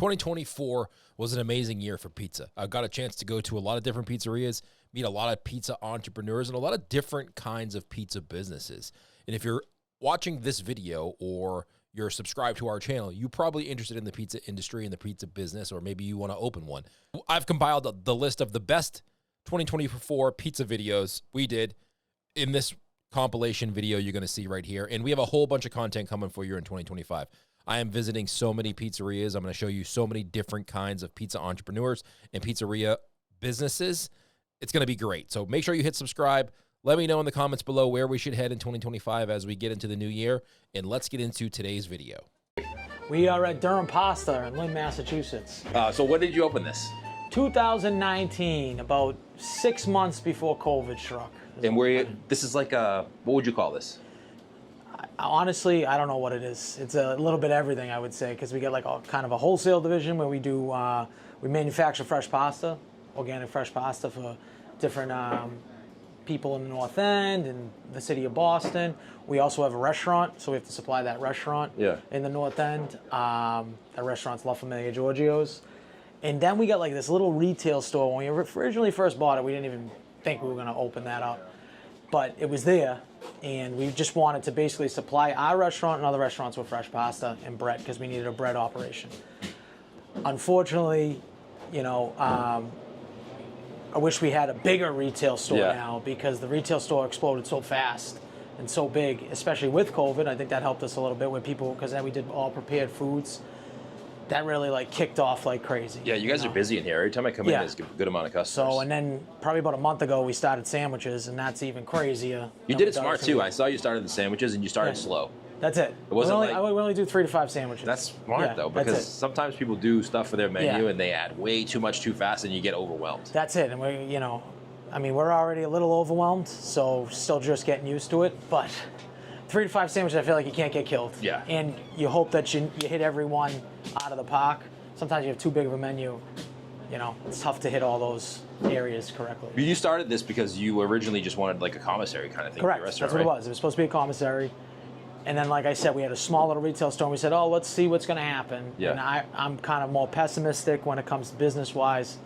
2024 was an amazing year for pizza. I got a chance to go to a lot of different pizzerias, meet a lot of pizza entrepreneurs, and a lot of different kinds of pizza businesses. And if you're watching this video or you're subscribed to our channel, you're probably interested in the pizza industry and the pizza business, or maybe you want to open one. I've compiled the list of the best 2024 pizza videos we did in this compilation video you're going to see right here. And we have a whole bunch of content coming for you in 2025. I am visiting so many pizzerias. I'm going to show you so many different kinds of pizza entrepreneurs and pizzeria businesses. It's going to be great. So make sure you hit subscribe. Let me know in the comments below where we should head in 2025 as we get into the new year. And let's get into today's video. We are at Durham Pasta in Lynn, Massachusetts. So when did you open this? 2019, about 6 months before COVID struck. And this is like a, what would you call this? Honestly, I don't know what it is. It's a little bit of everything, I would say, because we get like a kind of a wholesale division where we do, we manufacture fresh pasta, organic fresh pasta for different people in the North End and the city of Boston. We also have a restaurant, so we have to supply that restaurant in the North End. That restaurant's La Familia Giorgio's. And then we got like this little retail store. When we originally first bought it, we didn't even think we were going to open that up. But it was there, and we just wanted to basically supply our restaurant and other restaurants with fresh pasta and bread because we needed a bread operation. Unfortunately, you know, I wish we had a bigger retail store now because the retail store exploded so fast and so big, especially with COVID. I think that helped us a little bit with people because then we did all prepared foods. That really like kicked off like crazy. Yeah, you guys are busy in here. Every time I come in, there's a good amount of customers. So, and then probably about a month ago, we started sandwiches, and that's even crazier. You did it smart too. I saw you started the sandwiches, and you started slow. That's it. It wasn't we only do 3 to 5 sandwiches. That's smart though, because sometimes people do stuff for their menu and they add way too much too fast, and you get overwhelmed. That's it. And we, you know, I mean, we're already a little overwhelmed, so still just getting used to it. But 3 to 5 sandwiches, I feel like you can't get killed. Yeah. And you hope that you hit every one out of the park. Sometimes you have too big of a menu, you know, it's tough to hit all those areas correctly. You started this because you originally just wanted like a commissary kind of thing. Correct, for your restaurant, that's what it was. It was supposed to be a commissary. And then, like I said, we had a small little retail store, and we said, oh, let's see what's going to happen. Yeah. And I'm kind of more pessimistic when it comes to business-wise.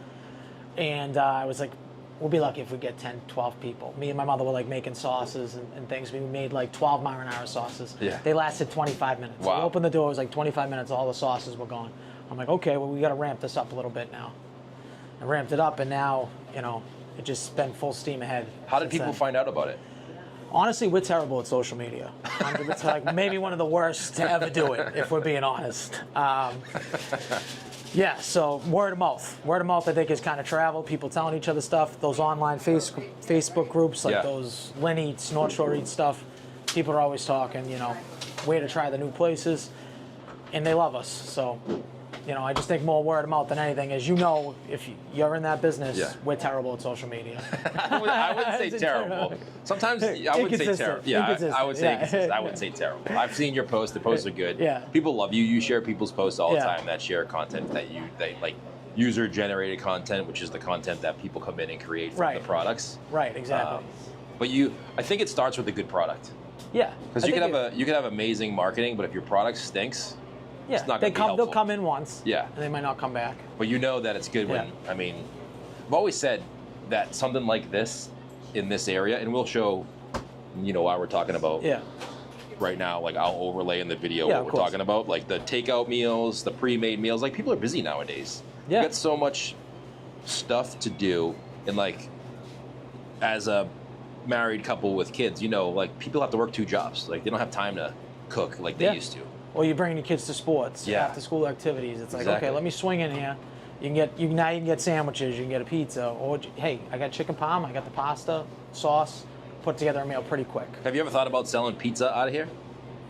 And I was like, we'll be lucky if we get 10, 12 people. Me and my mother were like making sauces and things. We made like 12 marinara sauces. Yeah. They lasted 25 minutes. Wow. We opened the door, it was like 25 minutes, all the sauces were gone. I'm like, okay, well, we got to ramp this up a little bit now. I ramped it up, and now, you know, it just been full steam ahead. How did people find out about it? Honestly, we're terrible at social media. It's like maybe one of the worst to ever do it, if we're being honest. Yeah, so word of mouth. Word of mouth, I think, has kind of traveled. People telling each other stuff. Those online Facebook groups, like those Lynn Eats, North Shore Eats stuff. People are always talking, you know, where to try the new places. And they love us. So, you know, I just think more word of mouth than anything. As you know, if you're in that business, we're terrible at social media. I wouldn't say terrible. Sometimes I would say terrible. Yeah, I would say inconsistent. I wouldn't say terrible. I've seen your posts. The posts are good. Yeah. People love you. You share people's posts all the time that share content that they like user-generated content, which is the content that people come in and create from the products. Right, exactly. But I think it starts with a good product. Yeah. Because you can have amazing marketing, but if your product stinks, it's not going to be helpful. They'll come in once, and they might not come back. But you know that it's good when, I mean, I've always said that something like this in this area, and we'll show, you know, why we're talking about right now, like I'll overlay in the video what we're talking about, like the takeout meals, the pre-made meals. Like people are busy nowadays. You got so much stuff to do, and like as a married couple with kids, you know, like people have to work 2 jobs. Like they don't have time to cook like they used to. Or you're bringing your kids to sports, after school activities. It's like, okay, let me swing in here. Now you can get sandwiches, you can get a pizza, or hey, I got chicken parm, I got the pasta, sauce, put together a meal pretty quick. Have you ever thought about selling pizza out of here?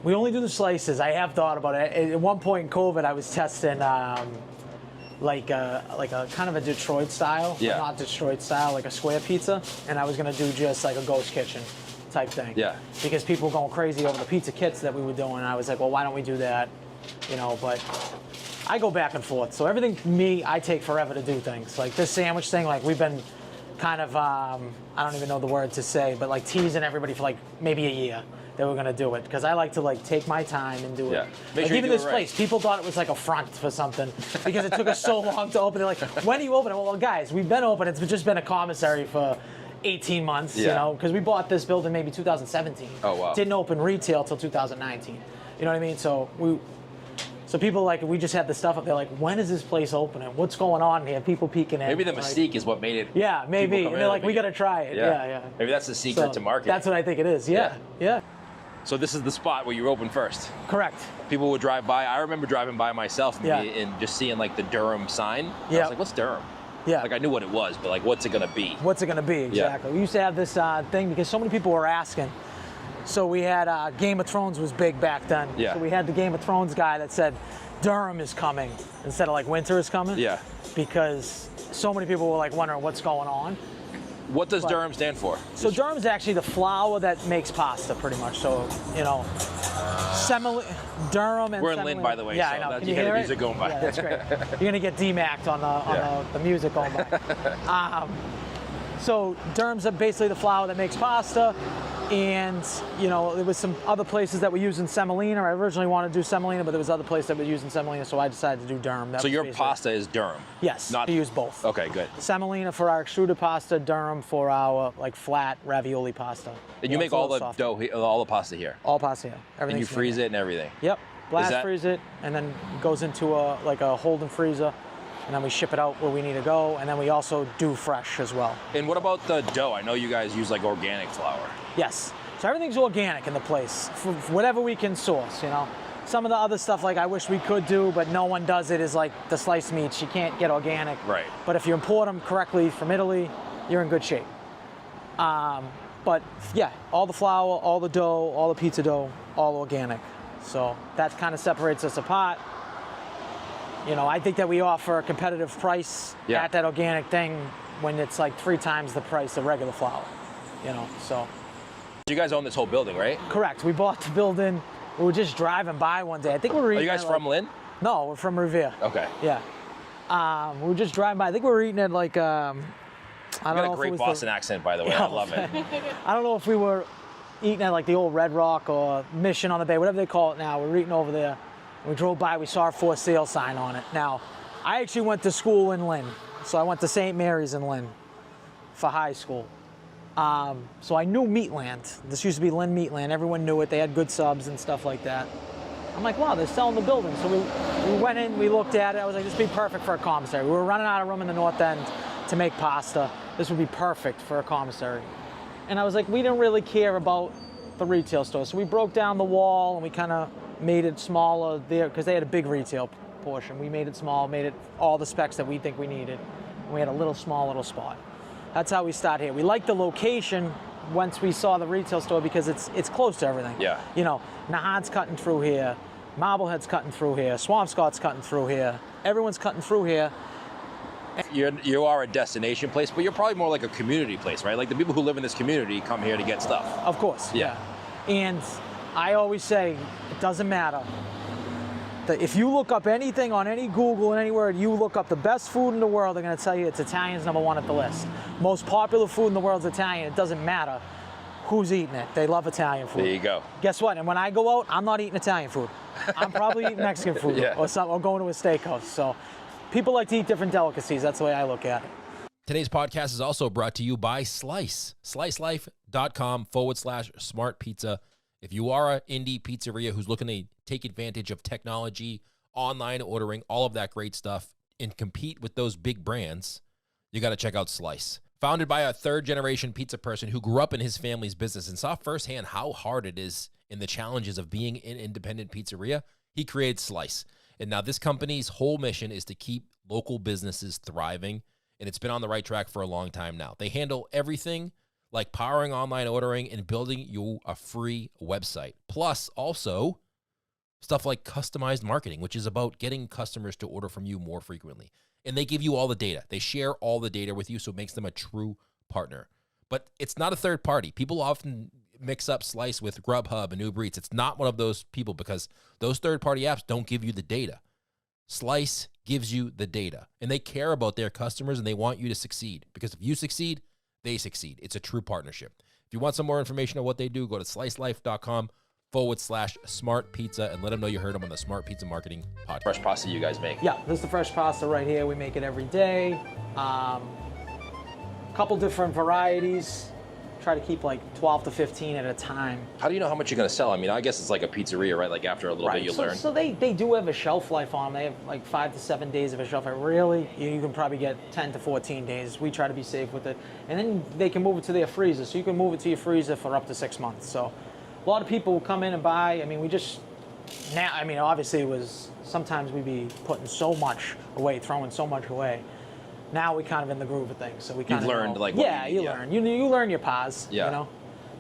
We only do the slices. I have thought about it. At one point in COVID, I was testing like a kind of a Detroit style, not Detroit style, like a square pizza, and I was gonna do just like a ghost kitchen type thing. Yeah. Because people were going crazy over the pizza kits that we were doing, and I was like, well, why don't we do that? You know, but I go back and forth. So everything, I take forever to do things. Like this sandwich thing, like we've been kind of, I don't even know the word to say, but like teasing everybody for like maybe a year. they were gonna do it because I like to like take my time and do it. Yeah. Make Like sure you even do this it right. place, people thought it was like a front for something because it took us so long to open. They're like, when do you open it? Well, guys, we've been open. It's just been a commissary for 18 months, you know, because we bought this building maybe 2017. Oh, wow. Didn't open retail till 2019. You know what I mean? So people like, we just had the stuff up there like, when is this place opening? What's going on here? People peeking in. Maybe the like, mystique is what made it. Yeah, maybe. people come And in they're at like, the we got to beginning. try it. Yeah. Maybe that's the secret So to market. that's what I think it is. Yeah. So this is the spot where you open first. Correct. People would drive by. I remember driving by myself and, Yeah. and just seeing like the Durham sign. I Yeah. was like, what's Durham? Yeah. Like I knew what it was, but like, what's it gonna be? What's it going to be? Exactly. We used to have this thing because so many people were asking. So we had Game of Thrones was big back then. Yeah. So we had the Game of Thrones guy that said Durham is coming instead of like winter is coming. Yeah. Because so many people were like wondering what's going on. What does Durham stand for? So Durham's actually the flour that makes pasta, pretty much. So you know, Durham and We're in semolina. Lynn, by the way, Yeah, so I know. that's- Can you you hear hear the it? music going by. Yeah, that's great. You're gonna get demacked on the music going by. So Durham's basically the flour that makes pasta, and you know there was some other places that were using semolina. I originally wanted to do semolina, but there was other places that were using semolina, so I decided to do Durham. That So was your basically- pasta is Durham. Yes, Not we use both. Okay, good. Semolina for our extruded pasta, Durham for our like flat ravioli pasta. And you Yeah, make it's a all the little softer. dough, all the pasta here, All pasta, yeah. and Everything. you freeze it and everything. Yep. Blast that- freeze it, and then it goes into a hold and freezer, and then we ship it out where we need to go, and then we also do fresh as well. And what about the dough? I know you guys use like organic flour. Yes. So everything's organic in the place, for whatever we can source, you know. Some of the other stuff like I wish we could do, but no one does it, is like the sliced meats. You can't get organic. Right. But if you import them correctly from Italy, you're in good shape. But yeah, all the flour, all the dough, all the pizza dough, all organic. So that kind of separates us apart. You know, I think that we offer a competitive price at that organic thing when it's like 3 times the price of regular flour. You know, so. You guys own this whole building, right? Correct. We bought the building. We were just driving by one day. I think we were Are eating. you guys at, from like, Lynn? No, we're from Revere. Okay. Yeah. We were just driving by. I think we were eating at like I don't You know got a if great it was Boston accent, by the way. I love it. I don't know if we were eating at like the old Red Rock or Mission on the Bay, whatever they call it now. We were eating over there. We drove by. We saw a for sale sign on it. Now, I actually went to school in Lynn, so I went to St. Mary's in Lynn for high school. So I knew Meatland. This used to be Lynn Meatland. Everyone knew it. They had good subs and stuff like that. I'm like, wow, they're selling the building. So we went in, we looked at it. I was like, this would be perfect for a commissary. We were running out of room in the north end to make pasta. This would be perfect for a commissary. And I was like, we didn't really care about the retail store. So we broke down the wall and we kind of made it smaller there because they had a big retail portion. We made it small, made it all the specs that we think we needed. And we had a little spot. That's how we start here. We liked the location once we saw the retail store because it's close to everything. Yeah. You know, Nahad's cutting through here, Marblehead's cutting through here, Swampscott's cutting through here. Everyone's cutting through here. You are a destination place, but you're probably more like a community place, right? Like the people who live in this community come here to get stuff. Of course. Yeah. And I always say, it doesn't matter. If you look up anything on any Google and anywhere, you look up the best food in the world, they're going to tell you it's Italian's #1 at the list. Most popular food in the world is Italian. It doesn't matter who's eating it. They love Italian food. There you go. Guess what? And when I go out, I'm not eating Italian food. I'm probably eating Mexican food or going to a steakhouse. So people like to eat different delicacies. That's the way I look at it. Today's podcast is also brought to you by Slice. Slicelife.com/smart pizza. If you are an indie pizzeria who's looking to take advantage of technology, online ordering, all of that great stuff, and compete with those big brands, you got to check out Slice. Founded by a third-generation pizza person who grew up in his family's business and saw firsthand how hard it is in the challenges of being an independent pizzeria, he created Slice. And now this company's whole mission is to keep local businesses thriving, and it's been on the right track for a long time now. They handle everything like powering online ordering and building you a free website. Plus, also, stuff like customized marketing, which is about getting customers to order from you more frequently. And they give you all the data. They share all the data with you, so it makes them a true partner. But it's not a third party. People often mix up Slice with Grubhub and Uber Eats. It's not one of those people because those third-party apps don't give you the data. Slice gives you the data, and they care about their customers, and they want you to succeed because if you succeed, they succeed. It's a true partnership. If you want some more information on what they do, go to slicelife.com/smart pizza and let them know you heard them on the Smart Pizza Marketing Podcast. Fresh pasta you guys make. Yeah, this is the fresh pasta right here. We make it every day. Couple different varieties. Try to keep like 12 to 15 at a time. How do you know how much you're going to sell? I mean, I guess it's like a pizzeria, right? Like after a little bit you learn. So they do have a shelf life on them. They have like 5 to 7 days of a shelf life. Really, you can probably get 10 to 14 days. We try to be safe with it. And then they can move it to their freezer. So you can move it to your freezer for up to 6 months. So a lot of people will come in and buy. I mean, obviously it was, sometimes we'd be putting so much away, throwing so much away. Now we kind of in the groove of things, so we kind of learned know. like you learn. You learn your paths. Yeah. You know,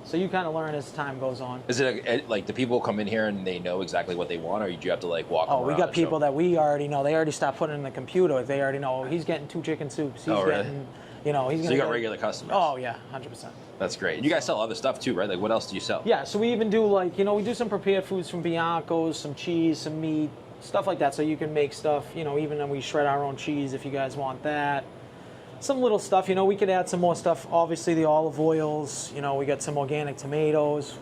so you kind of learn as time goes on. Is it like the people come in here and they know exactly what they want, or do you have to like walk? Oh, we got people that we already know. They already start putting in the computer. They already know. Oh, he's getting 2 chicken soups. He's getting, he's gonna. So you got regular customers. Oh yeah, 100%. That's great. You guys sell other stuff too, right? Like what else do you sell? Yeah, so we even do we do some prepared foods from Bianco's, some cheese, some meat, stuff like that. So you can make stuff. Even then we shred our own cheese if you guys want that. Some little stuff, we could add some more stuff. Obviously, the olive oils. We got some organic tomatoes.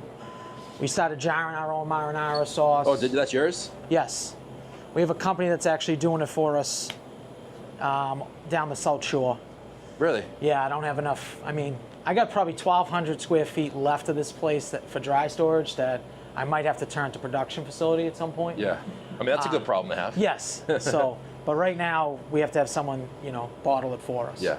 We started jarring our own marinara sauce. Oh, that's yours? Yes. We have a company that's actually doing it for us down the South Shore. Really? Yeah, I don't have enough. I mean, I got probably 1,200 square feet left of this place for dry storage that I might have to turn to production facility at some point. Yeah. I mean, that's a good problem to have. Yes. So... But right now, we have to have someone, bottle it for us. Yeah.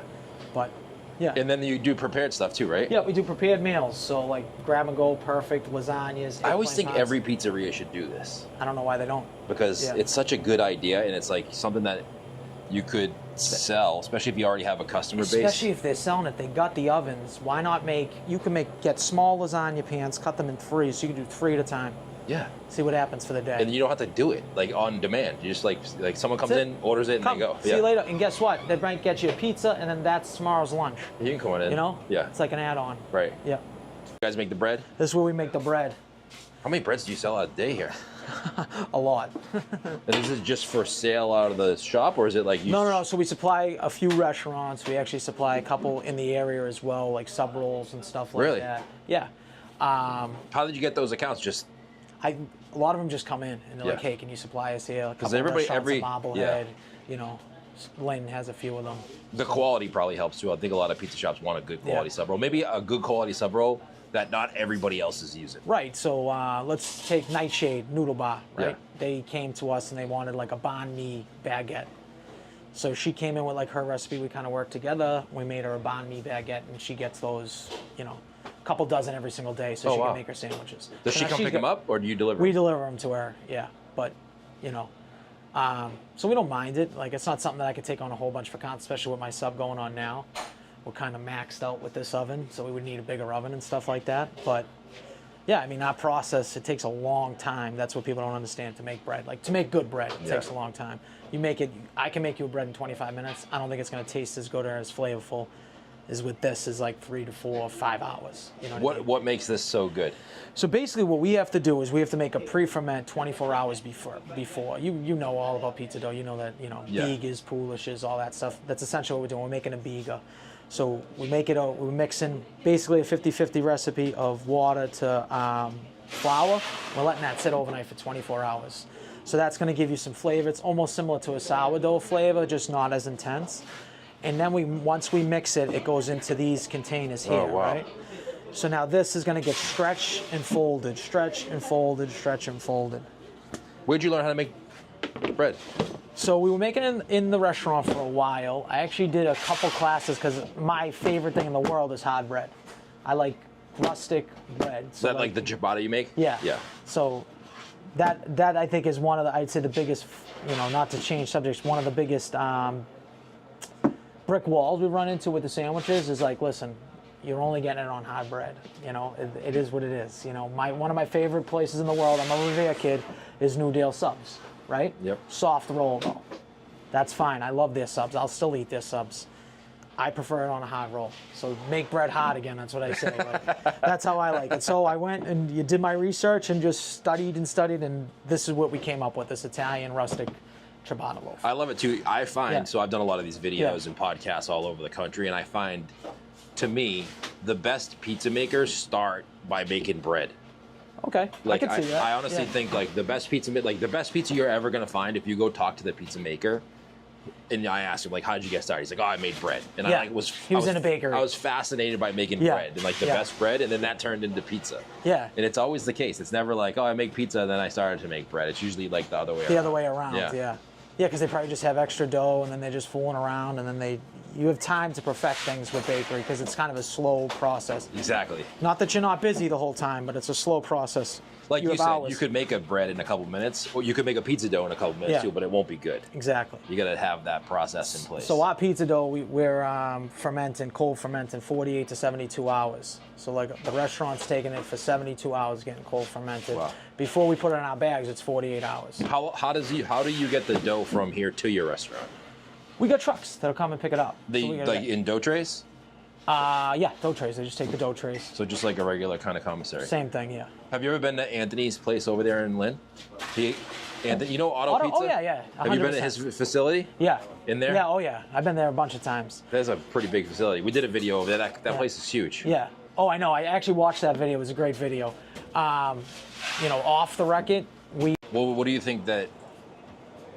But, yeah. And then you do prepared stuff too, right? Yeah, we do prepared meals. So, like, grab and go, perfect, lasagnas. I always think every pizzeria should do this. I don't know why they don't. Because it's such a good idea, and it's like something that you could sell, especially if you already have a customer base. Especially if they're selling it. They got the ovens. Why not get small lasagna pans, cut them in 3, so you can do 3 at a time. Yeah. See what happens for the day. And you don't have to do it like on demand. You just like someone comes in, orders it, and they go. See you later. And guess what? They might get you a pizza, and then that's tomorrow's lunch. You can come on in. Yeah. It's like an add-on. Right. Yeah. You guys make the bread? This is where we make the bread. How many breads do you sell a day here? A lot. And is it just for sale out of the shop, or is it like you? No. So we supply a few restaurants. We actually supply a couple in the area as well, like sub rolls and stuff like that. Yeah. How did you get those accounts? Just a lot of them just come in and they're like, "Hey, can you supply us here?" Because every Marblehead, Lynn has a few of them. The quality probably helps too. I think a lot of pizza shops want a good quality sub roll. Maybe a good quality sub roll that not everybody else is using. Right. So let's take Nightshade Noodle Bar. Right. Yeah. They came to us and they wanted like a banh mi baguette. So she came in with like her recipe. We kind of worked together. We made her a banh mi baguette, and she gets those, a couple dozen every single day, so she can make her sandwiches. Does she come pick them up, or do you deliver? We deliver them to her. Yeah, but so we don't mind it. Like, it's not something that I could take on a whole bunch of accounts, especially with my sub going on now. We're kind of maxed out with this oven, so we would need a bigger oven and stuff like that. But yeah, I mean, our process, it takes a long time. That's what people don't understand to make bread. Like, to make good bread, it takes a long time. I can make you a bread in 25 minutes. I don't think it's going to taste as good or as flavorful as with this is like 3 to 4 or 5 hours. What makes this so good? So basically what we have to do is we have to make a pre-ferment 24 hours before. You know all about pizza dough. You know that, bigas, poolishes, all that stuff. That's essentially what we're doing. We're making a biga. So we're mixing basically a 50-50 recipe of water to flour. We're letting that sit overnight for 24 hours. So that's going to give you some flavor. It's almost similar to a sourdough flavor, just not as intense. And then once we mix it, it goes into these containers here, right? So now this is going to get stretched and folded, stretched and folded, stretched and folded. Where'd you learn how to make bread? So we were making it in the restaurant for a while. I actually did a couple classes because my favorite thing in the world is hard bread. I like rustic bread. So that like the ciabatta you make? Yeah. Yeah. So that I think is one of I'd say the biggest, not to change subjects, one of the biggest brick walls we run into with the sandwiches is like, listen, you're only getting it on hard bread. It is what it is. One of my favorite places in the world, I'm a Revere kid, is New Dale Subs, right? Yep. Soft roll though. That's fine. I love their subs. I'll still eat their subs. I prefer it on a hard roll. So make bread hard again. That's what I say. That's how I like it. So I went and did my research and just studied, and this is what we came up with, this Italian rustic ciabatta loaf. I love it too. I find, so I've done a lot of these videos and podcasts all over the country, and I find to me, the best pizza makers start by making bread. Okay, Like I can see that. I honestly think like the best pizza you're ever gonna find, if you go talk to the pizza maker, and I asked him like, how'd you get started? He's like, oh, I made bread, and Yeah. I was in a bakery. I was fascinated by making Yeah. bread and like the Yeah. best bread, and then that turned into pizza. Yeah. And it's always the case. It's never like, oh, I make pizza, and then I started to make bread. It's usually like the other way around. The other way around, Yeah. yeah. Yeah, because they probably just have extra dough, and then they're just fooling around, and then you have time to perfect things with bakery, because it's kind of a slow process. Exactly. Not that you're not busy the whole time, but it's a slow process. Like you have said, hours. you could make a bread in a couple minutes, or you could make a pizza dough in a couple minutes Yeah. too, but it won't be good. Exactly. You got to have that process in place. So our pizza dough, we're cold fermenting 48 to 72 hours. So like the restaurant's taking it for 72 hours getting cold fermented. Wow. Before we put it in our bags, it's 48 hours. How do you get the dough from here to your restaurant? We got trucks that'll come and pick it up. So we gotta Like in dough trays? yeah, dough trays. They just take the dough trays. So just like a regular kind of commissary. Same thing, yeah. Have you ever been to Anthony's place over there in Lynn? Anthony, you know Auto Pizza? Oh yeah. Have you been to 100%. his facility? Yeah. In there? Yeah, oh yeah. I've been there a bunch of times. That's a pretty big facility. We did a video over there. That place is huge. Yeah. Oh, I know. I actually watched that video. It was a great video. Off the record, Well, what do you think that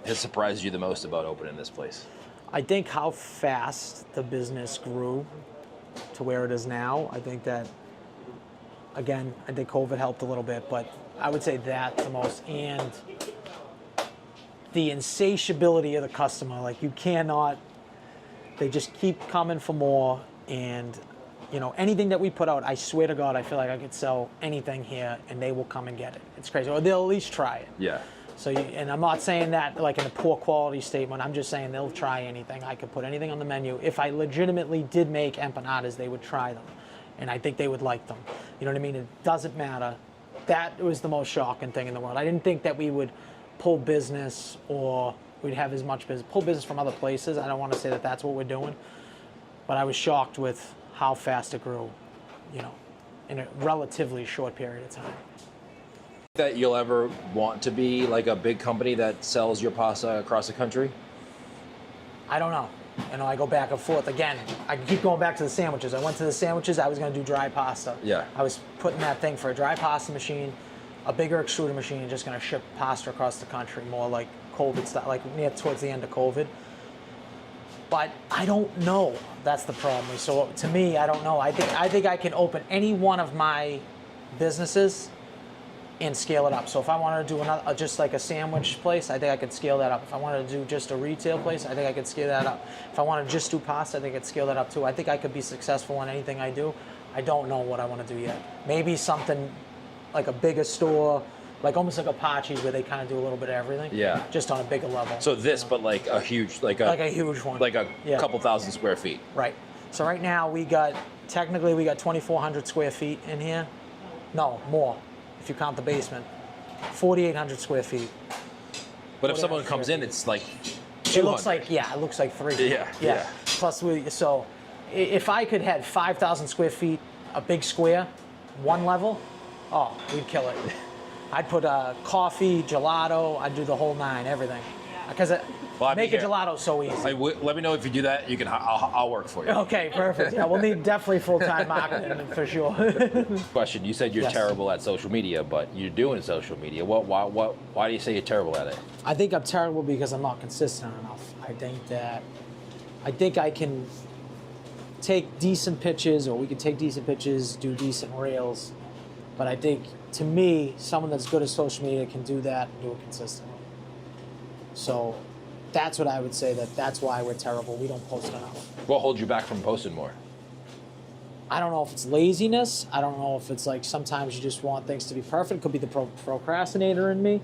has surprised you the most about opening this place? I think how fast the business grew to where it is now. I think that, again, I think COVID helped a little bit, but I would say that the most, and the insatiability of the customer. Like you cannot, they just keep coming for more, and anything that we put out, I swear to God, I feel like I could sell anything here and they will come and get it. It's crazy. Or they'll at least try it. Yeah. So, and I'm not saying that like in a poor quality statement. I'm just saying they'll try anything. I could put anything on the menu. If I legitimately did make empanadas, they would try them. And I think they would like them. You know what I mean? It doesn't matter. That was the most shocking thing in the world. I didn't think that we would pull business, or we'd have as much business, pull business from other places. I don't want to say that that's what we're doing. But I was shocked with how fast it grew, in a relatively short period of time. That you'll ever want to be like a big company that sells your pasta across the country? I don't know. I go back and forth. Again, I keep going back to the sandwiches. I went to the sandwiches. I was going to do dry pasta. Yeah. I was putting that thing for a dry pasta machine, a bigger extruder machine, and just going to ship pasta across the country, more like COVID stuff, like near towards the end of COVID. But I don't know. That's the problem. So to me, I don't know. I think I can open any one of my businesses and scale it up. So if I wanted to do another, just like a sandwich place, I think I could scale that up. If I wanted to do just a retail place, I think I could scale that up. If I wanted to just do pasta, I think I could scale that up too. I think I could be successful in anything I do. I don't know what I want to do yet. Maybe something like a bigger store, like almost like Apache's, where they kind of do a little bit of everything. Yeah. Just on a bigger level. So this, but like a huge, like a huge one, like a couple thousand square feet. Right. So right now we got 2,400 square feet in here. No, more, if you count the basement. 4,800 square feet. But if someone comes in, it's like 200. It looks like, it looks like 3. Yeah. Plus, so if I could have 5,000 square feet, a big square, one level, we'd kill it. I'd put coffee, gelato, I'd do the whole 9, everything. Because make a gelato so easy. Let me know if you do that. I'll work for you. Okay, perfect. Yeah, we'll need definitely full-time marketing for sure. Question: you said you're terrible at social media, but you're doing social media. Why do you say you're terrible at it? I think I'm terrible because I'm not consistent enough. I think I can take decent pitches, or we can take decent pitches, do decent reels. But I think, to me, someone that's good at social media can do that and do it consistently. So that's what I would say, that's why we're terrible. We don't post enough. What holds you back from posting more? I don't know if it's laziness. I don't know if it's like sometimes you just want things to be perfect. It could be the procrastinator in me.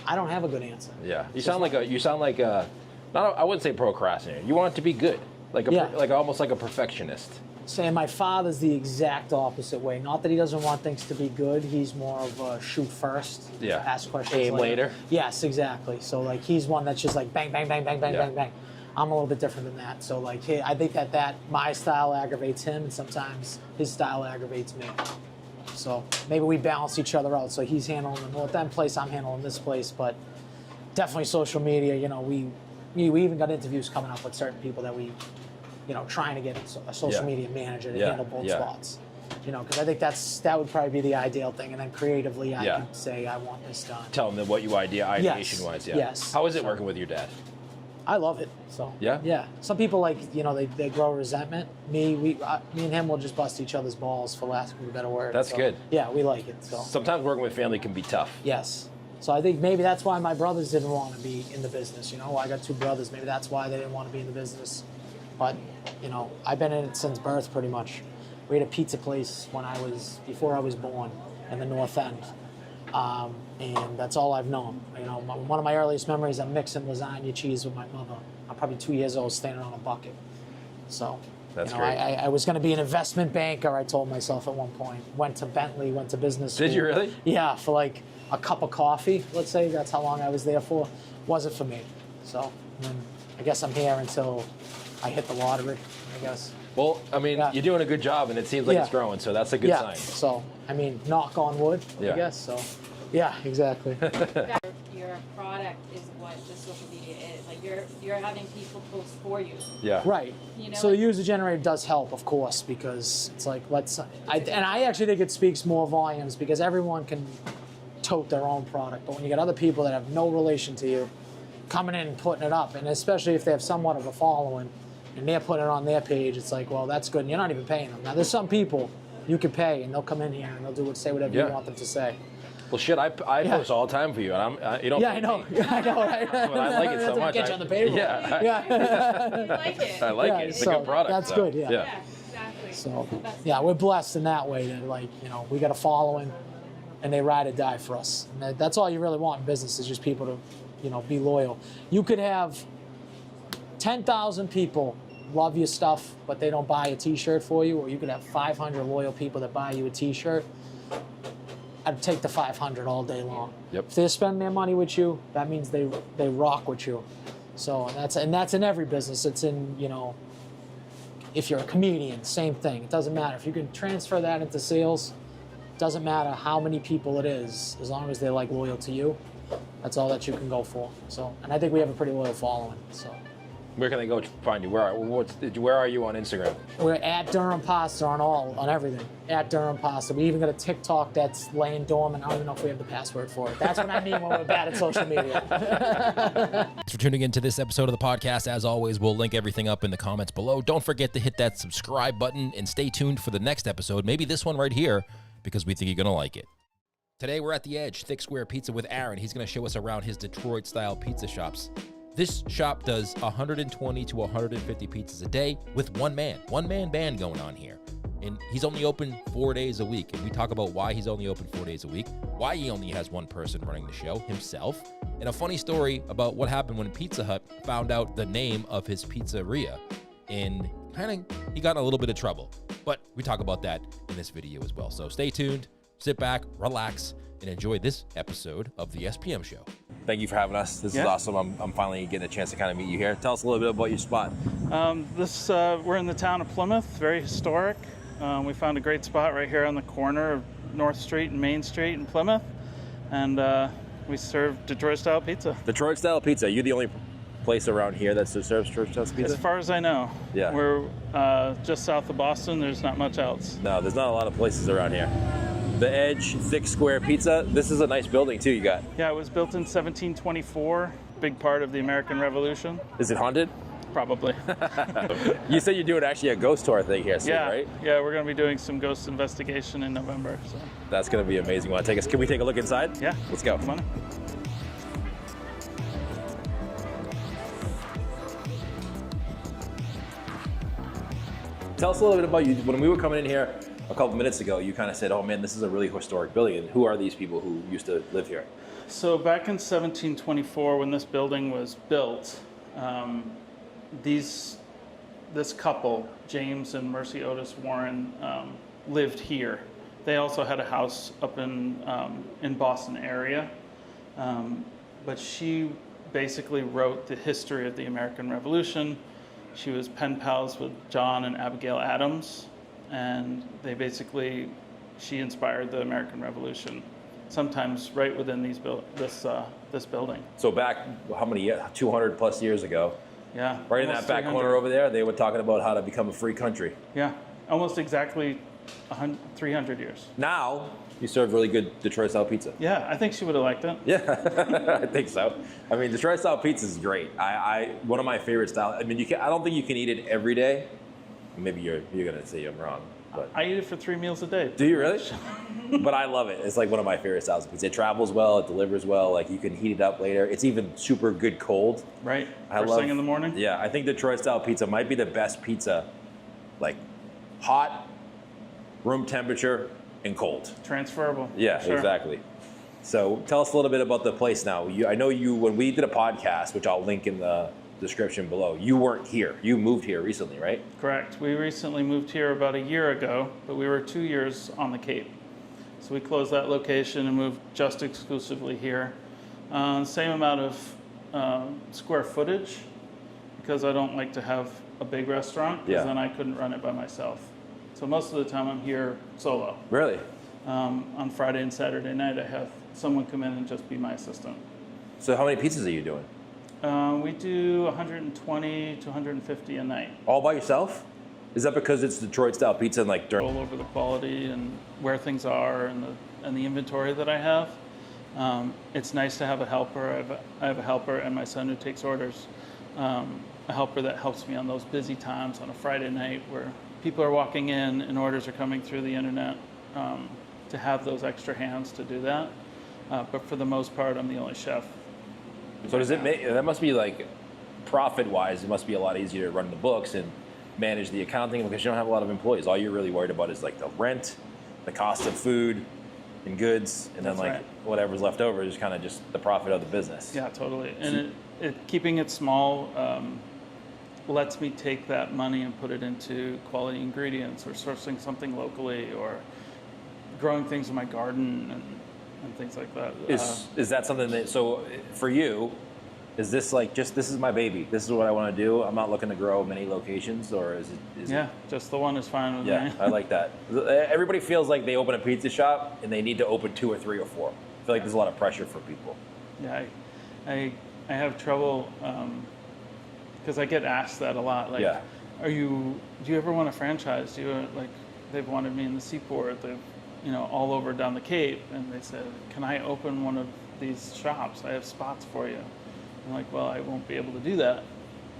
I don't have a good answer. Yeah, you sound like a. I wouldn't say procrastinator. You want it to be good, almost like a perfectionist. Saying my father's the exact opposite way. Not that he doesn't want things to be good. He's more of a shoot first, ask questions aim later. Yes, exactly. So like he's one that's just like bang, bang, bang, bang, bang, bang, bang. I'm a little bit different than that. So like I think that my style aggravates him, and sometimes his style aggravates me. So maybe we balance each other out. So he's handling the North End place, I'm handling this place, but definitely social media. We even got interviews coming up with certain people that we trying to get a social media manager to handle both Yeah. spots. Because I think that would probably be the ideal thing. And then creatively, I Yeah. could say, I want this done. Tell them what you ideation-wise. Yeah. Yes. How is it working with your dad? I love it. So Yeah? Some people they grow resentment. Me and him will just bust each other's balls, for lack of a better word. That's good. Yeah, we like it. So Sometimes working with family can be tough. yes. So I think maybe that's why my brothers didn't want to be in the business. I got two brothers. Maybe that's why they didn't want to be in the business. But I've been in it since birth, pretty much. We had a pizza place before I was born, in the North End. And that's all I've known. One of my earliest memories, I'm mixing lasagna cheese with my mother. I'm probably 2 years old, standing on a bucket. So, that's great. I was going to be an investment banker, I told myself at one point. Went to Bentley, went to business school. Did you really? Yeah, for like a cup of coffee, let's say. That's how long I was there for. Wasn't for me. So, I guess I'm here until I hit the lottery, I guess. Well, I mean, you're doing a good job, and it seems like it's growing, so that's a good sign. So, knock on wood, I guess. So, yeah, exactly. Your product is what the social media is. Like you're having people post for you. Yeah. Right. So the user generator does help, of course, because it's like I actually think it speaks more volumes because everyone can tote their own product, but when you get other people that have no relation to you coming in and putting it up, and especially if they have somewhat of a following and they're putting it on their page, it's like, well, that's good, and you're not even paying them. Now, there's some people you can pay, and they'll come in here and they'll say whatever you want them to say. Well, shit, I post all the time for you, and you don't. Yeah, I know. I know. Right? But I like it so much. Get you on the payroll. Yeah. You like it. I like it. It's a good product. That's good. Yeah. Yeah, exactly. So we're blessed in that way that we got a following, and they ride or die for us. And that's all you really want in business is just people to, be loyal. You could have 10,000 people love your stuff, but they don't buy a T-shirt for you, or you could have 500 loyal people that buy you a T-shirt. I'd take the 500 all day long. Yep. If they're spending their money with you, that means they rock with you. So and that's in every business. It's in if you're a comedian, same thing. It doesn't matter if you can transfer that into sales. Doesn't matter how many people it is, as long as they're loyal to you. That's all that you can go for. So, and I think we have a pretty loyal following. So. Where can they go to find you? Where are you on Instagram? We're at Durham Pasta on everything. At Durham Pasta. We even got a TikTok that's laying dormant. I don't even know if we have the password for it. That's what I mean when we're bad at social media. Thanks for tuning into this episode of the podcast. As always, we'll link everything up in the comments below. Don't forget to hit that subscribe button and stay tuned for the next episode. Maybe this one right here, because we think you're going to like it. Today, we're at the Edge, Thick Square Pizza with Aaron. He's going to show us around his Detroit-style pizza shops. This shop does 120 to 150 pizzas a day with one man band going on here. And he's only open 4 days a week. And we talk about why he's only open 4 days a week, why he only has one person running the show, himself, and a funny story about what happened when Pizza Hut found out the name of his pizzeria. And he got in a little bit of trouble. But we talk about that in this video as well. So stay tuned, sit back, relax, and enjoy this episode of the SPM Show. Thank you for having us. This is awesome. I'm finally getting a chance to kind of meet you here. Tell us a little bit about your spot. We're in the town of Plymouth, very historic. We found a great spot right here on the corner of North Street and Main Street in Plymouth. And we serve Detroit-style pizza. Detroit-style pizza. You're the only place around here that serves Detroit-style pizza? As far as I know. Yeah. We're just south of Boston. There's not much else. No, there's not a lot of places around here. The Edge, Thick Square Pizza. This is a nice building, too, you got. Yeah, it was built in 1724. Big part of the American Revolution. Is it haunted? Probably. You said you're doing actually a ghost tour thing here soon, right? Yeah, we're going to be doing some ghost investigation in November. So. That's going to be amazing. Want to take us? Can we take a look inside? Yeah. Let's go. Come on. Tell us a little bit about you. When we were coming in here a couple minutes ago, you kind of said, oh man, this is a really historic building. And who are these people who used to live here? So back in 1724, when this building was built, this couple, James and Mercy Otis Warren, lived here. They also had a house up in Boston area, but she basically wrote the history of the American Revolution. She was pen pals with John and Abigail Adams, and she inspired the American Revolution, sometimes right within this building. So back, how many years? 200 plus years ago, Yeah. Right in that almost back 300. corner over there, they were talking about how to become a free country. Yeah, almost exactly 300 years. Now, you serve really good Detroit style pizza. Yeah, I think she would have liked it. Yeah, I think so. I mean, Detroit style pizza is great. One of my favorite styles. I mean, I don't think you can eat it every day. Maybe you're gonna say I'm wrong, but I eat it for 3 meals a day. do you really? But I love it. It's like one of my favorite styles of pizza. It travels well. It delivers well. Like you can heat it up later. It's even super good cold. Right. I First love, thing in the morning. Yeah, I think Detroit style pizza might be the best pizza, like hot, room temperature, and cold. Transferable. Yeah, Sure. exactly. So tell us a little bit about the place now. I know you, when we did a podcast, which I'll link in the description below, you weren't here. You moved here recently, right? Correct. We recently moved here about a year ago, but we were 2 years on the Cape. So we closed that location and moved just exclusively here. Same amount of square footage, because I don't like to have a big restaurant, because then I couldn't run it by myself. So most of the time I'm here solo. Really? On Friday and Saturday night I have someone come in and just be my assistant. So how many pizzas are you doing? We do 120 to 150 a night. All by yourself? Is that because it's Detroit style pizza and like Durham? All over the quality and where things are and the inventory that I have. It's nice to have a helper. I have a helper and my son who takes orders. A helper that helps me on those busy times on a Friday night where people are walking in and orders are coming through the internet, to have those extra hands to do that. But for the most part, I'm the only chef. So does it make, that must be like, profit-wise, it must be a lot easier to run the books and manage the accounting because you don't have a lot of employees. All you're really worried about is like the rent, the cost of food and goods, and then That's like right. whatever's left over is kind of just the profit of the business. Yeah, totally. And keeping it small lets me take that money and put it into quality ingredients or sourcing something locally or growing things in my garden and things like that. Is that something that, so for you, is this like just, this is my baby, this is what I want to do, I'm not looking to grow many locations, or is it? Just the one is fine with Yeah, me. I like that. Everybody feels like they open a pizza shop and they need to open 2 or 3 or 4. I feel like there's a lot of pressure for people. Yeah, I have trouble because I get asked that a lot. Like, Yeah. do you ever want a franchise? Do you like? They've wanted me in the Seaport. They've, all over down the Cape, and they said, "Can I open one of these shops? I have spots for you." I'm like, "Well, I won't be able to do that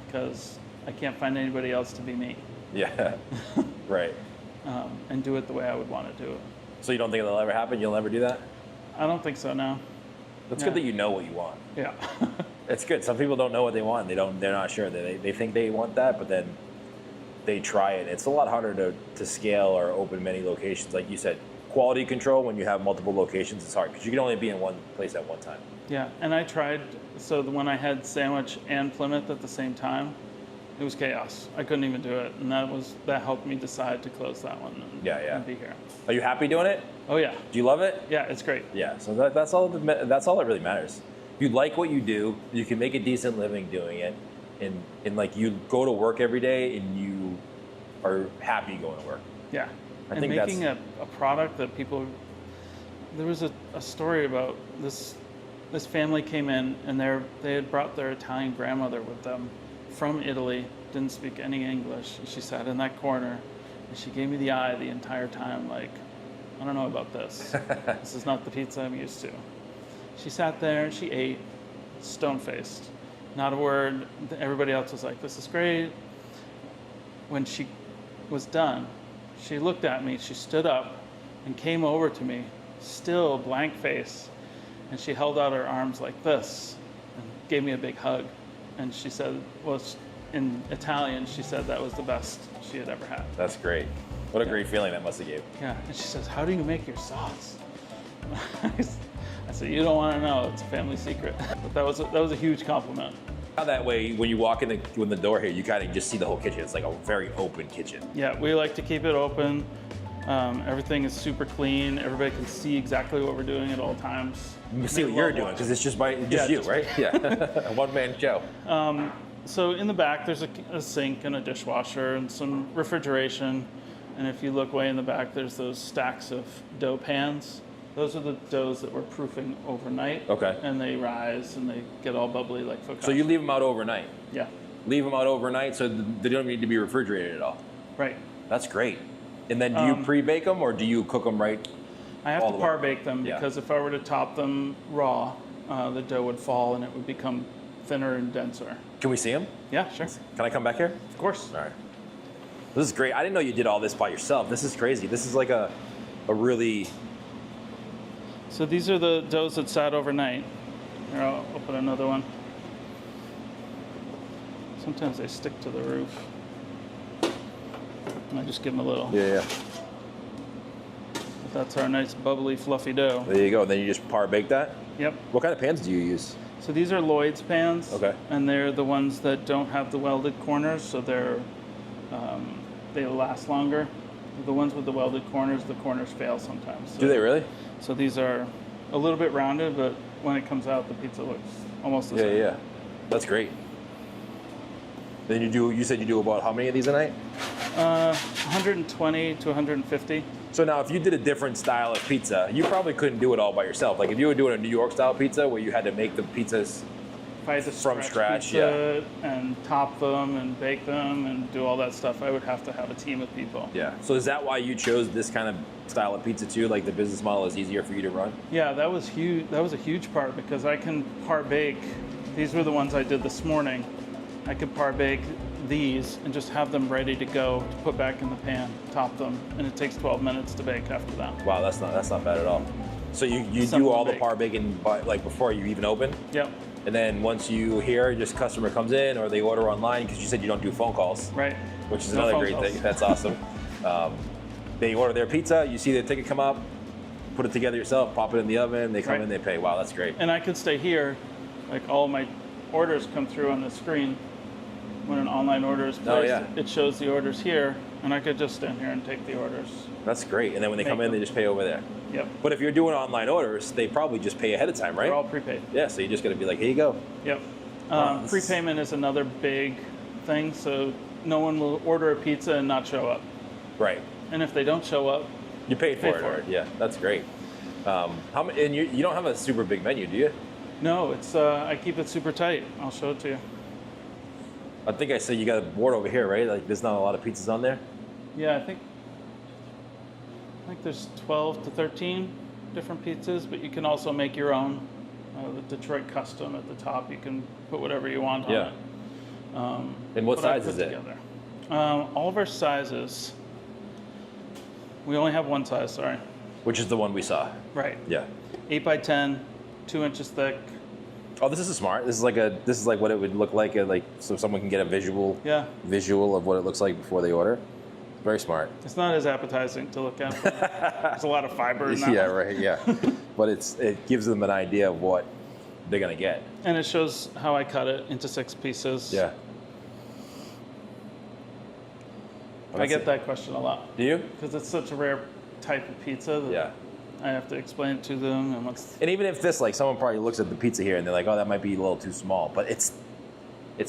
because I can't find anybody else to be me." Yeah, right. And do it the way I would want to do it. So you don't think that'll ever happen? You'll never do that? I don't think so. No. It's Yeah. good that you know what you want. Yeah. It's good. Some people don't know what they want. They're not sure. They think they want that, but then they try it. It's a lot harder to scale or open many locations. Like you said, quality control when you have multiple locations, it's hard because you can only be in one place at one time. Yeah, and I tried, so when I had Sandwich and Plymouth at the same time, it was chaos. I couldn't even do it, and that helped me decide to close that one and be here. Are you happy doing it? Oh yeah. Do you love it? Yeah, it's great. Yeah, so that's all that really matters. If you like what you do, you can make a decent living doing it, and like you go to work every day and you are happy going to work. Yeah. I and think making a product that people, there was a story about this family came in and they had brought their Italian grandmother with them from Italy, didn't speak any English, and she sat in that corner and she gave me the eye the entire time, like, I don't know about this. This is not the pizza I'm used to. She sat there and she ate, stone-faced, not a word. Everybody else was like, this is great. When she was done, she looked at me, she stood up and came over to me, still blank face, and she held out her arms like this and gave me a big hug. And she said, well, in Italian, she said that was the best she had ever had. That's great. What a great feeling that must have gave. Yeah, and she says, how do you make your sauce? I said, you don't want to know, it's a family secret. But that was a huge compliment. That way, when you walk in the door here, you kind of just see the whole kitchen. It's like a very open kitchen. Yeah, we like to keep it open. Everything is super clean. Everybody can see exactly what we're doing at all times. You can see what you're doing because it's just you, right? Yeah, a one-man show. So in the back, there's a sink and a dishwasher and some refrigeration. And if you look way in the back, there's those stacks of dough pans. Those are the doughs that we're proofing overnight. Okay. And they rise and they get all bubbly like focaccia. So you leave them out overnight. Yeah. Leave them out overnight, so they don't need to be refrigerated at all. Right. That's great. And then do you pre-bake them, or do you cook them right? I have to par bake them Yeah. because if I were to top them raw, the dough would fall and it would become thinner and denser. Can we see them? Yeah, sure. Can I come back here? Of course. All right. This is great. I didn't know you did all this by yourself. This is crazy. This is like a really... So these are the doughs that sat overnight. Here, I'll open another one. Sometimes they stick to the roof. And I just give them a little. Yeah. But that's our nice bubbly fluffy dough. There you go. And then you just par bake that? Yep. What kind of pans do you use? So these are Lloyd's pans. Okay. And they're the ones that don't have the welded corners, so they last longer. The ones with the welded corners, the corners fail sometimes. So, Do they really? So these are a little bit rounded, but when it comes out, the pizza looks almost the same. Yeah. That's great. Then you said you do about how many of these a night? 120 to 150. So now if you did a different style of pizza, you probably couldn't do it all by yourself. Like if you were doing a New York style pizza where you had to make the pizzas If I had to from stretch scratch, pizza and top them and bake them and do all that stuff, I would have to have a team of people. Yeah. So is that why you chose this kind of style of pizza too? Like the business model is easier for you to run? Yeah, that was huge. That was a huge part because I can par bake. These were the ones I did this morning. I could par bake these and just have them ready to go to put back in the pan, top them, and it takes 12 minutes to bake after that. Wow, that's not bad at all. So you do all the par baking like before you even open? Yep. And then once you hear, just customer comes in or they order online, because you said you don't do phone calls. Right. Which is No another phone great calls. thing. That's awesome. They order their pizza, you see the ticket come up, put it together yourself, pop it in the oven, they come Right. in, they pay. Wow, that's great. And I could stay here, like all my orders come through on the screen. When an online order is placed, Oh, yeah. it shows the orders here, and I could just stand here and take the orders. That's great. And then when they come Make in, they them. just pay over there. Yep. But if you're doing online orders, they probably just pay ahead of time, right? They're all prepaid. Yeah, so you're just going to be like, here you go. Yep. Wow, this is- Prepayment is another big thing, so no one will order a pizza and not show up. Right. And if they don't show up, You paid for Pay it. for it. Yeah, that's great. And you don't have a super big menu, do you? no, it's I keep it super tight. I'll show it to you. I think I said you got a board over here, right? Like there's not a lot of pizzas on there. Yeah, I think there's 12 to 13 different pizzas, but you can also make your own. The Detroit Custom at the top, you can put whatever you want on Yeah. it. And what But I size put is it? together. All of our sizes, we only have one size, sorry. Which is the one we saw. Right. Yeah. 8 by 10, 2 inches thick. Oh, this is smart. This is like what it would look like, so someone can get a visual of what it looks like before they order. Very smart. It's not as appetizing to look at. But there's a lot of fiber in that Yeah, one. right. Yeah. But it gives them an idea of what they're gonna get. And it shows how I cut it into 6 pieces. Yeah. I get that question a lot. Do you? Because it's such a rare type of pizza that Yeah. I have to explain it to them. And And even if this, like, someone probably looks at the pizza here and they're like, oh, that might be a little too small, but it's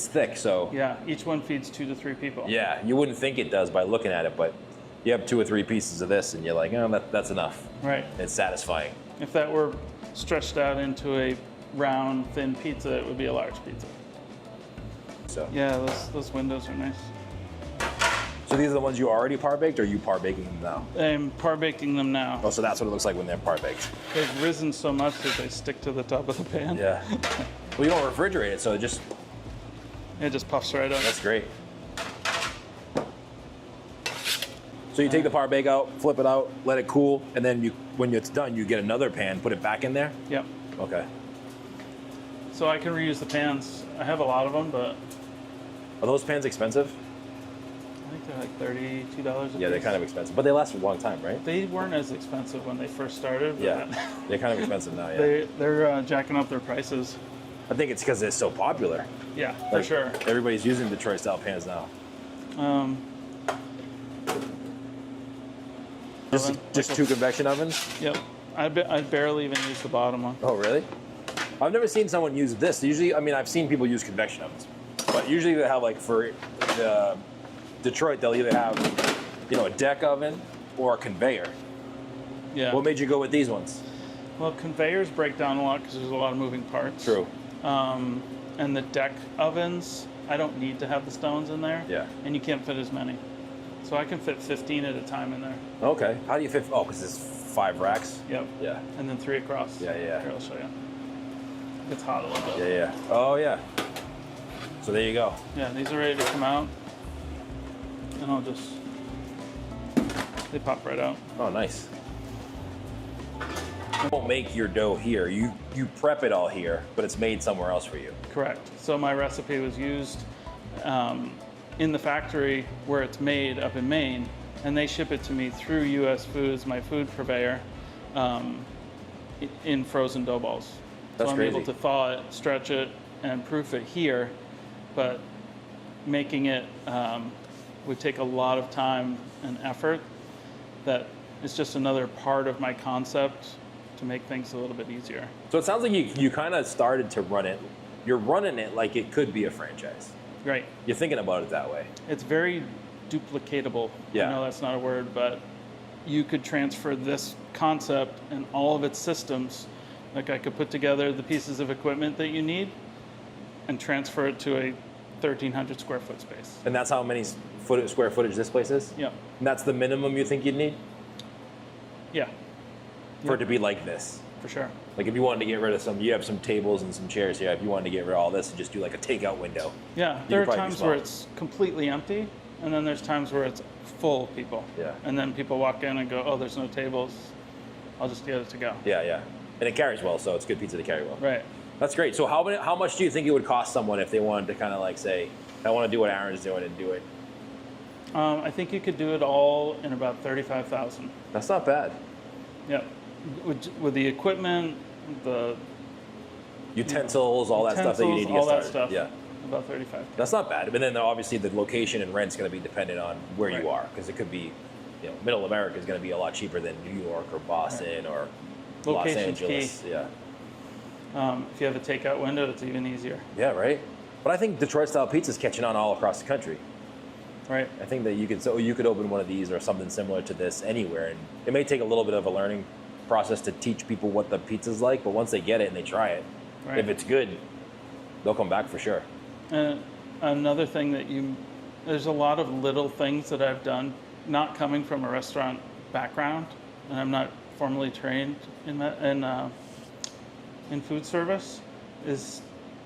thick, so yeah, each one feeds 2 to 3 people. yeah, you wouldn't think it does by looking at it, but you have 2 or 3 pieces of this and you're like, oh, that's enough. Right. It's satisfying. If that were stretched out into a round, thin pizza, it would be a large pizza. So Yeah, those windows are nice. So these are the ones you already par baked, or are you par baking them now? I'm par baking them now. Oh, so that's what it looks like when they're par baked. They've risen so much that they stick to the top of the pan. Yeah. Well, you don't refrigerate it, so it It just puffs right up. that's great. So you take the par bake out, flip it out, let it cool, and then when it's done, you get another pan, put it back in there. Yep. Okay. So I can reuse the pans. I have a lot of them, but Are those pans expensive? I think they're like $32 a piece. Yeah, they're kind of expensive, but they last a long time, right? They weren't as expensive when they first started. But Yeah, they're kind of expensive now. Yeah, they're jacking up their prices. I think it's because they're so popular. Yeah, for Like, sure. Everybody's using Detroit style pans now. Just 2 convection ovens. Yep. I barely even use the bottom one. Oh, really? I've never seen someone use this. Usually, I mean, I've seen people use convection ovens, but usually they have, like, for the Detroit, they'll either have, a deck oven or a conveyor. Yeah. What made you go with these ones? Well, conveyors break down a lot because there's a lot of moving parts. True. And the deck ovens, I don't need to have the stones in there. Yeah. And you can't fit as many. So I can fit 15 at a time in there. Okay. How do you fit? Oh, because it's 5 racks. Yep. Yeah. And then 3 across. Yeah, yeah. Here, I'll show you. It's hot a little bit. Yeah, yeah. Oh, yeah. So there you go. Yeah, these are ready to come out. And I'll just, they pop right out. Oh, nice. You don't make your dough here. You prep it all here, but it's made somewhere else for you. Correct. So my recipe was used in the factory where it's made up in Maine, and they ship it to me through US Foods, my food purveyor, in frozen dough balls. That's so I'm crazy. able to thaw it, stretch it, and proof it here, but making it would take a lot of time and effort. That is just another part of my concept to make things a little bit easier. So it sounds like you kind of started to run it. You're running it like it could be a franchise. Right. You're thinking about it that way. It's very duplicatable. Yeah. I know that's not a word, but you could transfer this concept and all of its systems. Like I could put together the pieces of equipment that you need and transfer it to a 1,300 square foot space. And that's how many square footage this place is? Yeah. And that's the minimum you think you'd need Yeah, for it to be like this? for sure. Like if you wanted to get rid of you have some tables and some chairs here. If you wanted to get rid of all this and just do like a takeout window. Yeah, could there are probably be times where small. it's completely empty, and then there's times where it's full of people. Yeah. And then people walk in and go, oh, there's no tables. I'll just get it to go. Yeah, yeah. And it carries well, so it's good pizza to carry well. Right. That's great. So how much do you think it would cost someone if they wanted to kind of like say, I want to do what Aaron's doing and do it? I think you could do it all in about 35,000. That's not bad. Yep. With the equipment, the Utensils, all that stuff that you need to get all started. that stuff. Yeah. About 35. That's not bad. But then obviously the location and rent's going to be dependent on where Right. you are, because it could be, Middle America is going to be a lot cheaper than New York or Boston or Los Location's Angeles. key. Yeah. If you have a takeout window, it's even easier. Yeah, right. But I think Detroit style pizza is catching on all across the country. Right. I think that you could open one of these or something similar to this anywhere, and it may take a little bit of a learning process to teach people what the pizza's like. But once they get it and they try it, Right. if it's good, they'll come back for sure. And another thing there's a lot of little things that I've done, not coming from a restaurant background, and I'm not formally trained in food service, is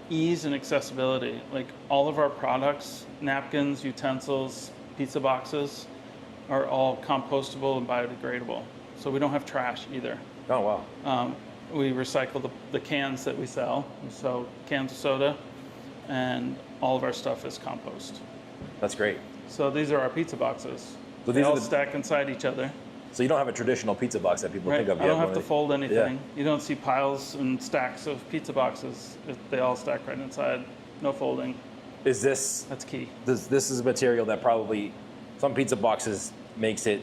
ease and accessibility. Like all of our products, napkins, utensils, pizza boxes, are all compostable and biodegradable. So we don't have trash either. Oh wow. We recycle the cans that we sell. So cans of soda, and all of our stuff is compost. That's great. So these are our pizza boxes. So They these are all the- stack inside each other. So you don't have a traditional pizza box that people Right. think of. I You don't one have to of the- fold anything. Yeah. You don't see piles and stacks of pizza boxes. They all stack right inside. No folding. Is this That's key. this is a material that probably some pizza boxes makes it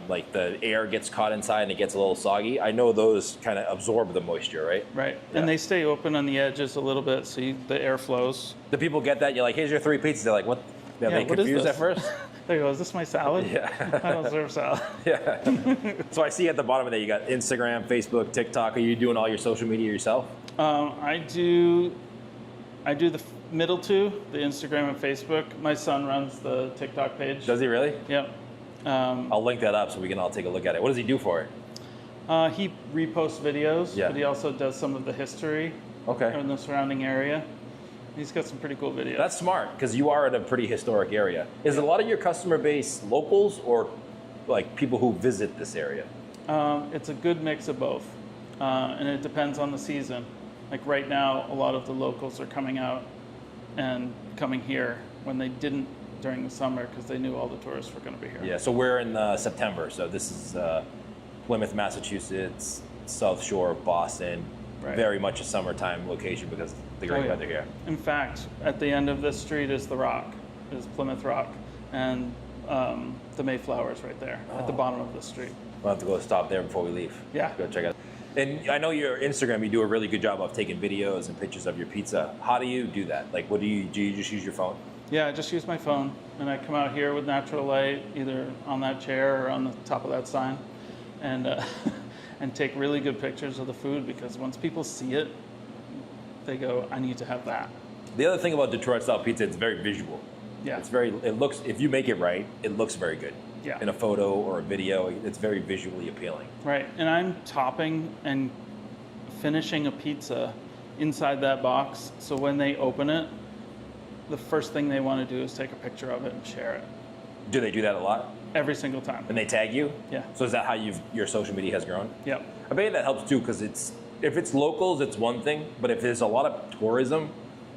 like the air gets caught inside and it gets a little soggy. I know those kind of absorb the moisture, right? Right. Yeah. And they stay open on the edges a little bit so the air flows. Do people get that? You're like, here's your 3 pizzas. They're like, what? Are they what is confused this? at first? They go, is this my salad? Yeah. I don't serve salad. Yeah. So I see at the bottom of that you got Instagram, Facebook, TikTok. Are you doing all your social media yourself? I do the middle two, the Instagram and Facebook. My son runs the TikTok page. Does he really? Yep. I'll link that up so we can all take a look at it. What does he do for it? He reposts videos, Yeah. but he also does some of the history Okay. in the surrounding area. He's got some pretty cool videos. That's smart because you are in a pretty historic area. Is a lot of your customer base locals or like people who visit this area? It's a good mix of both, and it depends on the season. Like right now, a lot of the locals are coming out and coming here when they didn't during the summer because they knew all the tourists were going to be here. Yeah, so we're in September. So this is Plymouth, Massachusetts, South Shore, Boston. Right. Very much a summertime location because of the great Oh, yeah. weather here. In fact, at the end of this street is the Rock, is Plymouth Rock, and the Mayflower is right there at the bottom of the street. We'll have to go stop there before we leave. Yeah. Go check it out. And I know your Instagram, you do a really good job of taking videos and pictures of your pizza. How do you do that? Like, do you just use your phone? Yeah, I just use my phone, and I come out here with natural light, either on that chair or on the top of that sign, and and take really good pictures of the food because once people see it, they go, I need to have that. The other thing about Detroit style pizza, it's very visual. Yeah. It looks, if you make it right, it looks very good. Yeah. In a photo or a video, it's very visually appealing. Right, and I'm topping and finishing a pizza inside that box, so when they open it, the first thing they want to do is take a picture of it and share it. Do they do that a lot? Every single time. And they tag you? Yeah. So is that how your social media has grown? Yep. I bet you that helps too, because if it's locals, it's one thing, but if there's a lot of tourism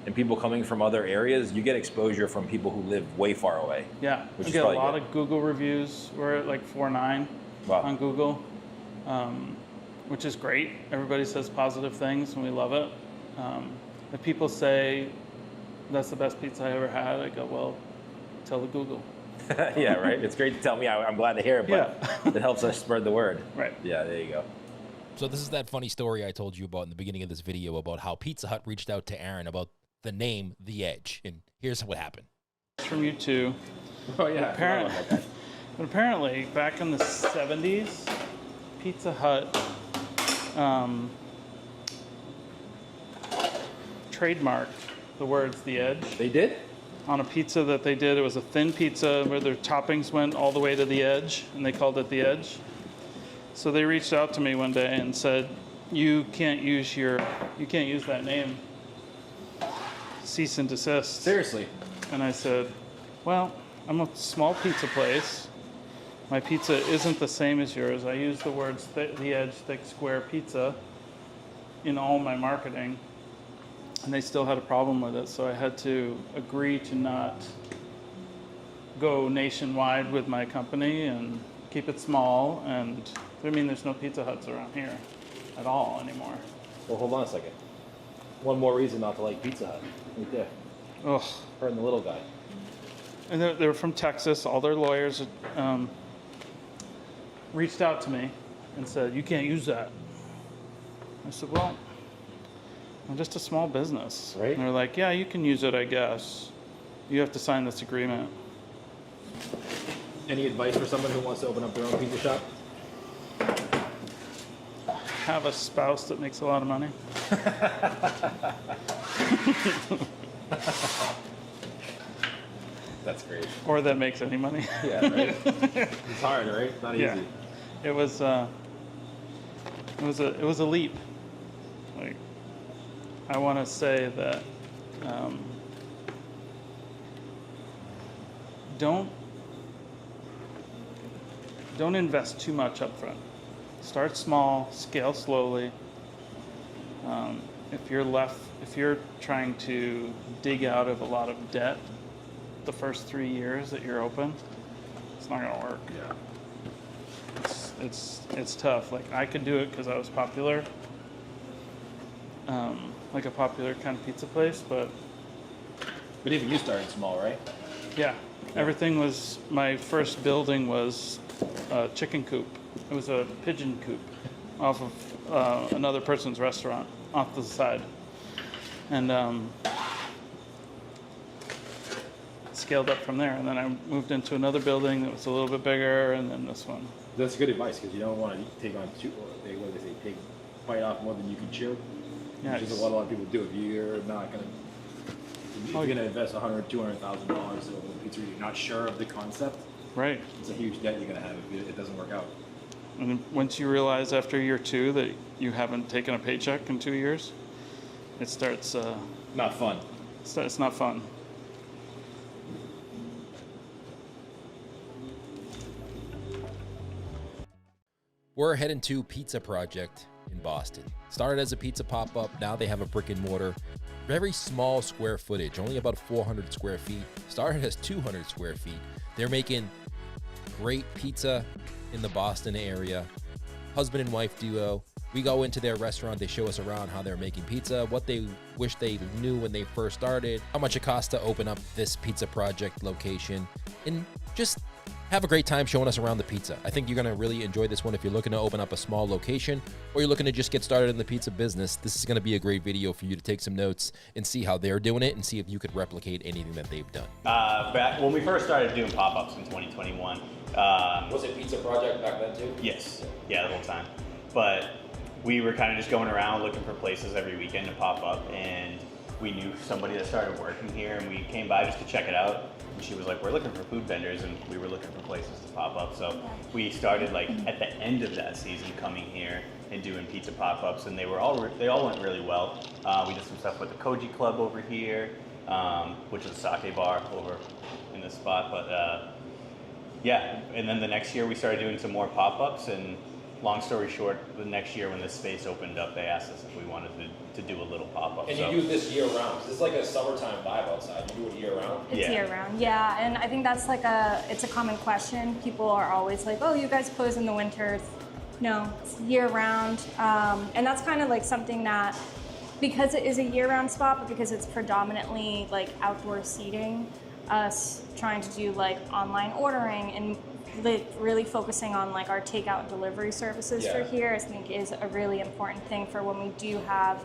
and people coming from other areas, you get exposure from people who live way far away. Yeah, which we is get a probably lot good. of Google reviews. We're at like 4.9 Wow. on Google, which is great. Everybody says positive things, and we love it. If people say that's the best pizza I ever had, I go, well, tell the Google. Yeah, right. It's great to tell me. I'm glad to hear it, but Yeah. it helps us spread the word. Right. Yeah, there you go. So this is that funny story I told you about in the beginning of this video about how Pizza Hut reached out to Aaron about the name The Edge, and here's what happened. From you too. Oh yeah. But apparently, back in the 70s, Pizza Hut trademarked the words "The Edge" They did? on a pizza that they did. It was a thin pizza where their toppings went all the way to the edge, and they called it The Edge. So they reached out to me one day and said, "You can't use that name. Cease and desist." Seriously. And I said, well, I'm a small pizza place. My pizza isn't the same as yours. I use the words The Edge, thick, square pizza in all my marketing. And they still had a problem with it. So I had to agree to not go nationwide with my company and keep it small. And I mean, there's no Pizza Huts around here at all anymore. Well, hold on a second. One more reason not to like Pizza Hut. Right there. Ugh. Hurting the little guy. And they're from Texas. All their lawyers reached out to me and said, "You can't use that." I said, "Well, I'm just a small business." Right. And they're like, "Yeah, you can use it, I guess. You have to sign this agreement." Any advice for someone who wants to open up their own pizza shop? Have a spouse that makes a lot of money. That's great. Or that makes any money. Yeah, right. It's hard, right? Not easy. Yeah. It was a leap. Like, I want to say that don't invest too much up front. Start small, scale slowly. If you're trying to dig out of a lot of debt the first 3 years that you're open, it's not gonna work. Yeah. It's tough. Like, I could do it because I was popular, like a popular kind of pizza place, but even you started small, right? yeah, everything was, my first building was a chicken coop. It was a pigeon coop off of another person's restaurant off the side. And scaled up from there. And then I moved into another building that was a little bit bigger, and then this one. That's good advice, because you don't want to take on take bite off more than you can chew. Yeah, Which is what a lot of people do. If you're not going to, if you're going to invest $100,000, $200,000 to open a pizzeria, you're not sure of the concept. Right. It's a huge debt you're going to have if it doesn't work out. And then once you realize after year 2 that you haven't taken a paycheck in 2 years, it starts. Not fun. It's not fun. We're heading to Pizza Project in Boston. Started as a pizza pop-up, now they have a brick and mortar. Very small square footage, only about 400 square feet. Started as 200 square feet. They're making great pizza in the Boston area. Husband and wife duo. We go into their restaurant, they show us around how they're making pizza, what they wish they knew when they first started, how much it costs to open up this Pizza Project location, and just have a great time showing us around the pizza. I think you're gonna really enjoy this one if you're looking to open up a small location or you're looking to just get started in the pizza business. This is gonna be a great video for you to take some notes and see how they're doing it and see if you could replicate anything that they've done. Back when we first started doing pop-ups in 2021. Was it Pizza Project back then too? Yes, yeah, the whole time. But we were kind of just going around looking for places every weekend to pop up, and we knew somebody that started working here, and we came by just to check it out. And she was like, "We're looking for food vendors," and we were looking for places to pop up. So we started like at the end of that season coming here and doing pizza pop-ups, and they all went really well. We did some stuff with the Koji Club over here, which is a sake bar over in this spot. But yeah, and then the next year we started doing some more pop-ups, and long story short, the next year when this space opened up, they asked us if we wanted to do a little pop-up. And so. you do this year round. This is like a summertime vibe outside. You do it year round? It's year round, yeah. And I think that's like it's a common question. People are always like, oh, you guys close in the winter. No, it's year round. And that's kind of like something that, because it is a year round spot, but because it's predominantly like outdoor seating, us trying to do like online ordering and really focusing on like our takeout and delivery services for here, I think is a really important thing for when we do have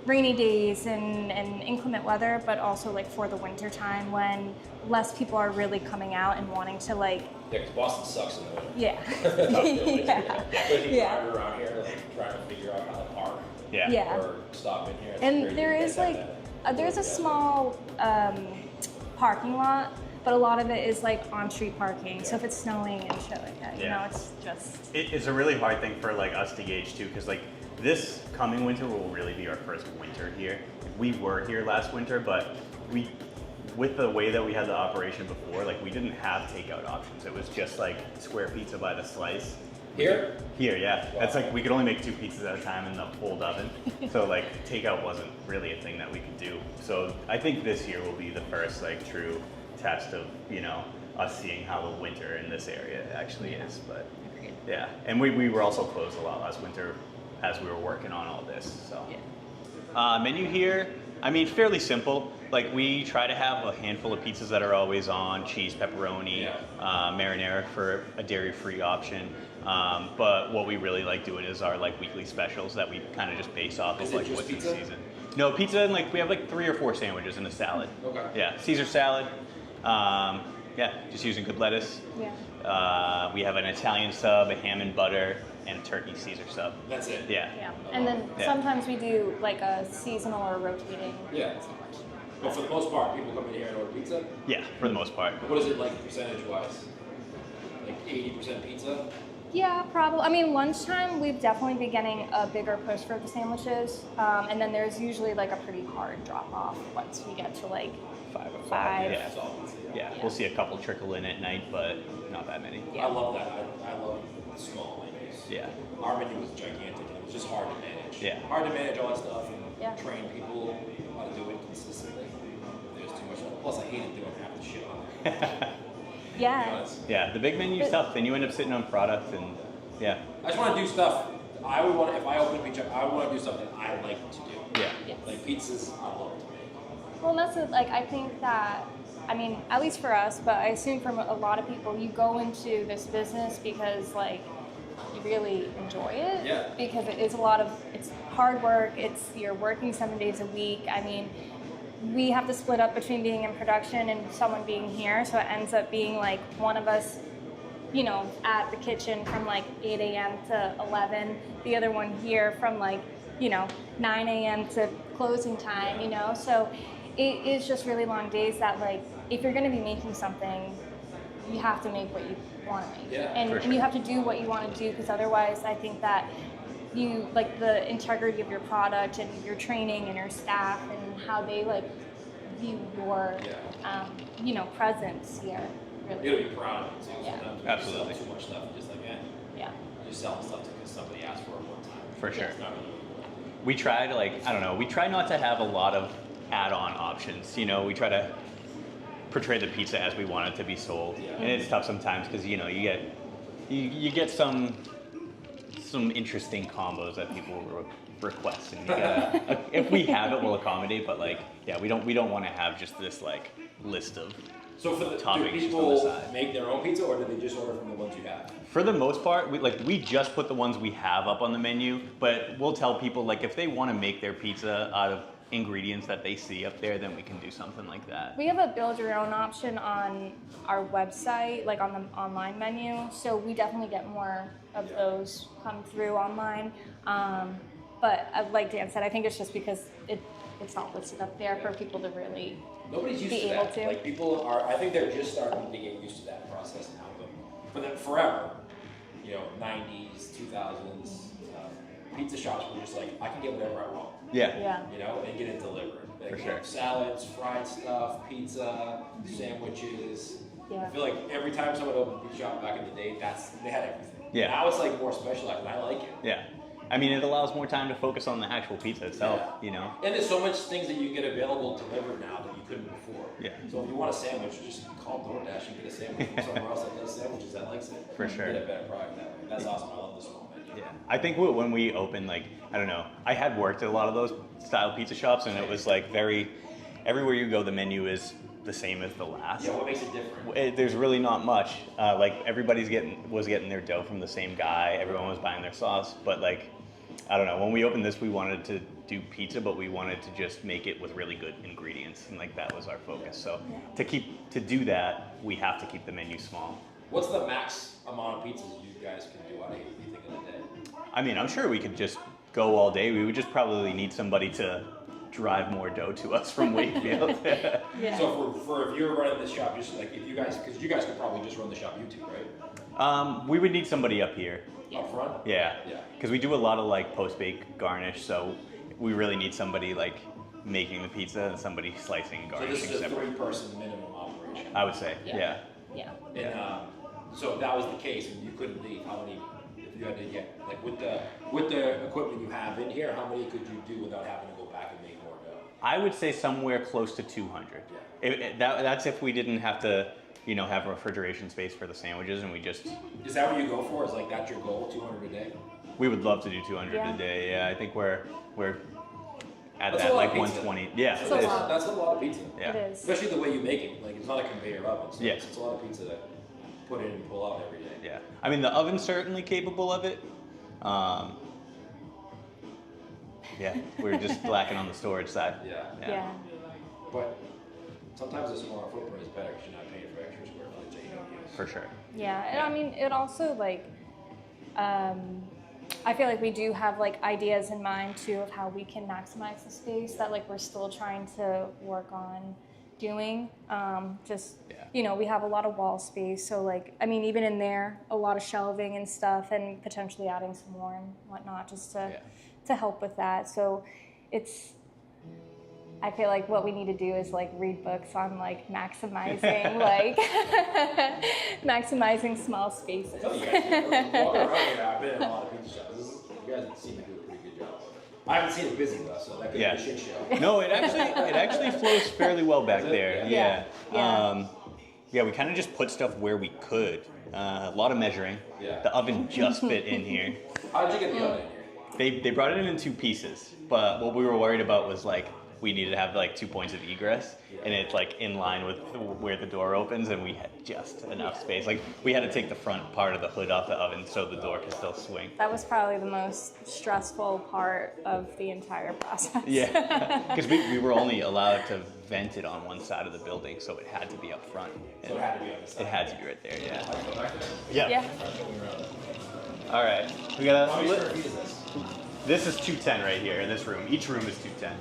rainy days and inclement weather, but also like for the winter time when less people are really coming out and wanting to like. Yeah, because Boston sucks in the winter. Yeah. Drive around here, like trying to figure out how to park. Yeah. Or stop in here. It's And crazy. there You is guys like, have there's a small parking lot, but a lot of it is like on-street parking. So if it's snowing and shit like that, you know, it's just. It's a really hard thing for like us to gauge too, because like this coming winter will really be our first winter here. We were here last winter, but with the way that we had the operation before, like we didn't have takeout options. It was just like square pizza by the slice. Here? Here, yeah. Wow. That's like, we could only make 2 pizzas at a time in the pulled oven. So like takeout wasn't really a thing that we could do. So I think this year will be the first like true test of, you know, us seeing how the winter in this area actually is. But yeah, and we were also closed a lot last winter as we were working on all this, so. Menu here, I mean, fairly simple. Like we try to have a handful of pizzas that are always on, cheese, pepperoni, marinara for a dairy-free option. But what we really like doing is our like weekly specials that we kind of just base off of like what's in season. No, pizza, and like we have like 3 or 4 sandwiches and a salad. Okay. Yeah, Caesar salad. Yeah, just using good lettuce. Yeah. We have an Italian sub, a ham and butter, and a turkey Caesar sub. That's it. Yeah. And then sometimes we do like a seasonal or rotating. Yeah. But for the most part, people come in here and order pizza? Yeah, for the most part. What is it like percentage-wise? Like 80% pizza? Yeah, probably. I mean, lunchtime, we've definitely been getting a bigger push for the sandwiches. And then there's usually like a pretty hard drop-off once we get to like 5. Yeah. Yeah, we'll see a couple trickle in at night, but not that many. I love that. I love small menus. Yeah. Our menu was gigantic, and it was just hard to manage. Yeah. Hard to manage all that stuff and train people how to do it consistently. There's too much. Plus, I hated doing half the shit on there. Yeah. Yeah, the big menu's tough. Then you end up sitting on product, and yeah. I just want to do stuff. I would want, if I open a pizza, I would want to do something I like to do. Yeah. Like pizzas, I love to make. Well, that's it. Like, I think that, I mean, at least for us, but I assume from a lot of people, you go into this business because, like, you really enjoy it. Yeah. Because it is it's hard work. You're working 7 days a week. I mean, we have to split up between being in production and someone being here, so it ends up being like one of us, you know, at the kitchen from like 8 a.m. to 11, the other one here from like, you know, 9 a.m. to closing time, you know, so it is just really long days that, like, if you're going to be making something, you have to make what you want to make. Yeah, and you have to do what you want to do, because otherwise I think that you, like, the integrity of your product and your training and your staff and how they, like, view your, you know, presence here. Really. It'll be proud of it too. Yeah. Sometimes we Absolutely. sell too much stuff and just like, just sell stuff because somebody asked for it one time. For sure. It's not really We try to, like, I don't know, we try not to have a lot of add-on options. You know, we try to portray the pizza as we want it to be sold. Yeah. And it's tough sometimes because, you know, you get some interesting combos that people request, and you gotta, if we have it, we'll accommodate. But like, yeah, we don't want to have just this like list of So for the, do toppings just on the people side. make their own pizza, or do they just order from the ones you have? For the most part, we just put the ones we have up on the menu, but we'll tell people, like, if they want to make their pizza out of ingredients that they see up there, then we can do something like that. We have a build your own option on our website, like on the online menu. So we definitely get more of those come through online. But like Dan said, I think it's just because it's not listed up there for people to really Nobody's used be to able that. to. Like people are, I think they're just starting to get used to that process now. But for them forever, 90s, 2000s, pizza shops were just like, I can get whatever I want. Yeah. And get it delivered. They For can sure. get salads, fried stuff, pizza, sandwiches. Yeah. I feel like every time someone opened a pizza shop back in the day, they had everything. Yeah. Now it's like more specialized, and I like it. Yeah. I mean, it allows more time to focus on the actual pizza itself, And there's so much things that you can get available delivered now that you couldn't before. Yeah. So if you want a sandwich, just call DoorDash and get a sandwich from somewhere else that does sandwiches that likes it. For sure. Get a better product that way. That's awesome. I love this one. Yeah, I think when we opened, like, I don't know, I had worked at a lot of those style pizza shops, and it was like everywhere you go, the menu is the same as the last. Yeah, what makes it different? There's really not much. Like everybody's was getting their dough from the same guy. Everyone was buying their sauce, but like, I don't know. When we opened this, we wanted to do pizza, but we wanted to just make it with really good ingredients, and like that was our focus. So to do that, we have to keep the menu small. What's the max amount of pizzas you guys can do out of anything in a day? I mean, I'm sure we could just go all day. We would just probably need somebody to drive more dough to us from Wakefield. Yeah. So if you were running this shop, just like if you guys, because you guys could probably just run the shop you two, right? We would need somebody up here. Up front? Yeah. Yeah. Because we do a lot of like post-bake garnish, so we really need somebody like making the pizza and somebody slicing and So garnishing this is a separate. 3-person minimum operation. I would say, yeah. Yeah. And so if that was the case and you couldn't leave, how many, if you had to get, like with the equipment you have in here, how many could you do without having to go back and make more dough? I would say somewhere close to 200. Yeah. That's if we didn't have to, have refrigeration space for the sandwiches, and we just. Is that what you go for? Is like that's your goal, 200 a day? We would love to do 200 Yeah. a day. Yeah, I think we're at That's a that lot like of pizza. 120. Yeah, That's a it is. lot. That's a lot of pizza. Yeah. It is. Especially the way you make it. Like it's not a conveyor oven. So Yeah. it's a lot of pizza to put in and pull out every day. Yeah, I mean the oven's certainly capable of it. Yeah, we're just lacking on the storage side. Yeah. But sometimes a smaller footprint is better because you're not paying for extra square footage that you don't use. For sure. Yeah, and I mean, it also like, I feel like we do have like ideas in mind too of how we can maximize the space that like we're still trying to work on doing. We have a lot of wall space, so like, I mean, even in there, a lot of shelving and stuff, and potentially adding some more and whatnot just to help with that. So I feel like what we need to do is like read books on like maximizing maximizing small spaces. Tell you guys, walking around here, I've been in a lot of pizza shops. You guys seem to do a pretty good job. I haven't seen it busy though, so that could be a shit show. No, it actually flows fairly well back there. Yeah, we kind of just put stuff where we could. A lot of measuring. Yeah. The oven just fit in here. How did you get the oven in here? They brought it in 2 pieces, but what we were worried about was like we needed to have like 2 points of egress, and it's like in line with where the door opens, and we had just enough space. Like we had to take the front part of the hood off the oven so the door could still swing. That was probably the most stressful part of the entire process. Yeah, because we were only allowed to vent it on one side of the building, so it had to be up front. So it had to be on the side. It had to be right there, yeah. Let's go back there. Yeah. All right, we got How many square feet is this? This is 210 right here in this room. Each room is 210.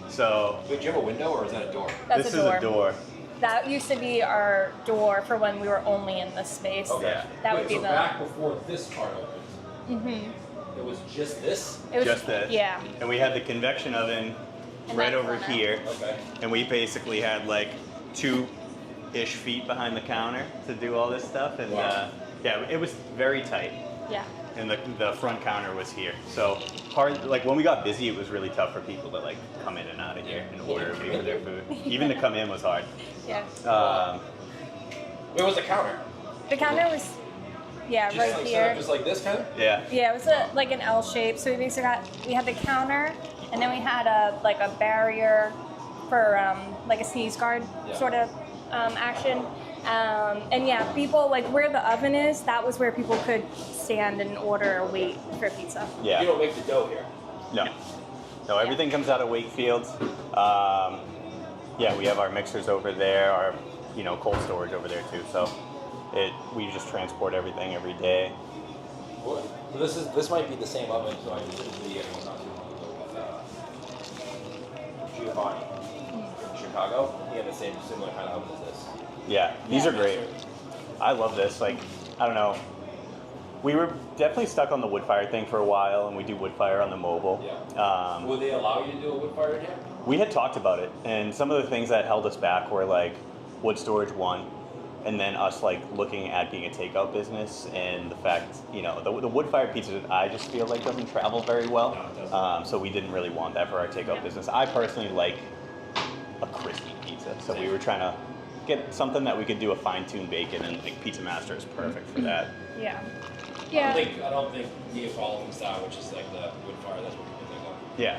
So Wait, do you have a window or is that a door? That's this a door. is a door. That used to be our door for when we were only in this space. Okay. Yeah. That Wait, would be so the. back before this part opened. It was just this? It was, Just this. Yeah. And we had the convection oven In right that over corner. here. Okay. And we basically had like 2-ish feet behind the counter to do all this stuff. And Wow. it was very tight. Yeah. And the front counter was here. So like when we got busy, it was really tough for people to like come in and out of here and order and pay for their food. Even to come in was hard. Yeah. Where was the counter? The counter was, Just right like here. set up just like this kind of? Yeah. Yeah, it was like an L shape. So we basically we had the counter, and then we had a barrier for like a sneeze guard sort of action. And yeah, people like where the oven is, that was where people could stand and order or wait for pizza. Yeah. You don't make the dough here. No. No, everything comes out of Wakefield. We have our mixers over there, our cold storage over there too. So we just transport everything every day. Cool. So this might be the same oven, so I did a video not too long ago with Giovanni from Chicago. He had the similar kind of oven as this. Yeah, these are great. I love this. Like, I don't know. We were definitely stuck on the wood fire thing for a while, and we do wood fire on the mobile. Yeah. Would they allow you to do a wood fire in here? We had talked about it, and some of the things that held us back were like wood storage one, and then us like looking at being a takeout business, and the fact, you know, the wood fire pizza I just feel like doesn't travel very well. No, it doesn't. So we didn't really want that for our takeout business. I personally like a crispy pizza, so we were trying to get something that we could do a fine-tuned bacon, and like Pizza Master is perfect for that. Yeah. I don't think Neapolitan style, which is like the wood fire, that's what people think of. Yeah.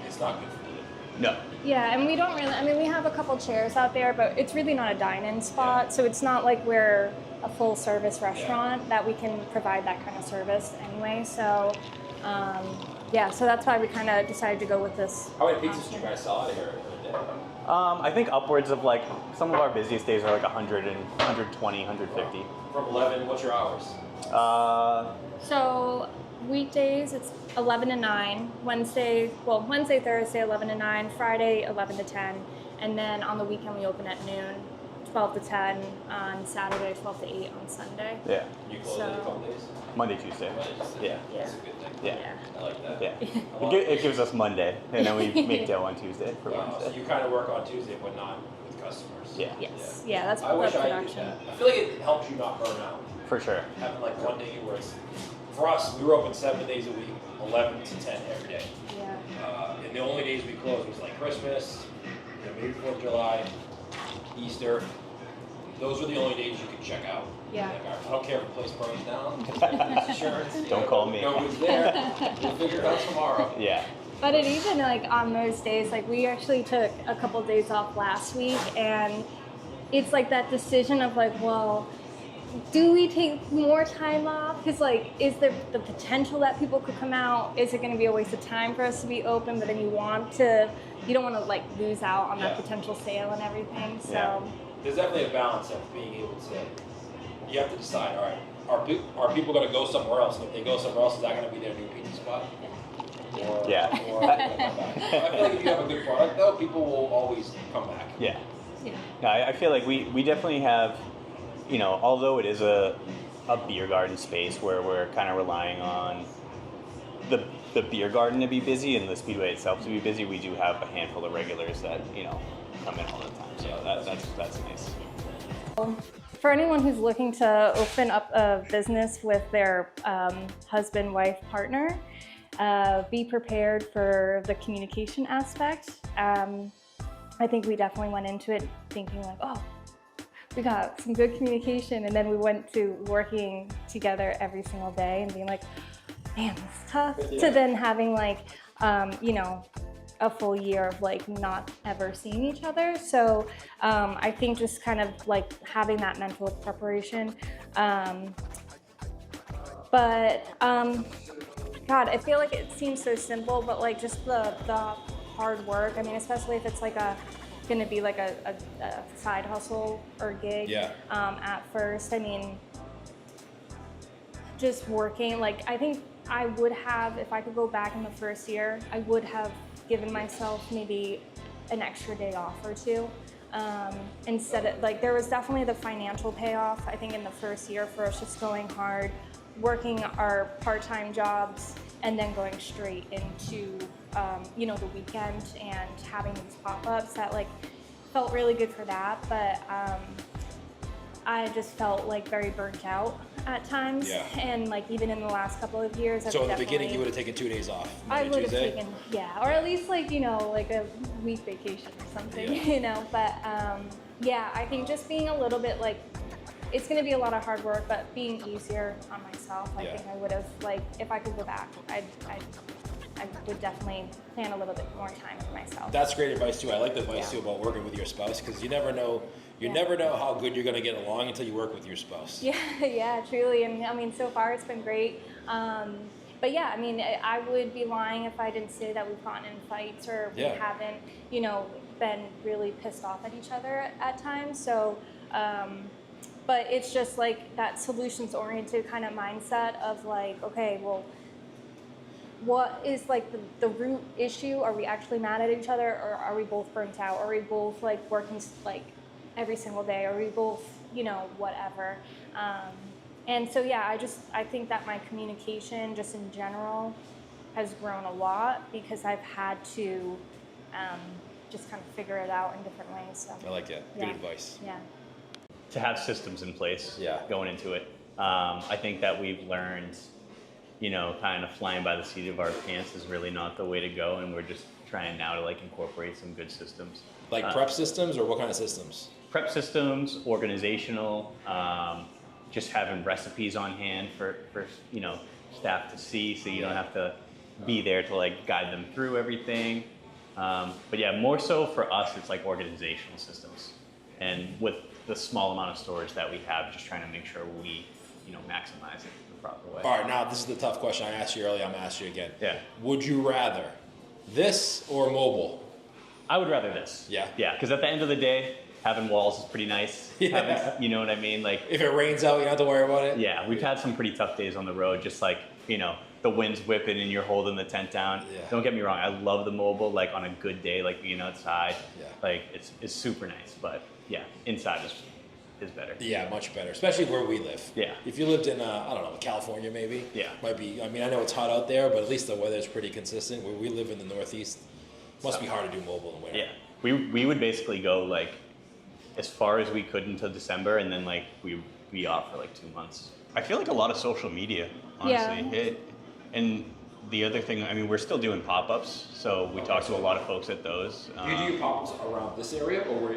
It's not good for you. No. Yeah, and we don't really, I mean, we have a couple chairs out there, but it's really not a dine-in spot, so it's not like we're a full-service restaurant that we can provide that kind of service anyway. So, so that's why we kind of decided to go with this. How many pizzas do you guys sell out of here in a day? I think upwards of like, some of our busiest days are like 100 and 120, 150. From 11, what's your hours? So weekdays it's 11 to 9, Wednesday, Thursday 11 to 9, Friday 11 to 10, and then on the weekend we open at noon, 12 to 10 on Saturday, 12 to 8 on Sunday. Yeah. You close any couple days? Monday, Tuesday. Yeah. That's a good thing. Yeah. I like that. Yeah. It gives us Monday, and then we make dough on Tuesday for Wow, so Wednesday. you kind of work on Tuesday, but not with customers. Yeah. Yes. Yeah, that's I wish I did production. that. I feel like it helps you not burn out. For sure. Having like one day where it's, for us, we were open 7 days a week, 11 to 10 every day. Yeah. And the only days we closed was like Christmas, maybe 4th of July, Easter. Those were the only days you could check out. Yeah. Like, I don't care if the place burns down. Insurance. Don't call me. Nobody's there. We'll figure it out tomorrow. Yeah. But it even like on those days, like we actually took a couple days off last week, and it's like that decision of like, well, do we take more time off? Because like, is there the potential that people could come out? Is it going to be a waste of time for us to be open? But then you don't want to like lose out on that potential sale and everything. So. Yeah. There's definitely a balance of being able to, you have to decide, all right, are people going to go somewhere else? And if they go somewhere else, is that going to be their new pizza spot? Or, Yeah. Or I feel like if you have a good product, though, people will always come back. Yeah. Yeah. No, I feel like we definitely have, you know, although it is a beer garden space where we're kind of relying on the beer garden to be busy and the Speedway itself to be busy, we do have a handful of regulars that, you know, come in all the time. So that's nice. For anyone who's looking to open up a business with their husband, wife, partner, be prepared for the communication aspect. I think we definitely went into it thinking like, oh, we got some good communication, and then we went to working together every single day and being like, man, it's tough. Yeah. To then having like, you know, a full year of like not ever seeing each other. So I think just kind of like having that mental preparation. God, I feel like it seems so simple, but like just the hard work. I mean, especially if it's like gonna be like a side hustle or gig. Yeah. At first, I mean, just working. Like I think I would have, if I could go back in the first year, I would have given myself maybe an extra day off or two. Instead of, like, there was definitely the financial payoff, I think, in the first year for us just going hard, working our part-time jobs, and then going straight into, you know, the weekend and having these pop-ups that, like, felt really good for that, but I just felt, like, very burnt out at times. Yeah. And, like, even in the last couple of years, So in the I've beginning, you would have taken 2 days off. I Monday, would have Tuesday? taken, yeah, or at least like, you know, like a week vacation or something, Yeah. you know, but yeah, I think just being a little bit like, it's going to be a lot of hard work, but being easier on myself, I Yeah. think I would have, like, if I could go back, I would definitely plan a little bit more time for myself. That's great advice too. I like the advice Yeah. too about working with your spouse, because you never know. You Yeah. never know how good you're going to get along until you work with your spouse. Yeah, yeah, truly. And I mean, so far it's been great. But yeah, I mean, I would be lying if I didn't say that we've gotten in fights or we Yeah. haven't, you know, been really pissed off at each other at times. So, but it's just like that solutions-oriented kind of mindset of like, okay, well, what is like the root issue? Are we actually mad at each other, or are we both burnt out? Are we both like working like every single day? Are we both, you know, whatever? And so yeah, I think that my communication just in general has grown a lot because I've had to just kind of figure it out in different ways. So I like that. Good advice. yeah. To have systems in place going into it. I think that we've learned, you know, kind of flying by the seat of our pants is really not the way to go, and we're just trying now to like incorporate some good systems. Like prep systems, or what kind of systems? Prep systems, organizational, just having recipes on hand for you know, staff to see, so you don't have to be there to like guide them through everything. But yeah, more so for us, it's like organizational systems, and with the small amount of storage that we have, just trying to make sure we, you know, maximize it the proper way. All right, now this is the tough question I asked you earlier. I'm gonna ask you again. Yeah. Would you rather this or mobile? I would rather this. Yeah. Yeah, because at the end of the day, having walls is pretty nice. Yeah. Having, you know what I mean? Like, If it rains out, you don't have to worry about it. yeah, we've had some pretty tough days on the road, just like, you know, the wind's whipping and you're holding the tent down. Yeah. Don't get me wrong, I love the mobile, like on a good day, like being outside. Yeah. Like, it's super nice, but yeah, inside is better. Yeah, much better, especially where we live. Yeah. If you lived in, I don't know, California maybe. Yeah. Might be. I mean, I know it's hot out there, but at least the weather's pretty consistent. Where we live in the Northeast, must be hard to do mobile in winter. Yeah, we would basically go like as far as we could until December, and then like we'd be off for like 2 months. I feel like a lot of social media, honestly. And the other thing, I mean, we're still doing pop-ups, so we talk to a lot of folks at those. Do you do your pop-ups around this area, or where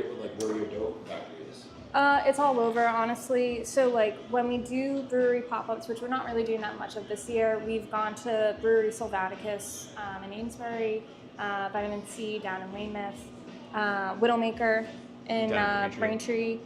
your dough factory is? It's all over, honestly. So like when we do brewery pop-ups, which we're not really doing that much of this year, we've gone to Brewery Sylvaticus in Amesbury, Vitamin C down in Weymouth, Widowmaker in Down in Braintree.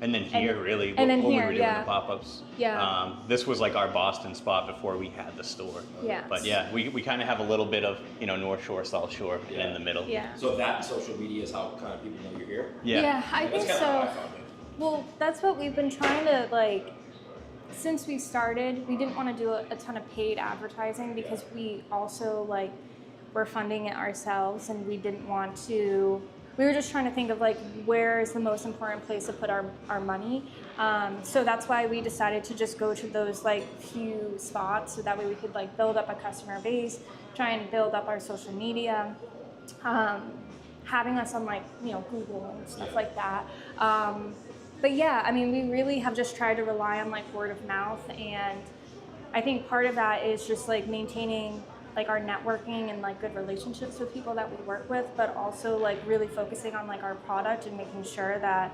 And then here, really, and then when here, we were doing yeah. the pop-ups. Yeah. This was like our Boston spot before we had the store. Yes. But yeah, we kind of have a little bit of, you know, North Shore, South Shore in the middle. Yeah. So that and social media is how kind of people know you're here? Yeah, I think That's kind of how I so. found it. Well, that's what we've been trying to like. Since we started, we didn't want to do a ton of paid advertising because we also like were funding it ourselves, and we didn't want to. We were just trying to think of like where is the most important place to put our money. So that's why we decided to just go to those like few spots, so that way we could like build up a customer base, try and build up our social media, having us on like, you know, Google and stuff like that. But yeah, I mean, we really have just tried to rely on like word of mouth, and I think part of that is just like maintaining like our networking and like good relationships with people that we work with, but also like really focusing on like our product and making sure that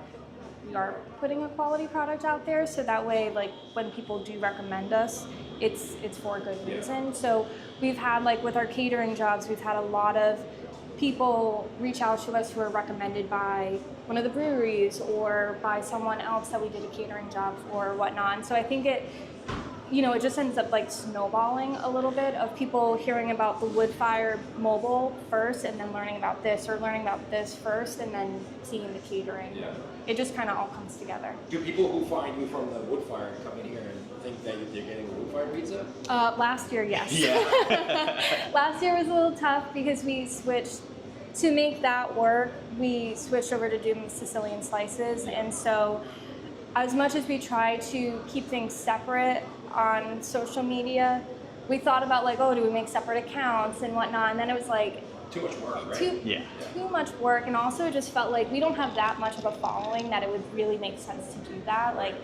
we are putting a quality product out there, so that way like when people do recommend us, it's for a good reason. So we've had like with our catering jobs, we've had a lot of people reach out to us who are recommended by one of the breweries or by someone else that we did a catering job for or whatnot. And so I think it, you know, it just ends up like snowballing a little bit of people hearing about the wood fire mobile first, and then learning about this, or learning about this first, and then seeing the catering. Yeah. It just kind of all comes together. Do people who find you from the wood fire and come in here and think that they're getting a wood fire pizza? Last year, yes. Yeah. Last year was a little tough because we switched to make that work. We switched over to doing Sicilian slices, and so as much as we try to keep things separate on social media, we thought about like, oh, do we make separate accounts and whatnot? And then it was like Too much work, right? too much work, and also just felt like we don't have that much of a following that it would really make sense to do that. Like,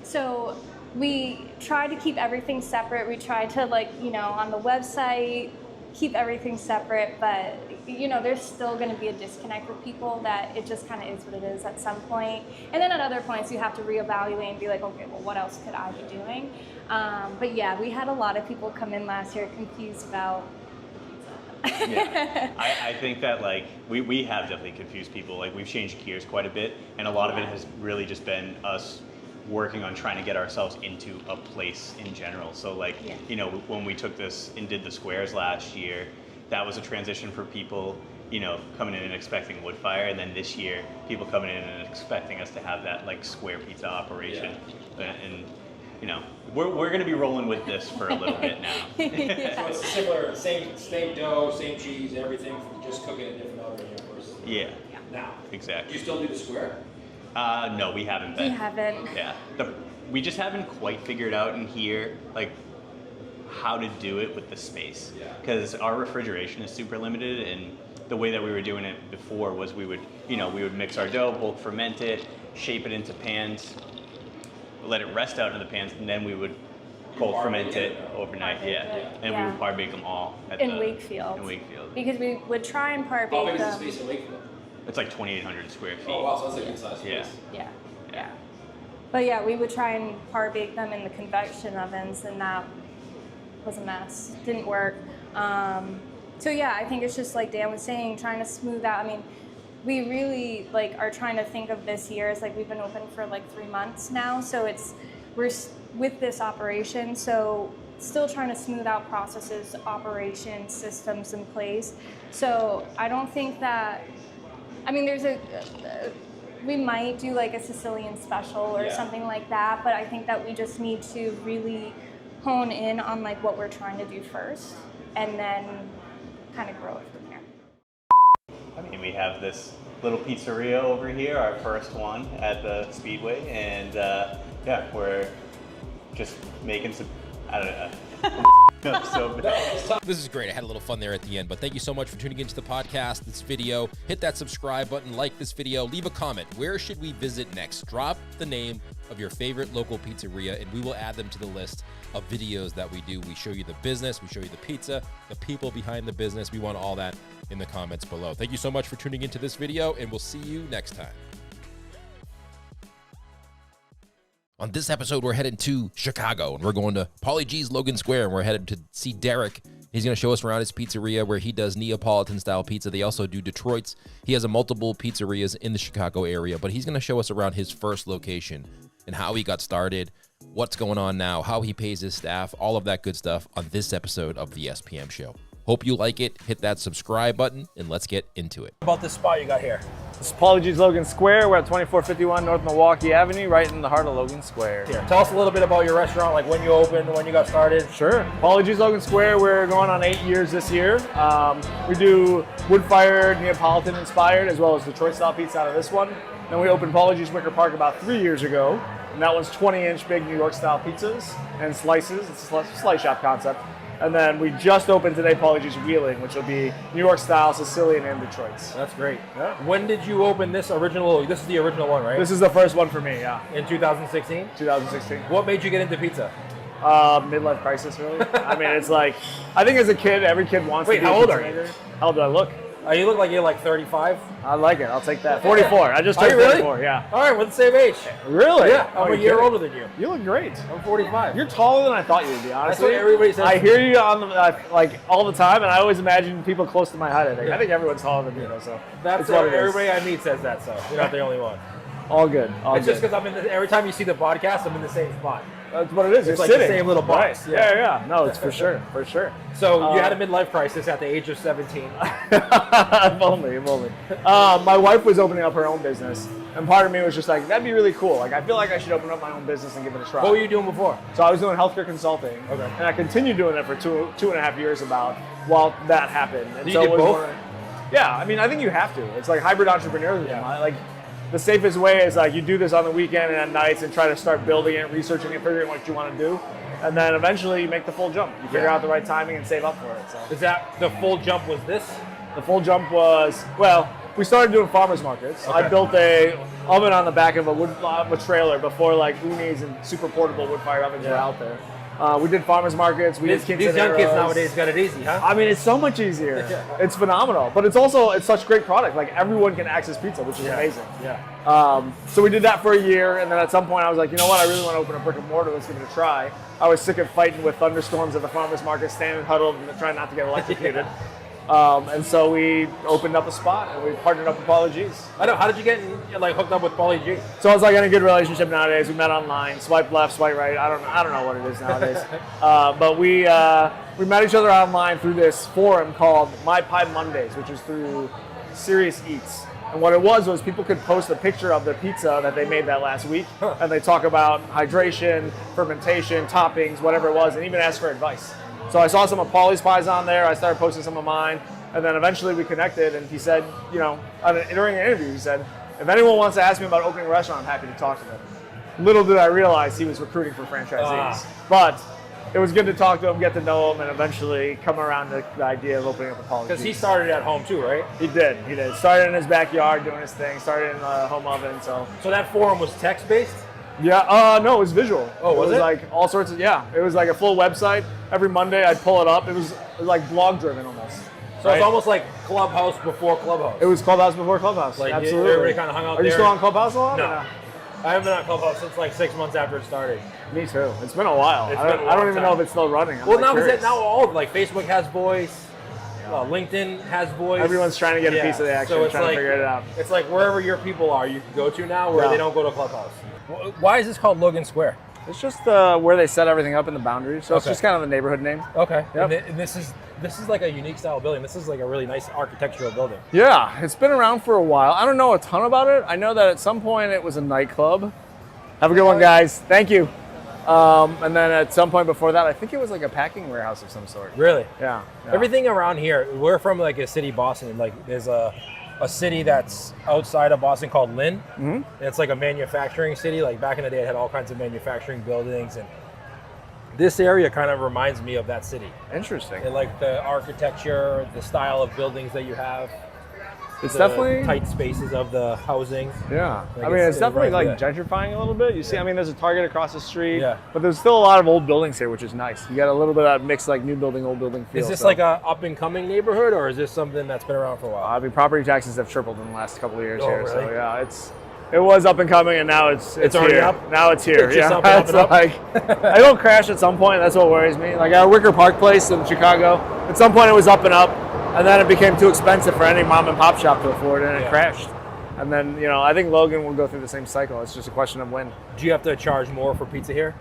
so we tried to keep everything separate. We tried to like, you know, on the website, keep everything separate, but you know, there's still going to be a disconnect with people that it just kind of is what it is at some point. And then at other points, you have to reevaluate and be like, okay, well, what else could I be doing? But yeah, we had a lot of people come in last year confused about pizza. Yeah, I think that like we have definitely confused people. Like we've changed gears quite a bit, and a lot of it has really just been us working on trying to get ourselves into a place in general. So like, you know, when we took this and did the squares last year, that was a transition for people, you know, coming in and expecting wood fire, and then this year, people coming in and expecting us to have that like square pizza operation. And you know, we're going to be rolling with this for a little bit now. So it's similar, same dough, same cheese, everything, just cooking in different oven versus Yeah. now. Exactly. Do you still do the square? No, we haven't been. We haven't. Yeah. We just haven't quite figured out in here, like, how to do it with the space. Yeah. Because our refrigeration is super limited, and the way that we were doing it before was we would mix our dough, bulk ferment it, shape it into pans, let it rest out in the pans, and then we would cold ferment it overnight. Par-bake Yeah. it. And Yeah. we would par bake them all In Wakefield. In Wakefield. Because we would try and par How big bake is the them. space in Wakefield? It's like 2,800 square feet. Oh wow, so that's a good size Yeah. space. Yeah. But yeah, we would try and par bake them in the convection ovens, and that was a mess. Didn't work. So yeah, I think it's just like Dan was saying, trying to smooth out. I mean, we really like are trying to think of this year as like we've been open for like 3 months now, so we're with this operation, so still trying to smooth out processes, operations, systems in place. So I don't think that. I mean, we might do like a Sicilian special or something like that, but I think that we just need to really hone in on like what we're trying to do first, and then kind of grow it from there. I mean, we have this little pizzeria over here, our first one at the Speedway, and yeah, we're just making some, I don't know. So This is great. I had a little fun there at the end, but thank you so much for tuning into the podcast, this video. Hit that subscribe button, like this video, leave a comment. Where should we visit next? Drop the name of your favorite local pizzeria, and we will add them to the list of videos that we do. We show you the business, we show you the pizza, the people behind the business. We want all that in the comments below. Thank you so much for tuning into this video, and we'll see you next time. On this episode, we're headed to Chicago, and we're going to Pauly G's Logan Square, and we're headed to see Derek. He's going to show us around his pizzeria where he does Neapolitan-style pizza. They also do Detroit's. He has multiple pizzerias in the Chicago area, but he's going to show us around his first location and how he got started, what's going on now, how he pays his staff, all of that good stuff on this episode of the SPM Show. Hope you like it. Hit that subscribe button, and let's get into it. About this spot you got here. This is Pauly G's Logan Square. We're at 2451 North Milwaukee Avenue, right in the heart of Logan Square. Here, tell us a little bit about your restaurant, like when you opened, when you got started. Sure. Pauly G's Logan Square, we're going on 8 years this year. We do wood-fired, Neapolitan-inspired, as well as Detroit-style pizza out of this one. Then we opened Pauly G's Wicker Park about 3 years ago, and that one's 20-inch big New York-style pizzas and slices. It's a slice shop concept. And then we just opened today Pauly G's Wheeling, which will be New York-style, Sicilian, and Detroit's. That's great. Yeah. When did you open this original? This is the original one, right? This is the first one for me, yeah. In 2016? 2016. What made you get into pizza? Midlife crisis, really. I mean, it's like, I think as a kid, every kid wants to be how a old pizza are you? maker. How old do I look? You look like you're like 35. I like it. I'll take that. 44. I just Are turned you really? 44, yeah. All right, we're the same age. Really? Yeah, I'm Oh, a you year kidding? older than you. You look great. I'm 45. You're taller than I thought you would be, honestly. what everybody says. I hear you on the, like all the time, and I always imagine people close to my height. I think everyone's taller than me, though. So That's it's what it is. everybody I meet says that, so you're not the only one. All good. All It's good. just because I'm in every time you see the podcast, I'm in the same spot. That's what it is. It's You're like the sitting. same little box. Right. Yeah. No, it's for sure. For sure. So you had a midlife crisis at the age of 17. If only. My wife was opening up her own business, and part of me was just like, that'd be really cool. Like, I feel like I should open up my own business and give it a try. What were you doing before? So I was doing healthcare consulting, Okay. and I continued doing that for two and a half years about while that happened. And You so did it was both? Yeah, I mean, I think you have to. It's like hybrid entrepreneurialism. Yeah. Like, the safest way is like you do this on the weekend and at nights and try to start building it, researching it, figuring what you want to do, and then eventually you make the full jump. You figure out the right timing and save up for it. So Is that the full jump was this? the full jump was, well, we started doing farmers markets. I Okay. built a oven on the back of a trailer before like Ooni's and super portable wood-fired ovens were out there. We did farmers markets. We did These young kids nowadays got it easy, huh? I mean, it's so much easier. It's phenomenal, but it's such great product. Like everyone can access pizza, which is amazing. Yeah. So we did that for a year, and then at some point I was like, you know what? I really want to open a brick and mortar. Let's give it a try. I was sick of fighting with thunderstorms at the farmers market, standing huddled and trying not to get electrocuted. And so we opened up a spot, and we partnered up with Pauly G's. I know. How did you get like hooked up with Pauly G? So it's like in a good relationship nowadays. We met online, swipe left, swipe right. I don't know what it is nowadays. But we met each other online through this forum called My Pie Mondays, which is through Serious Eats. And And what it was people could post a picture of their pizza that they made that last week, and they talk about hydration, fermentation, toppings, whatever it was, and even ask for advice. So I saw some of Paulie's pies on there. I started posting some of mine, and then eventually we connected. And he said, during an interview, he said, if anyone wants to ask me about opening a restaurant, I'm happy to talk to them. Little did I realize he was recruiting for franchisees, but it was good to talk to him, get to know him, and eventually come around to the idea of opening up a Paulie's. Because he started at home too, right? He did. Started in his backyard doing his thing. Started in a home oven. So that forum was text-based? Yeah. No, it was visual. Oh, was it? Was like all sorts of. Yeah. It was like a full website. Every Monday I'd pull it up. It was like blog driven almost. So it's almost like Clubhouse before Clubhouse. It was Clubhouse before Clubhouse. Like absolutely. everybody kind of hung out there. Are you still on Clubhouse a lot? No. I haven't been on Clubhouse since like 6 months after it started. Me too. It's been a while. It's I don't even know if it's still running. Well, now because now all like Facebook has voice, LinkedIn has voice. Everyone's trying to get a piece of the action, so trying to figure it out. It's like wherever your people are, you can go to now where they don't go to Clubhouse. Why is this called Logan Square? It's just where they set everything up in the boundaries. So it's just kind of the neighborhood name. Okay. Yep. And this is like a unique style building. This is like a really nice architectural building. Yeah, it's been around for a while. I don't know a ton about it. I know that at some point it was a nightclub. Have a good one, guys. Thank you. And then at some point before that, I think it was like a packing warehouse of some sort. Really? Yeah. Everything around here, we're from like a city, Boston. Like there's a city that's outside of Boston called Lynn. Mm-hmm. And it's like a manufacturing city. Like back in the day, it had all kinds of manufacturing buildings. And this area kind of reminds me of that city. Interesting. And like the architecture, the style of buildings that you have. It's the definitely tight spaces of the housing. Yeah, like I mean it's definitely right like gentrifying a little bit. You see, I mean there's a Target across the street, Yeah. but there's still a lot of old buildings here, which is nice. You got a little bit of that mixed like new building, old building feel. Is this like a up and coming neighborhood, or is this something that's been around for a while? I mean, property taxes have tripled in the last couple of years Oh, here, really? so yeah, it was up and coming, and now it's already here. up? Now it's here. It's Yeah, just up and up it's and up. like I don't crash at some point. That's what worries me. Like our Wicker Park place in Chicago, at some point it was up and up, and then it became too expensive for any mom and pop shop to afford, and it crashed. And then, I think Logan will go through the same cycle. It's just a question of when. Do you have to charge more for pizza here?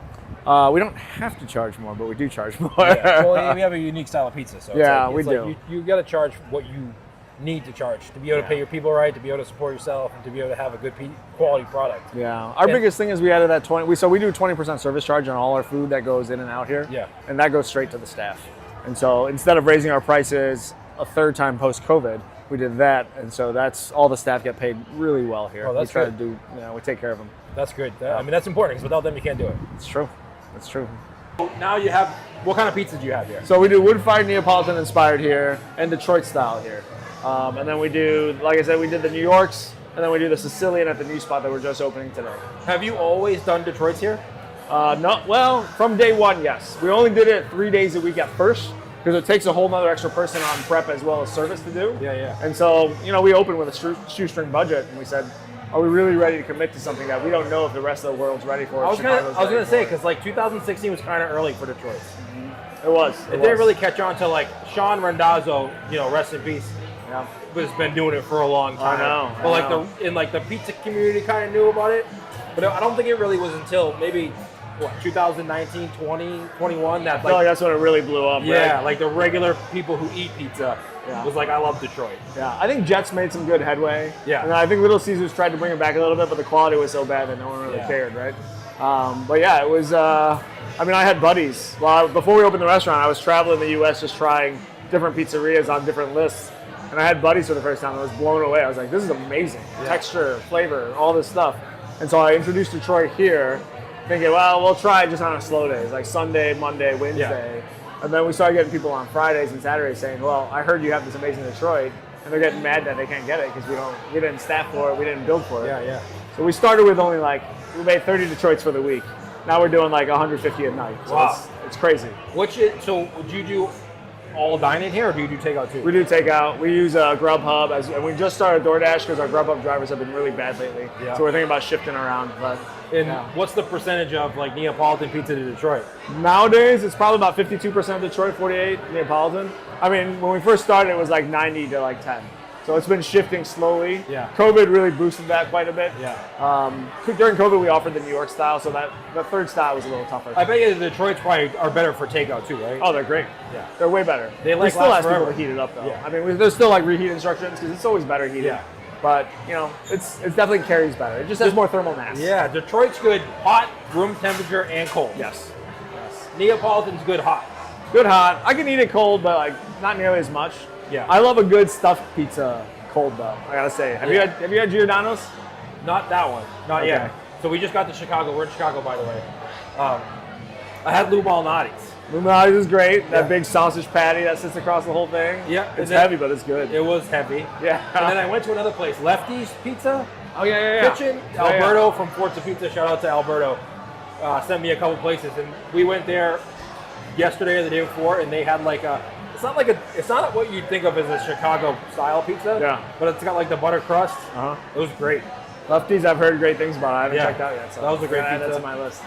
We don't have to charge more, but we do charge more. Yeah. Well, we have a unique style of pizza, so we do. You got to charge what you need to charge to be able to pay your people right, to be able to support yourself, and to be able to have a good quality product. Yeah, our biggest thing is we added that 20. So we do 20% service charge on all our food that goes in and out here. Yeah, and that goes straight to the staff. And so instead of raising our prices a third time post-COVID, we did that, and so that's all the staff get paid really well here. Oh, that's we try good. to do, we take care of them. That's good. I mean, that's important because without them, you can't do it. It's true. That's true. Now you have, what kind of pizza do you have here? So we do wood-fired Neapolitan inspired here and Detroit style here. And then we do, like I said, we did the New Yorks, and then we do the Sicilian at the new spot that we're just opening today. Have you always done Detroits here? No, well, from day one, yes. We only did it 3 days a week at first, because it takes a whole nother extra person on prep as well as service to do. Yeah. And so, we opened with a shoestring budget, and we said, are we really ready to commit to something that we don't know if the rest of the world's ready for? I was going to say, because like 2016 was kind of early for Detroit. It was. It didn't really catch on to like Sean Randazzo, rest in peace. Yeah. Has been doing it for a long time. I know. But the pizza community kind of knew about it. But I don't think it really was until maybe 2019, 20, 21 that I feel like that's when it really blew up. Yeah, right? like the regular people who eat pizza was like, I love Detroit. Yeah, I think Jets made some good headway. Yeah. And I think Little Caesars tried to bring it back a little bit, but the quality was so bad that no one really cared, right? But yeah, it was, I had buddies. Before we opened the restaurant, I was traveling the U.S. just trying different pizzerias on different lists. And I had buddies for the first time. I was blown away. I was like, this is amazing. Texture, flavor, all this stuff. And so I introduced Detroit here, thinking, well, we'll try it just on a slow days, like Sunday, Monday, Wednesday. Yeah. And then we started getting people on Fridays and Saturdays saying, well, I heard you have this amazing Detroit. And they're getting mad that they can't get it because we didn't staff for it, we didn't build for it. Yeah. So we started with only we made 30 Detroits for the week. Now we're doing like 150 at night. So wow. It's crazy. So would you do all dine-in here, or do you do takeout too? We do takeout. We use Grubhub, and we just started DoorDash because our Grubhub drivers have been really bad lately. Yeah. So we're thinking about shifting around. But what's the percentage of like Neapolitan pizza to Detroit? Nowadays, it's probably about 52% Detroit, 48 Neapolitan. I mean, when we first started, it was like 90 to like 10. So it's been shifting slowly. Yeah. COVID really boosted that quite a bit. Yeah. During COVID, we offered the New York style, so that the third style was a little tougher. I bet you the Detroits probably are better for takeout too, right? Oh, they're great. Yeah. They're way better. They still ask forever. people to heat it up though. Yeah. I mean, there's still like reheat instructions because it's always better heated. Yeah. but you know, it's definitely carries better. It just has more thermal mass. Yeah, Detroit's good hot, room temperature, and cold. Yes. Neapolitan's good hot. Good hot. I can eat it cold, but like not nearly as much. Yeah. I love a good stuffed pizza cold though. I gotta say. Have you had Giordano's? Not that one. Not Okay. yet. So we just got to Chicago. We're in Chicago, by the way. I had Lou Malnati's. Luminati's is great. That big sausage patty that sits across the whole thing. Yeah. It's heavy, but it's good. It was heavy. Yeah. And then I went to another place, Lefty's Pizza Oh yeah. Kitchen. Yeah, Alberto from Forza Pizza. Shout out to Alberto. Sent me a couple places, and we went there yesterday or the day before, and they had like a. It's not what you'd think of as a Chicago style pizza. Yeah. But it's got like the butter crust. Uh-huh. It was great. Lefty's, I've heard great things about. I haven't Yeah. checked out yet. So That was a great I'm gonna add pizza. that to my list.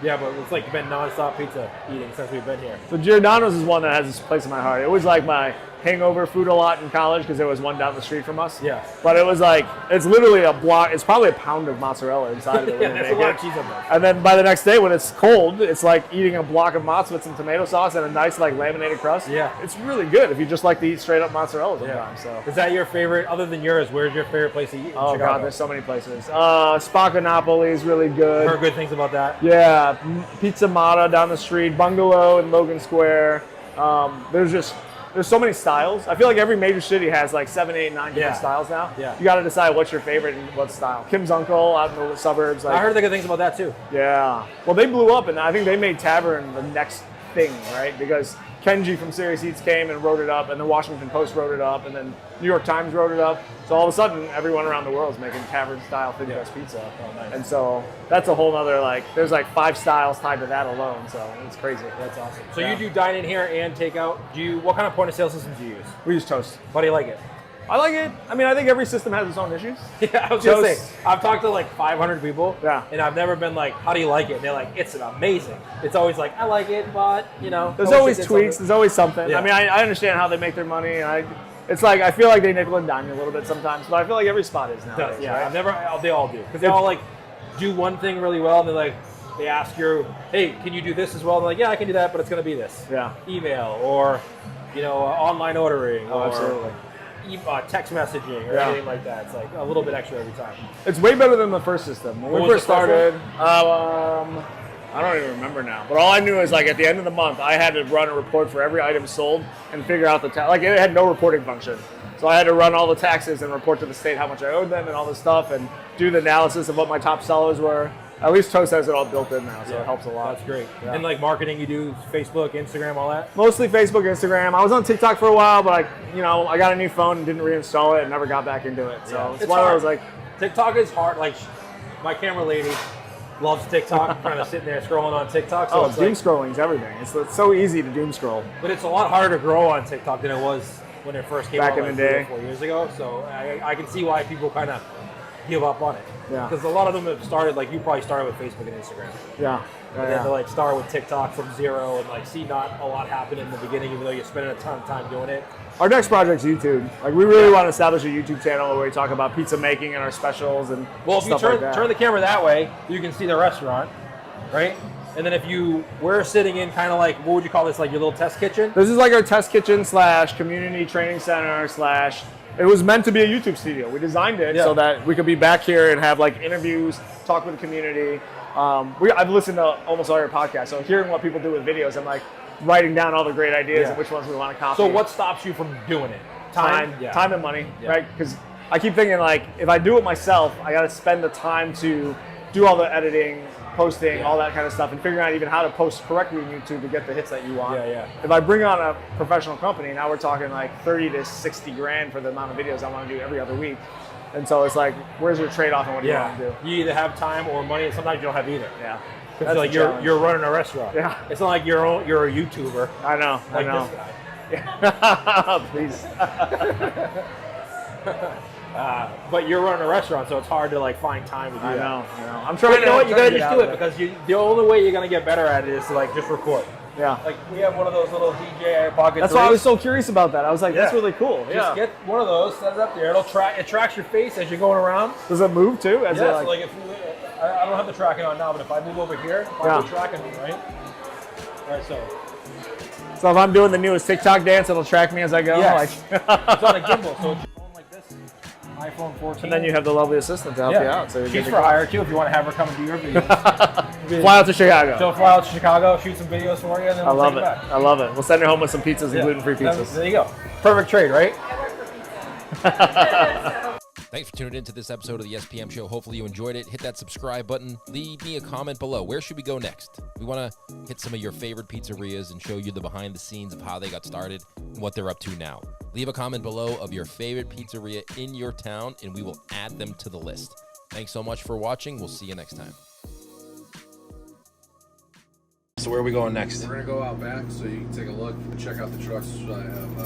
Yeah, but it's like been nonstop pizza eating since we've been here. So Giordano's is one that has this place in my heart. It was like my hangover food a lot in college because there was one down the street from us. Yeah. But it was like, it's literally a block, it's probably a pound of mozzarella inside of it. Yeah, when you that's a make lot it. of cheese on there. And then by the next day when it's cold, it's like eating a block of mozz with some tomato sauce and a nice like laminated crust. Yeah. It's really good if you just like to eat straight up mozzarella sometimes. So. Is that your favorite, other than yours, where's your favorite place to eat in Oh Chicago? God, there's so many places. Spacca Napoli is really good. Heard good things about that. Yeah, Pizza Mata down the street, Bungalow in Logan Square. There's so many styles. I feel like every major city has like 7, 8, 9 different styles now. Yeah. You got to decide what's your favorite and what style. Kim's Uncle out in the suburbs. Like, I heard the good things about that too. Yeah. Well, they blew up, and I think they made Tavern the next thing, right? Because Kenji from Serious Eats came and wrote it up, and the Washington Post wrote it up, and then New York Times wrote it up. So all of a sudden, everyone around the world is making Tavern-style thin crust pizza. Oh, nice. And so that's a whole nother, like, there's like 5 styles tied to that alone, so it's crazy. That's awesome. So you do dine in here and takeout. What kind of point of sale systems do you use? We use Toast. How do you like it? I like it. I mean, I think every system has its own issues. Yeah, I was gonna Toast. say, I've talked to like 500 people, Yeah. and I've never been like, how do you like it? And they're like, it's amazing. It's always like, I like it, but, you know. There's I wish always it did tweaks. something. There's always something. Yeah. I mean, I understand how they make their money, and it's like I feel like they nickel and dime you a little bit sometimes, but I feel like every spot is nowadays. Yeah, right? they all do. Because they all like do one thing really well, and they're like, they ask you, hey, can you do this as well? And they're like, yeah, I can do that, but it's gonna be this. Yeah. Email or, online ordering Oh, or absolutely. text messaging or Yeah. anything like that. It's like a little bit extra every time. It's way better than the first system. When What we was first the first started, I don't even remember now. But all I knew is like at the end of the month, I had to run a report for every item sold and figure out the like it had no reporting function. So I had to run all the taxes and report to the state how much I owed them and all this stuff and do the analysis of what my top sellers were. At least Toast has it all built in now, so it helps a lot. That's great. Yeah. And like marketing, you do Facebook, Instagram, all that? Mostly Facebook, Instagram. I was on TikTok for a while, but I got a new phone and didn't reinstall it and never got back into it. So it's one of those like TikTok is hard. Like my camera lady loves TikTok, kind of sitting there scrolling on TikTok. So it's doom like, scrolling's everything. It's so easy to doom scroll. but it's a lot harder to grow on TikTok than it was when it first came Back out in like the day. 3 or 4 years ago. So I can see why people kind of give up on it. Yeah. Because a lot of them have started, like you probably started with Facebook and Instagram. Yeah. And then to like start with TikTok from zero and like see not a lot happen in the beginning, even though you're spending a ton of time doing it. Our next project's YouTube. Like we really want to establish a YouTube channel where we talk about pizza making and our specials and Well, if you stuff like turn, that. turn the camera that way, you can see the restaurant, right? And then if we're sitting in kind of like, what would you call this, like your little test kitchen? This is like our test kitchen / community training center / it was meant to be a YouTube studio. We designed it so that we could be back here and have like interviews, talk with the community. I've listened to almost all your podcasts, so hearing what people do with videos, I'm like writing down all the great ideas and which ones we want to copy. So what stops you from doing it? Time and money, right? Because I keep thinking like, if I do it myself, I got to spend the time to do all the editing, posting, all that kind of stuff, and figuring out even how to post correctly on YouTube to get the hits that you want. If I bring on a professional company, now we're talking like 30 to 60 grand for the amount of videos I want to do every other week. And so it's like, where's your trade-off and what do you want to do? You either have time or money, and sometimes you don't have either. Yeah. Because like you're running a restaurant. Yeah. It's not like you're a YouTuber. I know. Like I know. this guy. Please. But you're running a restaurant, so it's hard to like find time to do that. I know. I'm But trying. you know what? You gotta get just out do of it because the only way you're gonna get better at it is to like just record. Yeah. Like we have one of those little DJ pocket. That's why I was so curious about that. I was like, that's really cool. Just get one of those, set it up there. It tracks your face as you're going around. Does it move too? As Yeah. it, So like if I don't have the tracking on now, but if I move over here, it's tracking me, right? All right. So if I'm doing the newest TikTok dance, it'll track me as I go. Yes. Like, It's on a gimbal, so it's your phone like this, iPhone 14. And then you have the lovely assistant to help you out. So she's for hire too if you want to have her come and do your videos. Fly out to Chicago. She'll fly out to Chicago, shoot some videos for you, and then I we'll love take it. it back. I love it. We'll send her home with some pizzas and gluten-free pizzas. There you go. Perfect trade, right? I work for pizza. Thanks for tuning in to this episode of the SPM Show. Hopefully you enjoyed it. Hit that subscribe button. Leave me a comment below. Where should we go next? We want to hit some of your favorite pizzerias and show you the behind the scenes of how they got started and what they're up to now. Leave a comment below of your favorite pizzeria in your town, and we will add them to the list. Thanks so much for watching. We'll see you next time. So where are we going next? We're going to go out back so you can take a look and check out the trucks. I have a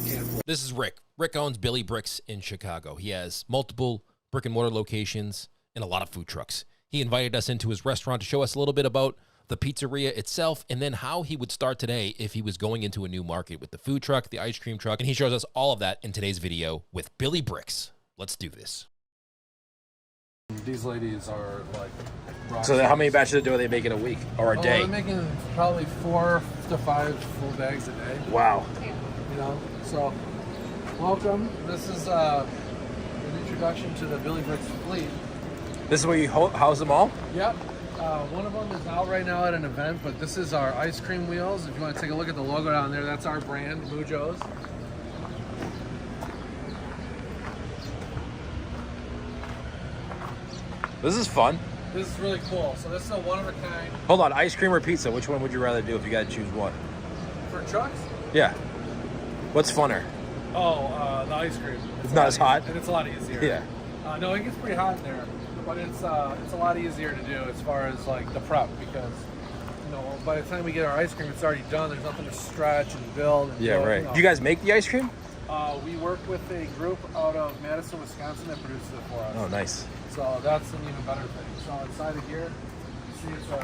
handful. This is Rick. Rick owns Billy Bricks in Chicago. He has multiple brick and mortar locations and a lot of food trucks. He invited us into his restaurant to show us a little bit about the pizzeria itself and then how he would start today if he was going into a new market with the food truck, the ice cream truck, and he shows us all of that in today's video with Billy Bricks. Let's do this. These ladies are like... So how many batches do they make in a week or a day? They're making probably 4 to 5 full bags a day. Wow. You know, so welcome. This is an introduction to the Billy Bricks fleet. This is where you house them all? Yep. One of them is out right now at an event, but this is our ice cream wheels. If you want to take a look at the logo down there, that's our brand, Mujo's. This is fun. This is really cool. So this is a one-of-a-kind. Hold on, ice cream or pizza? Which one would you rather do if you got to choose one? For trucks? Yeah. What's funner? Oh, the ice cream. It's not as hot? And it's a lot easier. Yeah. No, it gets pretty hot in there, but it's a lot easier to do as far as like the prep because, you know, by the time we get our ice cream, it's already done. There's nothing to stretch and build. And Yeah, build, right. You know. Do you guys make the ice cream? We work with a group out of Madison, Wisconsin that produces it for us. Oh, nice. So that's an even better thing. So inside of here, you see it's a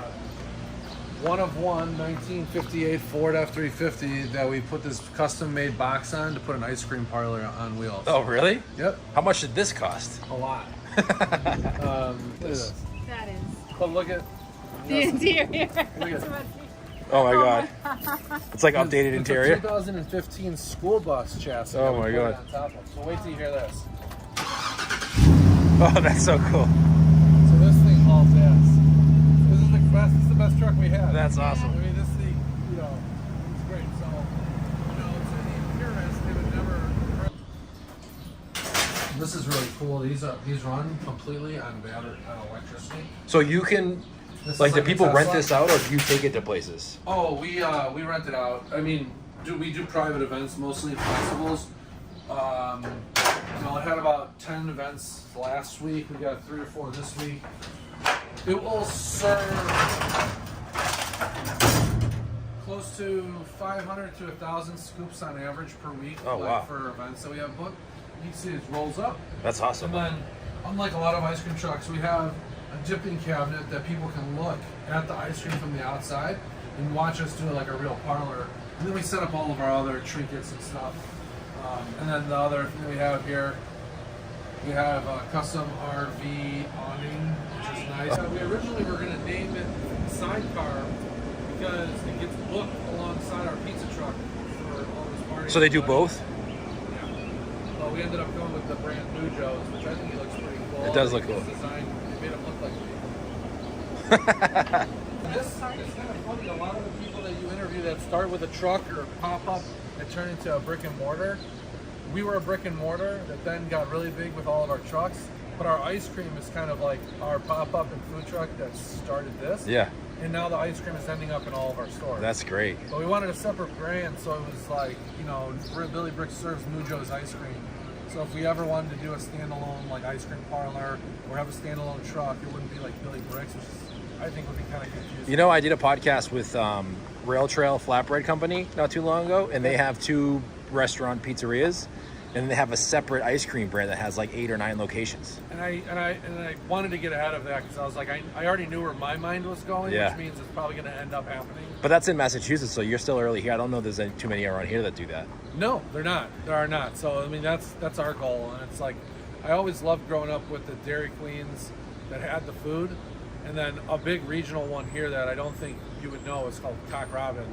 one of one 1958 Ford F-350 that we put this custom-made box on to put an ice cream parlor on wheels. Oh, really? Yep. How much did this cost? A lot. Look at this. That is But look at the interior. Look at it. Oh my god. It's like updated It's interior. a 2015 school bus chassis. Oh that we my put god. on top of. So wait till you hear this. Oh, that's so cool. So this thing hauls ass. This is the best truck we have. That's awesome. I mean, this thing, you know, it's great. So, you know, to the purists, they would never. This is really cool. These run completely on electricity. So you can, This like, is do a people rent Tesla. this out or do you take it to places? Oh, we rent it out. I mean, we do private events, mostly festivals. You know, I had about 10 events last week. We got 3 or 4 this week. It will serve close to 500 to 1,000 scoops on average per week. Oh, wow. For events that we have booked. You can see it rolls up. That's awesome. And then, unlike a lot of ice cream trucks, we have a dipping cabinet that people can look at the ice cream from the outside and watch us do it like a real parlor. And then we set up all of our other trinkets and stuff. And then the other thing we have here, we have a custom RV awning, which is nice. We originally were going to name it Sidecar because it gets booked alongside our pizza truck for all this parties. So they do both? Yeah. Well, we ended up going with the brand Mujo's, which I think it looks pretty cool. It does look It's cool. designed, they made it look like me. This is kind of funny. A lot of the people that you interview that start with a truck or pop up and turn into a brick and mortar. We were a brick and mortar that then got really big with all of our trucks. But our ice cream is kind of like our pop up and food truck that started this. Yeah. And now the ice cream is ending up in all of our stores. That's great. But we wanted a separate brand, so it was like, you know, Billy Bricks serves Mujo's ice cream. So if we ever wanted to do a standalone like ice cream parlor or have a standalone truck, it wouldn't be like Billy Bricks, which is, I think would be kind of confusing. You know, I did a podcast with Rail Trail Flatbread Company not too long ago, and they have 2 restaurant pizzerias, and they have a separate ice cream brand that has like 8 or 9 locations. And I wanted to get ahead of that because I was like, I already knew where my mind was going, Yeah. which means it's probably going to end up happening. But that's in Massachusetts, so you're still early here. I don't know if there's too many around here that do that. No, they're not. There are not. So I mean, that's our goal, and it's like I always loved growing up with the Dairy Queens that had the food, and then a big regional one here that I don't think you would know is called Cock Robin.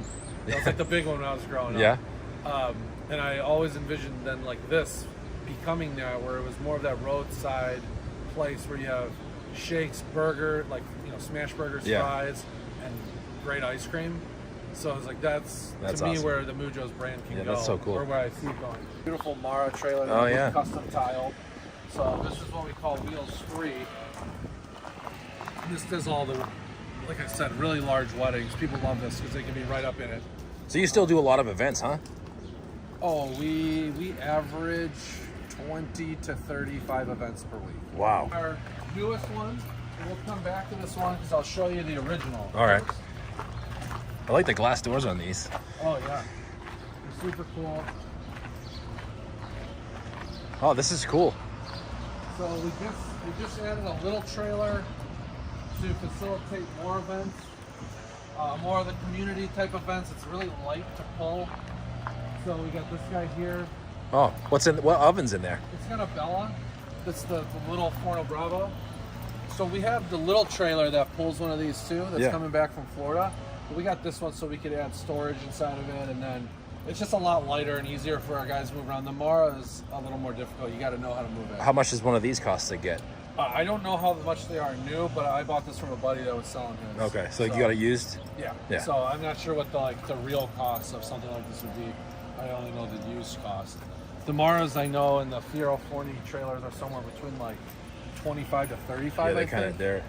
That was like the big one when I was growing up. Yeah. And I always envisioned then like this becoming that, where it was more of that roadside place where you have shakes, burger, like, you know, smash burgers, fries, and great ice cream. So it's like that's to me awesome. where the Mujo's brand can go. That's so cool. Or where I see it going. Beautiful Mara trailer. Oh, yeah. Custom tile. So this is what we call Wheels 3. This does all the, like I said, really large weddings. People love this because they can be right up in it. So you still do a lot of events, huh? Oh, we average 20 to 35 events per week. Wow. Our newest one, and we'll come back to this one because I'll show you the original. All right. I like the glass doors on these. Oh yeah, they're super cool. Oh, this is cool. So we just added a little trailer to facilitate more events, more of the community type events. It's really light to pull. So we got this guy here. Oh, what oven's in there? It's got a Bella. That's the little Forno Bravo. So we have the little trailer that pulls one of these too. That's coming back from Florida. But we got this one so we could add storage inside of it, and then it's just a lot lighter and easier for our guys to move around. The Mara is a little more difficult. You got to know how to move it. How much does one of these cost to get? I don't know how much they are new, but I bought this from a buddy that was selling his. Okay, so you got it used? Yeah. So I'm not sure what the real cost of something like this would be. I only know the used cost. The Maras I know and the Fiero Forni trailers are somewhere between like 25 to 35. Yeah, they're kind of there.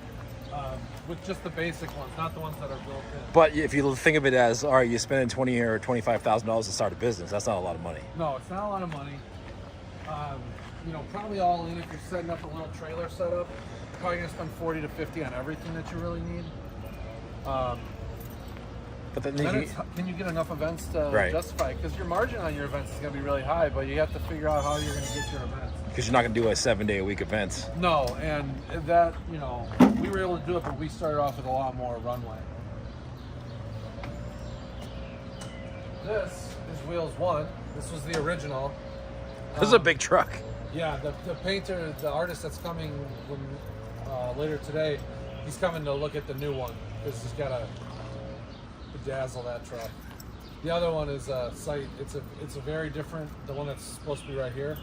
With just the basic ones, not the ones that are built in. But if you think of it as, all right, you're spending $20,000 or $25,000 to start a business, that's not a lot of money. No, it's not a lot of money. You know, probably all in, if you're setting up a little trailer setup, you're probably gonna spend 40 to 50 on everything that you really need. But then Can you get enough events to justify it? Because your margin on your events is going to be really high, but you have to figure out how you're going to get your events. Because you're not going to do a 7-day-a-week event. No, and that, you know, we were able to do it, but we started off with a lot more runway. This is Wheels 1. This was the original. This is a big truck. Yeah, the painter, the artist that's coming later today, he's coming to look at the new one because he's got to bedazzle that truck. The other one is a site. It's a very different. The one that's supposed to be right here.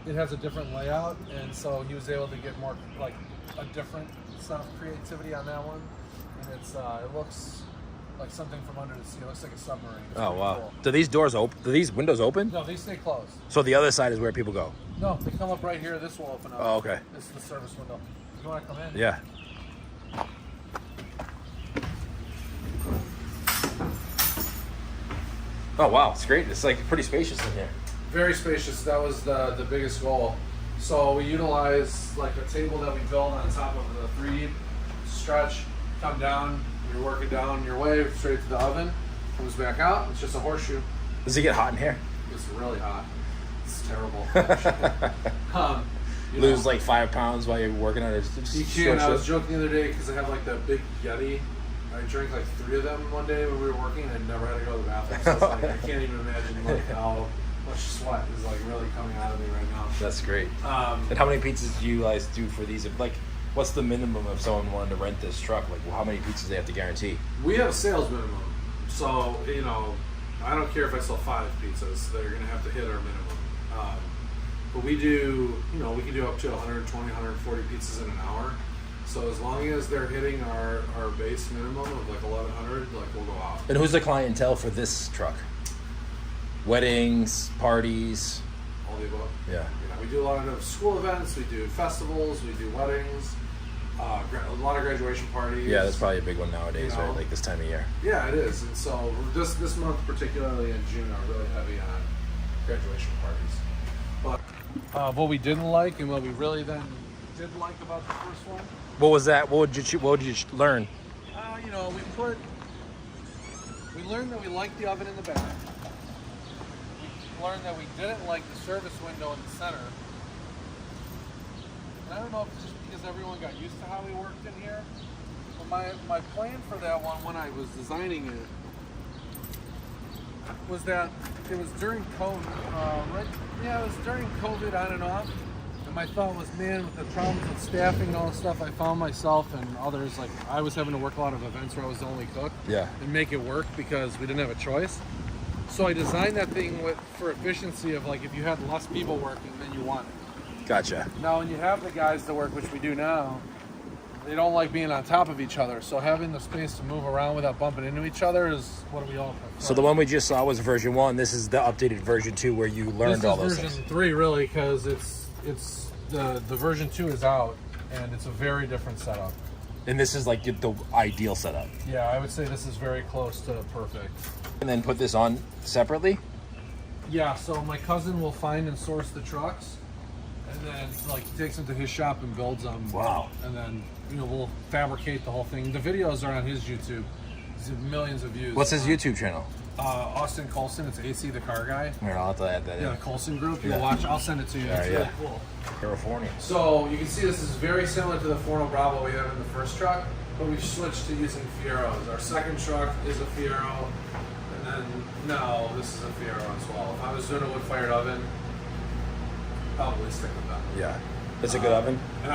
It has a different layout, and so he was able to get more like a different stuff creativity on that one. And it looks like something from under the sea. It looks like a submarine. It's oh wow! Cool. Do these doors open? Do these windows open? No, these stay closed. So the other side is where people go. No, they come up right here. This will open up. Oh, okay. This is the service window. You want to come in? Yeah. Oh wow, it's great. It's like pretty spacious in here. Very spacious. That was the biggest goal. So we utilize like a table that we built on top of the 3 stretch, come down, you're working down your way straight to the oven, comes back out, it's just a horseshoe. Does it get hot in here? It's really hot. It's terrible. Lose like 5 pounds while you're working on it. You can. I was joking the other day because I have like the big Yeti. I drank like 3 of them one day when we were working and I never had to go to the bathroom. So it's like, I can't even imagine like how much sweat is like really coming out of me right now. That's great. And how many pizzas do you guys do for these? Like, what's the minimum if someone wanted to rent this truck? Like, how many pizzas do they have to guarantee? We have a sales minimum. So, you know, I don't care if I sell 5 pizzas, they're going to have to hit our minimum. But we do, you know, we can do up to 120, 140 pizzas in an hour. So as long as they're hitting our base minimum of like 1,100, like we'll go out. And who's the clientele for this truck? Weddings, parties? All the above. Yeah. We do a lot of school events, we do festivals, we do weddings, a lot of graduation parties. Yeah, that's probably a big one nowadays, You know? right? Like this time of year. Yeah, it is. And so this month, particularly in June, are really heavy on graduation parties. But what we didn't like and what we really then did like about the first one. What was that? What did you learn? You know, we learned that we liked the oven in the back. We learned that we didn't like the service window in the center. And I don't know if it's just because everyone got used to how we worked in here. But my plan for that one when I was designing it was that it was during COVID, it was during COVID on and off. And my thought was, man, with the problems with staffing and all this stuff, I found myself and others, like I was having to work a lot of events where I was the only cook. Yeah. And make it work because we didn't have a choice. So I designed that thing for efficiency of like if you had less people working than you wanted. Gotcha. Now, when you have the guys to work, which we do now, they don't like being on top of each other. So having the space to move around without bumping into each other is what we all prefer. So the one we just saw was version 1. This is the updated version 2 where you learned all those things. This is version 3, really, because it's the version 2 is out, and it's a very different setup. And this is like the ideal setup. Yeah, I would say this is very close to perfect. And then put this on separately? Yeah, so my cousin will find and source the trucks, and then like he takes them to his shop and builds them. Wow. And then we'll fabricate the whole thing. The videos are on his YouTube. He's millions of views. What's his YouTube channel? Austin Colson. It's AC the car guy. Here, I'll have to add that in. Yeah, the Colson group. You'll watch. I'll send it to you. It's really cool. California. So you can see this is very similar to the Forno Bravo we have in the first truck, but we've switched to using Fieros. Our second truck is a Fiero, and then now this is a Fiero as well. If I was doing a wood-fired oven, probably stick with that. Yeah. It's a good oven. And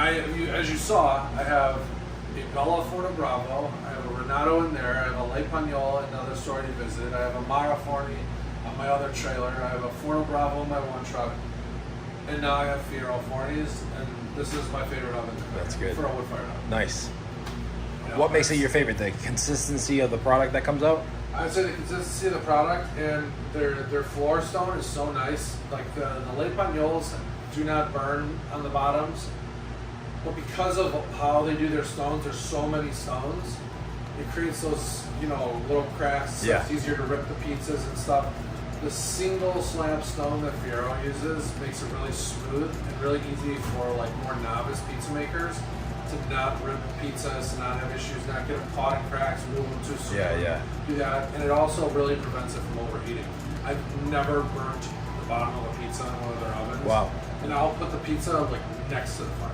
as you saw, I have a Bella Forno Bravo, I have a Renato in there, I have a Le Pagnol, another store you visited, I have a Mara Forni on my other trailer, I have a Forno Bravo in my one truck, and now I have Fiero Fornis, and this is my favorite oven to cook. That's good. For a wood-fired oven. Nice. What makes it your favorite? The consistency of the product that comes out? I would say the consistency of the product and their floor stone is so nice. Like the Le Pagnols do not burn on the bottoms, but because of how they do their stones, there's so many stones, it creates those little cracks. So it's easier to rip the pizzas and stuff. The single slab stone that Fiero uses makes it really smooth and really easy for like more novice pizza makers to not rip pizzas, to not have issues, not get them caught in cracks, move them too soon. Do that, and it also really prevents it from overheating. I've never burnt the bottom of a pizza in one of their ovens. Wow. And I'll put the pizza like next to the fire.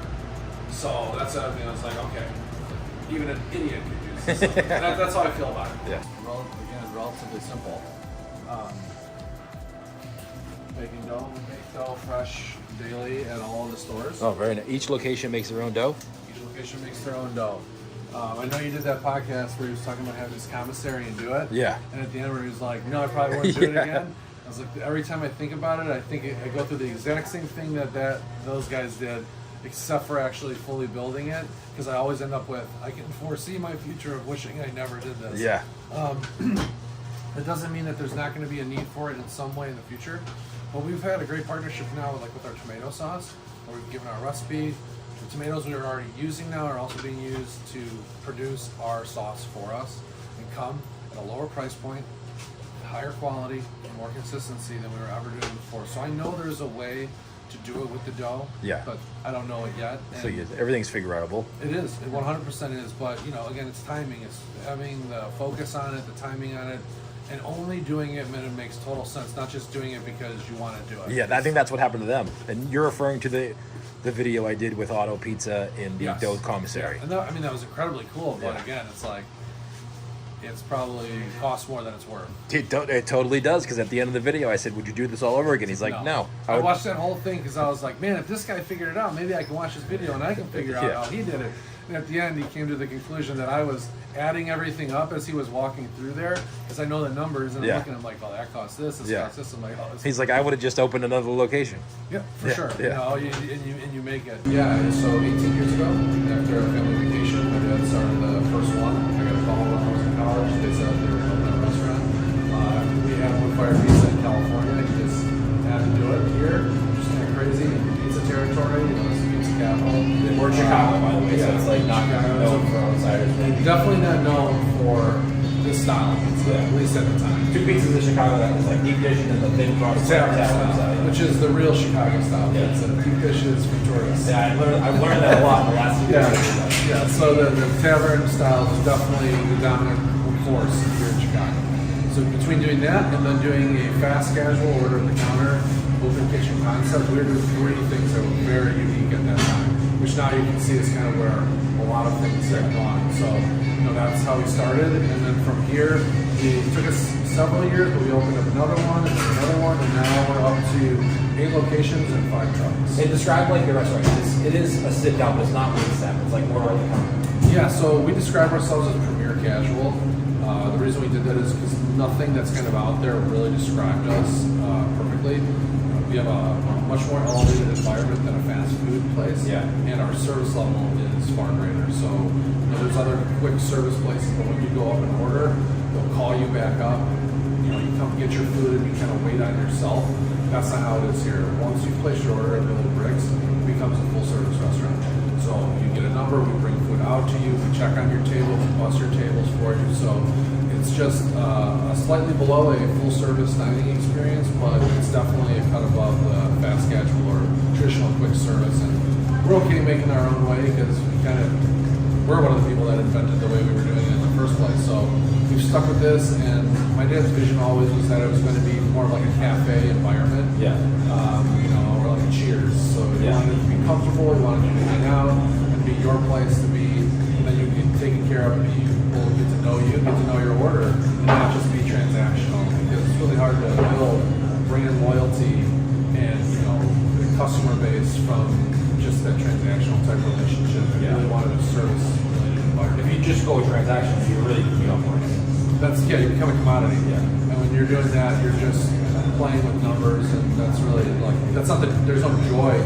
So that's the other thing. I was like, okay, even an idiot could use this. That's how I feel about it. Yeah. Again, relatively simple. Baking dough, we make dough fresh daily at all of the stores. Oh, very nice. Each location makes their own dough? Each location makes their own dough. I know you did that podcast where he was talking about having his commissary and do it. Yeah. And at the end where he was like, no, I probably wouldn't do it again. I was like, every time I think about it, I go through the exact same thing that those guys did, except for actually fully building it, because I always end up with, I can foresee my future of wishing I never did this. Yeah. It doesn't mean that there's not going to be a need for it in some way in the future, but we've had a great partnership now with our tomato sauce, where we've given our recipe. The tomatoes we are already using now are also being used to produce our sauce for us and come at a lower price point, higher quality, and more consistency than we were ever doing before. So I know there's a way to do it with the dough, but I don't know it yet. So everything's figure-outable. It is, it 100% is, but again, it's timing. It's having the focus on it, the timing on it, and only doing it when it makes total sense, not just doing it because you want to do it. Yeah, I think that's what happened to them. And you're referring to the video I did with Auto Pizza in the dough commissary. Yeah. And that was incredibly cool, but again, it's like, it's probably costs more than it's worth. It totally does, because at the end of the video I said, would you do this all over again? He's like, no. I watched that whole thing because I was like, man, if this guy figured it out, maybe I can watch his video and I can figure out how he did it. And at the end, he came to the conclusion that I was adding everything up as he was walking through there, because I know the numbers, and I'm looking at him like, oh, that costs this, costs this. I'm like, oh, this. He's like, I would have just opened another location. Yeah, for sure. Yeah. And you make it. Yeah, and so 18 years ago, after a family vacation, my dad started the first one. I got a call when I was in college. They said they were opening a restaurant. We had wood-fired pizza in California. He just had to do it here. Just kind of crazy in pizza territory. It's pizza capital. We're Chicago, by the way, so it's like not known for outsiders. Definitely not known for this style of pizza, at least at the time. Two pizzas in Chicago that was like deep dish and then the thin crust Tavern style, which is the real Chicago style pizza. Deep dish is for tourists. Yeah, I've learned that a lot in the last few years. Yeah, so the Tavern style is definitely the dominant force here in Chicago. So between doing that and then doing a fast casual order at the counter, open kitchen concept, we were doing three things that were very unique at that time, which now you can see is kind of where a lot of things have gone. So, that's how we started. And then from here, it took us several years, but we opened up another one, and now we're up to 8 locations and 5 trucks. And describe like your restaurant. It is a sit down, but it's not really set. It's like more like a counter. Yeah, so we describe ourselves as premier casual. The reason we did that is because nothing that's kind of out there really described us perfectly. We have a much more elevated environment than a fast food place, and our service level is far greater. So there's other quick service places, but when you go up and order, they'll call you back up. You come get your food and you kind of wait on yourself. That's not how it is here. Once you place your order at Billy Bricks, it becomes a full service restaurant. So you get a number, we bring food out to you, we check on your table, we bus your tables for you. So it's just slightly below a full service dining experience, but it's definitely a cut above the fast casual or traditional quick service. And we're okay making our own way because we're one of the people that invented the way we were doing it in the first place. So we've stuck with this, and my dad's vision always was that it was going to be more like a cafe environment. Or like a Cheers. So he wanted it to be comfortable, he wanted you to hang out and be your place to be, and then you get taken care of, people get to know you, get to know your order, and not just be transactional. Because it's really hard to build brand loyalty and the customer base from just that transactional type relationship. We really wanted a service related environment. If you just go transactional, you really become more. You become a commodity. And when you're doing that, you're just playing with numbers, and that's really that's not there's no joy.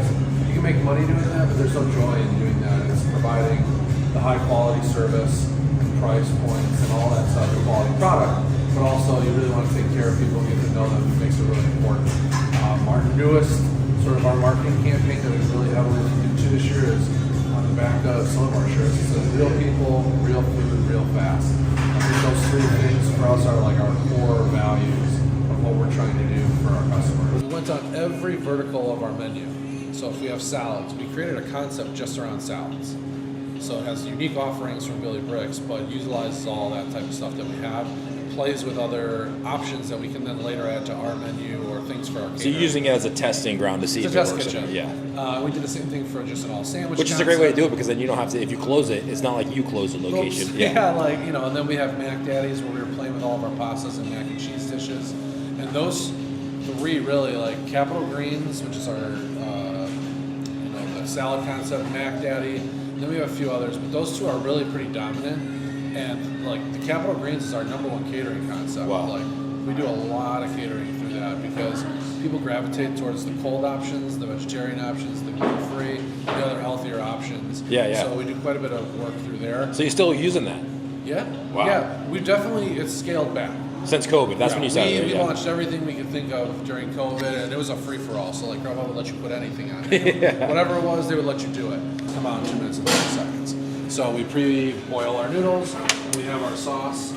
You can make money doing that, but there's no joy in doing that. It's providing the high quality service and price points and all that stuff, the quality product, but also you really want to take care of people and get to know them. It makes it really important. Our newest sort of our marketing campaign that we really heavily looked into this year is on the back of some of our shirts. It says real people, real food, real fast. I think those three things for us are like our core values of what we're trying to do for our customers. We went on every vertical of our menu. So if we have salads, we created a concept just around salads. So it has unique offerings from Billy Bricks, but utilizes all that type of stuff that we have, plays with other options that we can then later add to our menu or things for our catering. So you're using it as a testing ground to see it's if a it test works. kitchen. Yeah. We did the same thing for just an all sandwich. Which is a great way to do it, because then you don't have to, if you close it, it's not like you close the location. Oops. Yeah, and then we have Mac Daddies where we were playing with all of our pastas and mac and cheese dishes. And those three really, Capital Greens, which is our, the salad concept, Mac Daddy, and then we have a few others, but those two are really pretty dominant. And the Capital Greens is our #1 catering concept. Wow. We do a lot of catering through that because people gravitate towards the cold options, the vegetarian options, the gluten-free, the other healthier options. Yeah. So we do quite a bit of work through there. So you're still using that? Yeah. Wow. Yeah. It's scaled back. Since COVID, that's when you started. We launched everything we could think of during COVID, and it was a free-for-all. So Grubhub would let you put anything on it. Whatever it was, they would let you do it. Come out in 2 minutes and 30 seconds. So we pre-boil our noodles, and we have our sauce.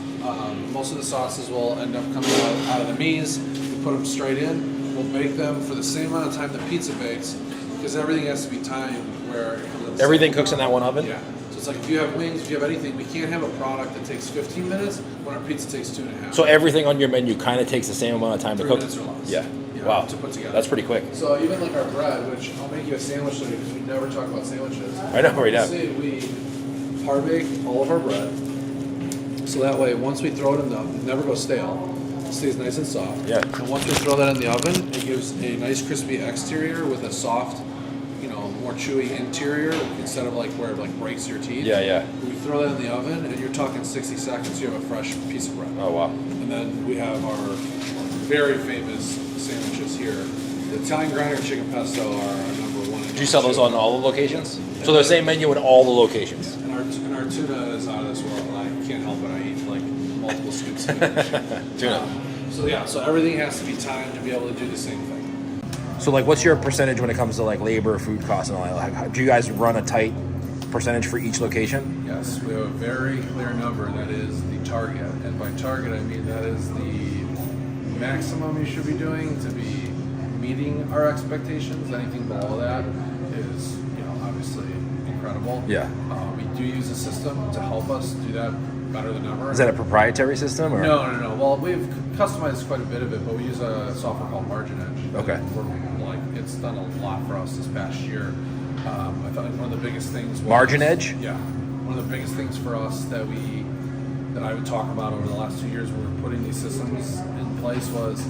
Most of the sauces will end up coming out of the mies. We put them straight in. We'll bake them for the same amount of time the pizza bakes, because everything has to be timed where it comes Everything cooks in that one oven? Yeah. So it's if you have wings, if you have anything, we can't have a product that takes 15 minutes when our pizza takes 2.5. So everything on your menu kind of takes the same amount of time to 3 cook? minutes or less. Yeah. Wow. To put together. That's pretty quick. So even our bread, which I'll make you a sandwich today because we never talk about sandwiches. I know, right now. We par bake all of our bread. So that way, once we throw it in the oven, it never goes stale. It stays nice and soft. Yeah. And once we throw that in the oven, it gives a nice crispy exterior with a soft, more chewy interior instead of where it breaks your teeth. Yeah. We throw that in the oven, and you're talking 60 seconds, you have a fresh piece of bread. Oh, wow. And then we have our very famous sandwiches here. The Italian grinder and chicken pesto are our #1. Do you sell those on all the locations? So the same menu in all the locations? And our tuna is out of this world. I can't help it. I eat multiple scoops of it. Tuna. So everything has to be timed to be able to do the same thing. So what's your percentage when it comes to labor, food costs, and all that? Do you guys run a tight percentage for each location? Yes, we have a very clear number that is the target. And by target, I mean that is the maximum you should be doing to be meeting our expectations. Anything below that is, obviously incredible. Yeah. We do use a system to help us do that better than ever. Is that a proprietary system? Or? No. Well, we've customized quite a bit of it, but we use a software called Margin Edge. Okay. It's done a lot for us this past year. I thought one of the biggest things was, Margin Edge? Yeah. One of the biggest things for us that I would talk about over the last 2 years when we were putting these systems in place was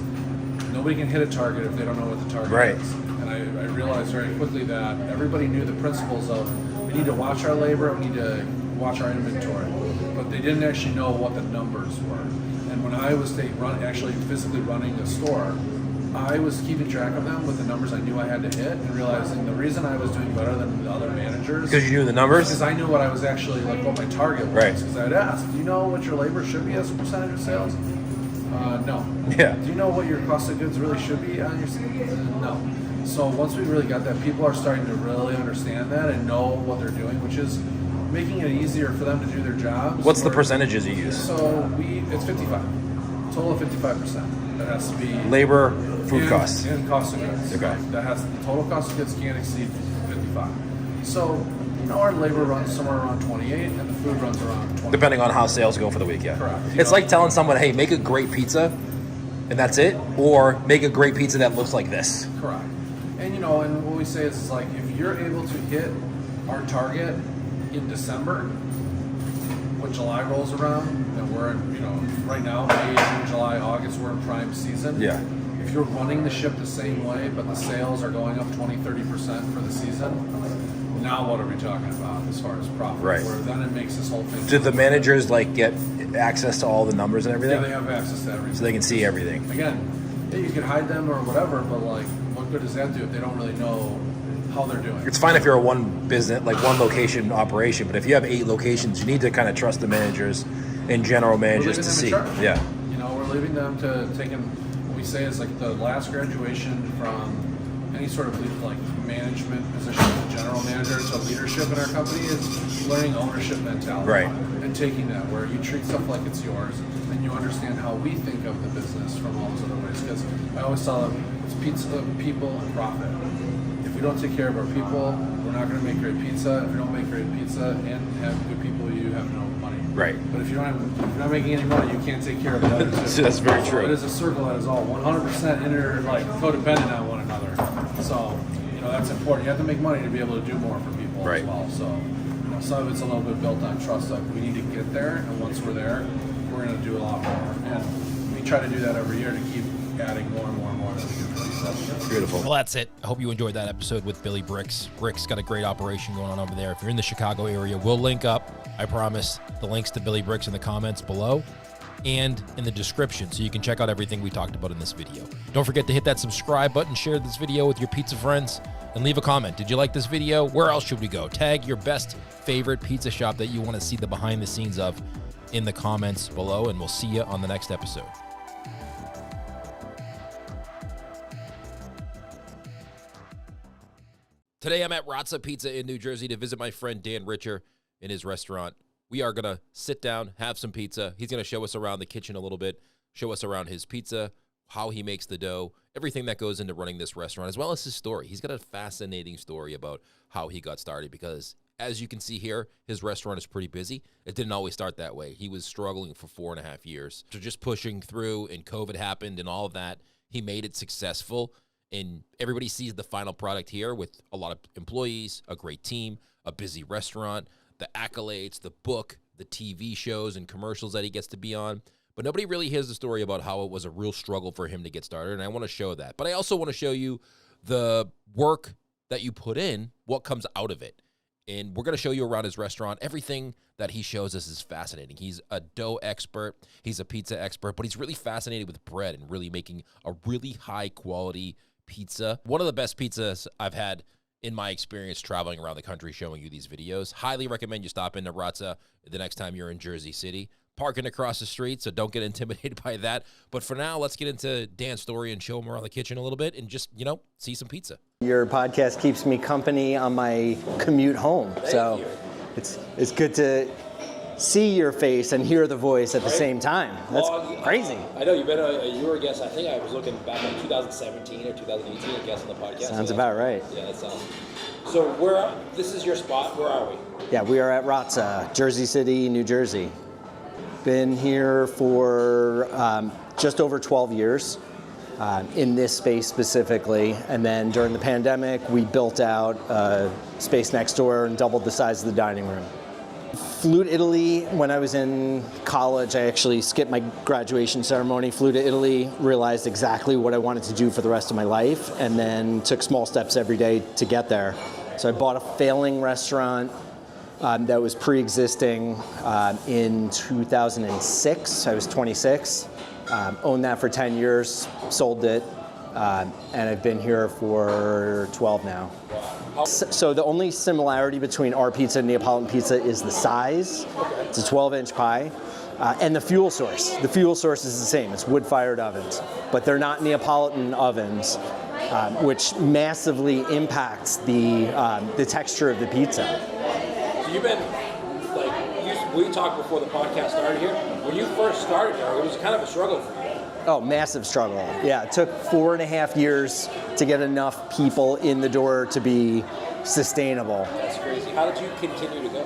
nobody can hit a target if they don't know what the target is. And I realized very quickly that everybody knew the principles of we need to watch our labor, we need to watch our inventory. But they didn't actually know what the numbers were. And when I was actually physically running the store, I was keeping track of them with the numbers I knew I had to hit, and realizing the reason I was doing better than the other managers. Because you knew the numbers? Because I knew what I was actually, like, what my target was. Right. Because I'd ask, do you know what your labor should be as a percentage of sales? No. Yeah. Do you know what your cost of goods really should be on your sales? No. So once we really got that, people are starting to really understand that and know what they're doing, which is making it easier for them to do their jobs. What's the percentages you use? So it's 55. Total of 55%. That has to be Labor, food costs. And cost of goods. Okay. That has the total cost of goods can't exceed 55. So, our labor runs somewhere around 28 and the food runs around 20. Depending on how sales go for the week, yeah. Correct. It's like telling someone, hey, make a great pizza, and that's it, or make a great pizza that looks like this. Correct. And and what we say is like, if you're able to hit our target in December, when July rolls around, and we're in, right now, May, June, July, August, we're in prime season. Yeah. If you're running the ship the same way, but the sales are going up 20, 30% for the season, now what are we talking about as far as profit? Right. Where then it makes this whole thing. Do the managers get access to all the numbers and everything? Yeah, they have access to everything. So they can see everything. Again, yeah, you could hide them or whatever, but like, what good does that do if they don't really know how they're doing? It's fine if you're a one business, like one location operation, but if you have 8 locations, you need to kind of trust the managers and general managers to see. Yeah. We're leaving them to take in. What we say is like the last graduation from any sort of like management position, general manager to leadership in our company is learning ownership mentality. Right. And taking that where you treat stuff like it's yours and you understand how we think of the business from all those other ways. Because I always tell them it's pizza, people, and profit. If we don't take care of our people, we're not going to make great pizza. If we don't make great pizza and have good people, you have no money. Right. But if you're not making any money, you can't take care of the other two. That's very true. It is a circle that is all 100% codependent on one another. So, that's important. You have to make money to be able to do more for people as well. So, some of it's a little bit built on trust. Like, we need to get there, and once we're there, we're going to do a lot more. And we try to do that every year to keep adding more and more and more as we do for these sessions. Beautiful. Well, that's it. I hope you enjoyed that episode with Billy Bricks. Bricks got a great operation going on over there. If you're in the Chicago area, we'll link up, I promise, the links to Billy Bricks in the comments below and in the description, so you can check out everything we talked about in this video. Don't forget to hit that subscribe button, share this video with your pizza friends, and leave a comment. Did you like this video? Where else should we go? Tag your best favorite pizza shop that you want to see the behind the scenes of in the comments below, and we'll see you on the next episode. Today I'm at Razza Pizza in New Jersey to visit my friend Dan Richer in his restaurant. We are going to sit down, have some pizza. He's going to show us around the kitchen a little bit, show us around his pizza, how he makes the dough, everything that goes into running this restaurant, as well as his story. He's got a fascinating story about how he got started because, as you can see here, his restaurant is pretty busy. It didn't always start that way. He was struggling for 4.5 years. So just pushing through, and COVID happened and all of that, he made it successful. And everybody sees the final product here with a lot of employees, a great team, a busy restaurant, the accolades, the book, the TV shows and commercials that he gets to be on. But nobody really hears the story about how it was a real struggle for him to get started, and I want to show that. But I also want to show you the work that you put in, what comes out of it. And we're going to show you around his restaurant. Everything that he shows us is fascinating. He's a dough expert. He's a pizza expert, but he's really fascinated with bread and really making a really high-quality pizza. One of the best pizzas I've had in my experience traveling around the country showing you these videos. Highly recommend you stop into Razza the next time you're in Jersey City. Parking across the street, so don't get intimidated by that. But for now, let's get into Dan's story and show him around the kitchen a little bit and just, see some pizza. Your podcast keeps me company on my commute home. So it's good to see your face and hear the voice at the same time. That's crazy. I know you were a guest. I think I was looking back in 2017 or 2018, a guest on the podcast. Sounds about right. Yeah, that sounds. So this is your spot. Where are we? Yeah, we are at Razza, Jersey City, New Jersey. Been here for just over 12 years in this space specifically. And then during the pandemic, we built out a space next door and doubled the size of the dining room. Flew to Italy when I was in college. I actually skipped my graduation ceremony, flew to Italy, realized exactly what I wanted to do for the rest of my life, and then took small steps every day to get there. So I bought a failing restaurant that was pre-existing in 2006. I was 26. Owned that for 10 years, sold it, and I've been here for 12 now. So the only similarity between our pizza and Neapolitan pizza is the size. It's a 12-inch pie. And the fuel source. The fuel source is the same. It's wood-fired ovens. But they're not Neapolitan ovens, which massively impacts the texture of the pizza. So you've been, we talked before the podcast started here. When you first started here, it was kind of a struggle for you. Oh, massive struggle. Yeah, it took 4.5 years to get enough people in the door to be sustainable. That's crazy. How did you continue to go?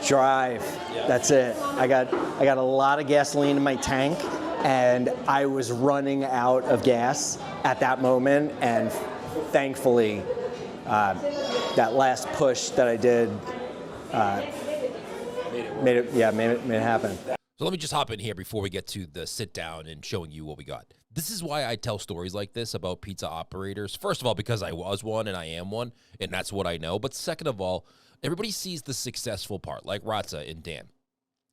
Drive. Yeah. That's it. I got a lot of gasoline in my tank, and I was running out of gas at that moment, and thankfully, that last push that I did made it happen. So let me just hop in here before we get to the sit down and showing you what we got. This is why I tell stories like this about pizza operators. First of all, because I was one and I am one, and that's what I know. But second of all, everybody sees the successful part, like Razza and Dan.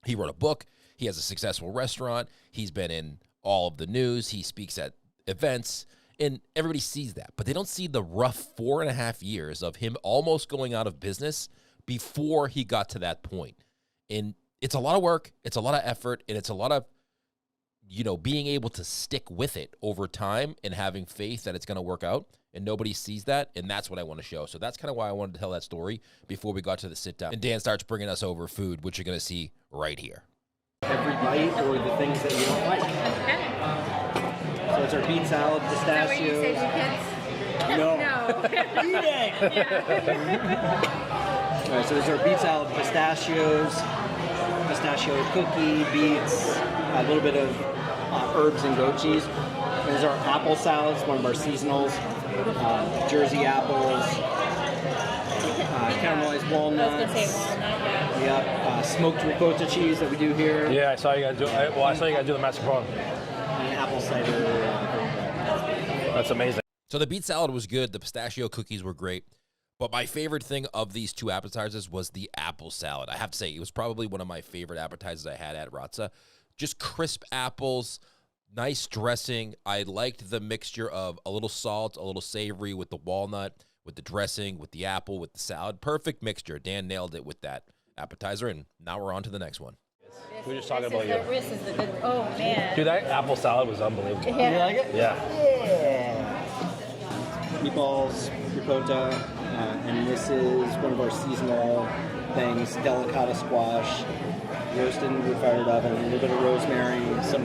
He wrote a book. He has a successful restaurant. He's been in all of the news. He speaks at events, and everybody sees that. But they don't see the rough 4.5 years of him almost going out of business before he got to that point. And it's a lot of work, it's a lot of effort, and it's a lot of, being able to stick with it over time and having faith that it's going to work out, and nobody sees that, and that's what I want to show. So that's kind of why I wanted to tell that story before we got to the sit down. And Dan starts bringing us over food, which you're going to see right here. Every bite or the things that you don't like. So it's our beet salad, pistachio. Is that what you say to kids? No. No. Eat it! All right, so there's our beet salad, pistachios, pistachio cookie, beets, a little bit of herbs and goat cheese. There's our apple salads, one of our seasonals, Jersey apples, caramelized walnuts. I was going to say walnut, yeah. Yep, smoked ricotta cheese that we do here. Yeah, I saw you guys do. I saw you guys do the mascarpone. And apple cider. That's amazing. So the beet salad was good. The pistachio cookies were great. But my favorite thing of these two appetizers was the apple salad. I have to say, it was probably one of my favorite appetizers I had at Razza. Just crisp apples, nice dressing. I liked the mixture of a little salt, a little savory with the walnut, with the dressing, with the apple, with the salad. Perfect mixture. Dan nailed it with that appetizer, and now we're on to the next one. We were just talking about you. This is the good. Oh man. Dude, that apple salad was unbelievable. Yeah. You like it? Yeah. Meatballs, ricotta, and this is one of our seasonal things, delicata squash, roasted in wood-fired oven, a little bit of rosemary, some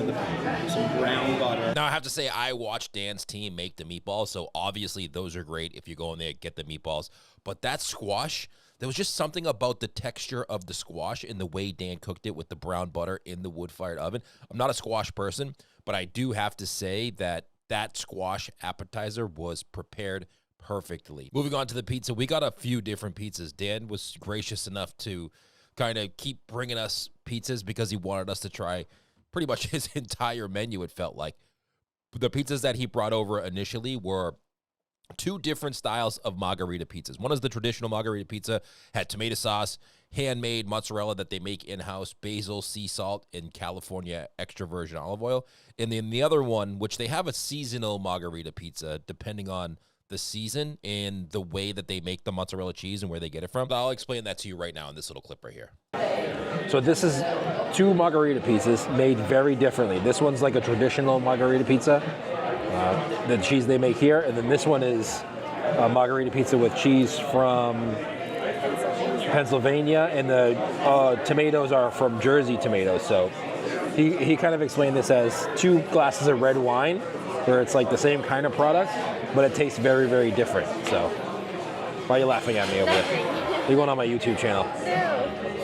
brown butter. Now, I have to say, I watched Dan's team make the meatballs, so obviously those are great if you go in there, get the meatballs. But that squash, there was just something about the texture of the squash and the way Dan cooked it with the brown butter in the wood-fired oven. I'm not a squash person, but I do have to say that that squash appetizer was prepared perfectly. Moving on to the pizza, we got a few different pizzas. Dan was gracious enough to kind of keep bringing us pizzas because he wanted us to try pretty much his entire menu, it felt like. The pizzas that he brought over initially were two different styles of margarita pizzas. One is the traditional margarita pizza, had tomato sauce, handmade mozzarella that they make in-house, basil, sea salt, and California extra virgin olive oil. And then the other one, which they have a seasonal margarita pizza, depending on the season and the way that they make the mozzarella cheese and where they get it from. I'll explain that to you right now in this little clip right here. So this is two margarita pizzas made very differently. This one's like a traditional margarita pizza, the cheese they make here, and then this one is a margarita pizza with cheese from Pennsylvania, and the tomatoes are from Jersey tomatoes. So he kind of explained this as two glasses of red wine, where it's like the same kind of product, but it tastes very, very different. So why are you laughing at me over there? You're going on my YouTube channel.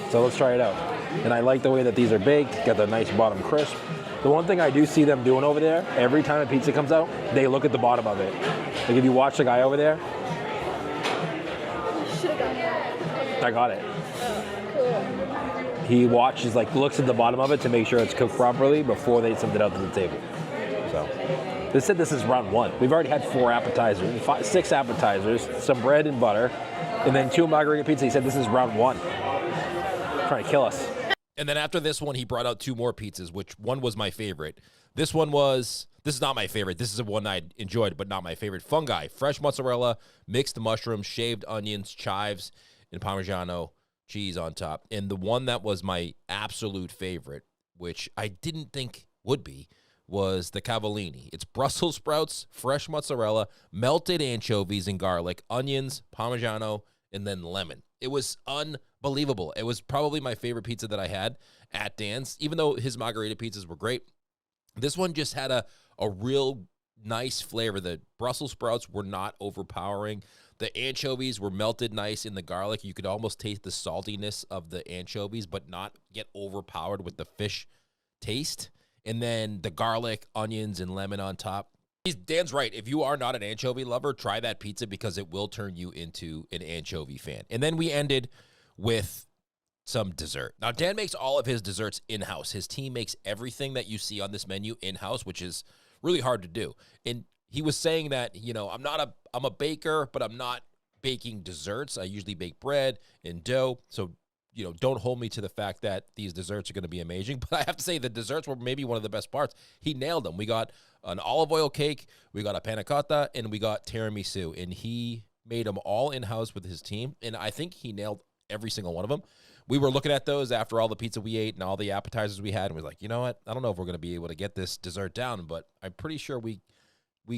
So let's try it out. And I like the way that these are baked, got the nice bottom crisp. The one thing I do see them doing over there, every time a pizza comes out, they look at the bottom of it. Like if you watch the guy over there, I got it. Oh, cool. He looks at the bottom of it to make sure it's cooked properly before they send it out to the table. So They said this is round 1. We've already had 4 appetizers, 6 appetizers, some bread and butter, and then 2 margarita pizza. He said this is round 1. Trying to kill us. And then after this one, he brought out 2 more pizzas, which one was my favorite. This is not my favorite. This is the one I enjoyed, but not my favorite. Fungi, fresh mozzarella, mixed mushrooms, shaved onions, chives, and Parmigiano cheese on top. And the one that was my absolute favorite, which I didn't think would be, was the cavallini. It's Brussels sprouts, fresh mozzarella, melted anchovies and garlic, onions, Parmigiano, and then lemon. It was unbelievable. It was probably my favorite pizza that I had at Dan's. Even though his margarita pizzas were great, this one just had a real nice flavor. The Brussels sprouts were not overpowering. The anchovies were melted nice in the garlic. You could almost taste the saltiness of the anchovies, but not get overpowered with the fish taste. And then the garlic, onions, and lemon on top. Dan's right. If you are not an anchovy lover, try that pizza because it will turn you into an anchovy fan. And then we ended with some dessert. Now, Dan makes all of his desserts in-house. His team makes everything that you see on this menu in-house, which is really hard to do. And he was saying that, I'm a baker, but I'm not baking desserts. I usually bake bread and dough. So, don't hold me to the fact that these desserts are going to be amazing. But I have to say the desserts were maybe one of the best parts. He nailed them. We got an olive oil cake, we got a panna cotta, and we got tiramisu. And he made them all in-house with his team. And I think he nailed every single one of them. We were looking at those after all the pizza we ate and all the appetizers we had, and we were like, you know what? I don't know if we're going to be able to get this dessert down, but I'm pretty sure we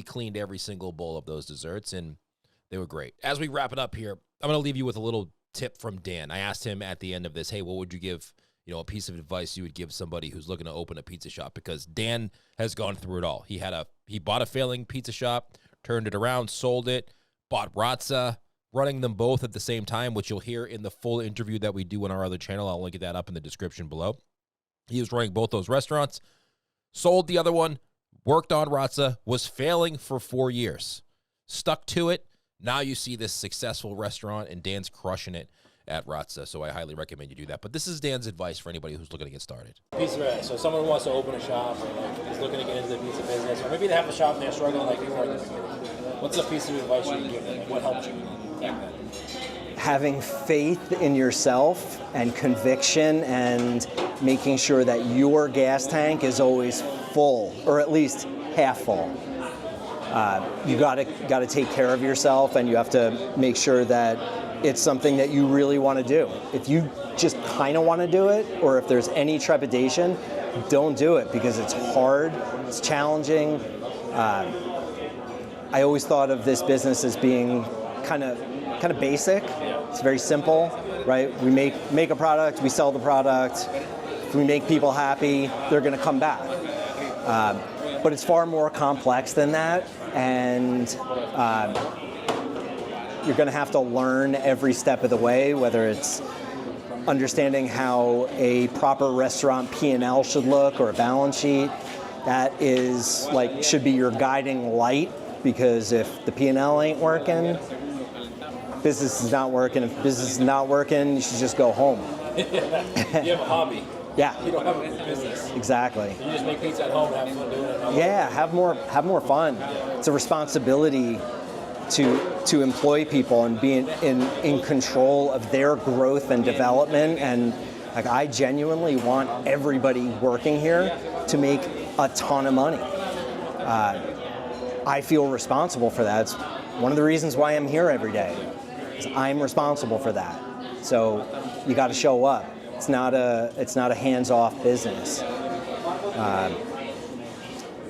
cleaned every single bowl of those desserts, and they were great. As we wrap it up here, I'm going to leave you with a little tip from Dan. I asked him at the end of this, hey, what would you give, a piece of advice you would give somebody who's looking to open a pizza shop? Because Dan has gone through it all. He bought a failing pizza shop, turned it around, sold it, bought Razza, running them both at the same time, which you'll hear in the full interview that we do on our other channel. I'll link that up in the description below. He was running both those restaurants, sold the other one, worked on Razza, was failing for 4 years, stuck to it. Now you see this successful restaurant, and Dan's crushing it at Razza, so I highly recommend you do that. But this is Dan's advice for anybody who's looking to get started. Pizzeria. So someone wants to open a shop or is looking to get into the pizza business, or maybe they have a shop and they're struggling like you are. What's a piece of advice you would give them? What helped you back then? Having faith in yourself and conviction and making sure that your gas tank is always full, or at least half full. You got to take care of yourself, and you have to make sure that it's something that you really want to do. If you just kind of want to do it, or if there's any trepidation, don't do it because it's hard, it's challenging. I always thought of this business as being kind of basic. It's very simple, right? We make a product, we sell the product. If we make people happy, they're going to come back. But it's far more complex than that, and you're going to have to learn every step of the way, whether it's understanding how a proper restaurant P&L should look or a balance sheet. That is should be your guiding light, because if the P&L ain't working, business is not working. If business is not working, you should just go home. You have a hobby. Yeah. You don't have a business. Exactly. You just make pizza at home and have fun doing it. Yeah, have more fun. It's a responsibility to employ people and be in control of their growth and development. And I genuinely want everybody working here to make a ton of money. I feel responsible for that. It's one of the reasons why I'm here every day. I'm responsible for that. So you got to show up. It's not a hands-off business.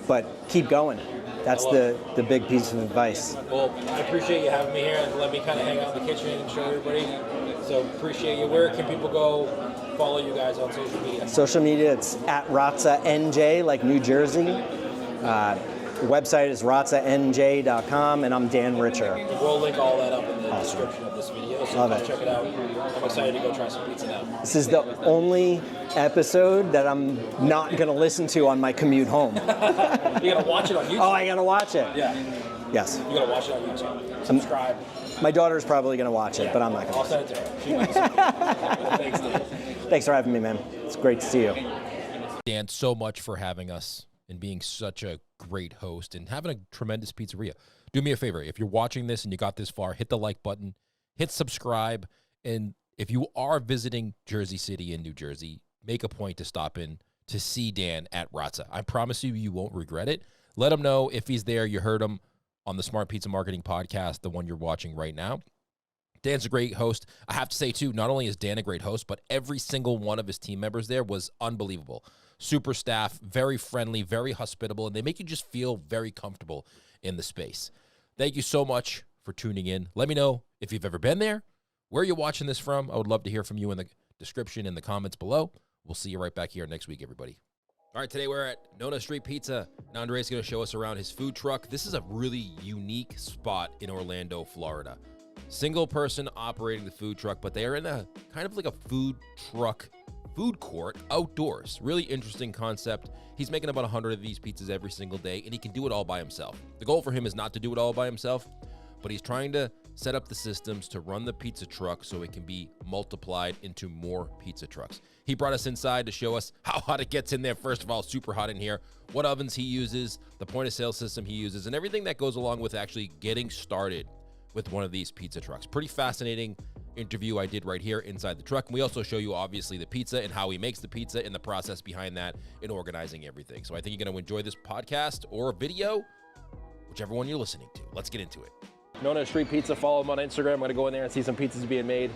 But keep going. That's the big piece of advice. Well, I appreciate you having me here and let me kind of hang out in the kitchen and show everybody. So appreciate you. Where can people go follow you guys on social media? Social media, it's at Razza NJ, like New Jersey. The website is razzanj.com, and I'm Dan Richer. We'll link all that up in the description of this video, so Love it. check it out. I'm excited to go try some pizza now. This is the only episode that I'm not going to listen to on my commute home. You gotta watch it on YouTube. Oh, I got to watch it. Yeah. Yes. You gotta watch it on YouTube. Subscribe. My daughter's probably going to watch it, but I'm not going to. I'll send it to her. She might see it. Thanks, Dave. Thanks for having me, man. It's great to see you. Dan, so much for having us and being such a great host and having a tremendous pizzeria. Do me a favor. If you're watching this and you got this far, hit the like button, hit subscribe. And if you are visiting Jersey City in New Jersey, make a point to stop in to see Dan at Razza. I promise you, you won't regret it. Let him know if he's there. You heard him on the Smart Pizza Marketing Podcast, the one you're watching right now. Dan's a great host. I have to say, too, not only is Dan a great host, but every single one of his team members there was unbelievable. Super staff, very friendly, very hospitable, and they make you just feel very comfortable in the space. Thank you so much for tuning in. Let me know if you've ever been there, where you're watching this from. I would love to hear from you in the description in the comments below. We'll see you right back here next week, everybody. All right, today we're at Nona Street Pizza. Now Andre's going to show us around his food truck. This is a really unique spot in Orlando, Florida. Single person operating the food truck, but they are in a kind of like a food truck food court outdoors. Really interesting concept. He's making about 100 of these pizzas every single day, and he can do it all by himself. The goal for him is not to do it all by himself, but he's trying to set up the systems to run the pizza truck so it can be multiplied into more pizza trucks. He brought us inside to show us how hot it gets in there. First of all, super hot in here, what ovens he uses, the point of sale system he uses, and everything that goes along with actually getting started with one of these pizza trucks. Pretty fascinating interview I did right here inside the truck. And we also show you obviously the pizza and how he makes the pizza and the process behind that in organizing everything. So I think you're going to enjoy this podcast or video, whichever one you're listening to. Let's get into it. Nona Street Pizza, follow him on Instagram. I'm going to go in there and see some pizzas being made,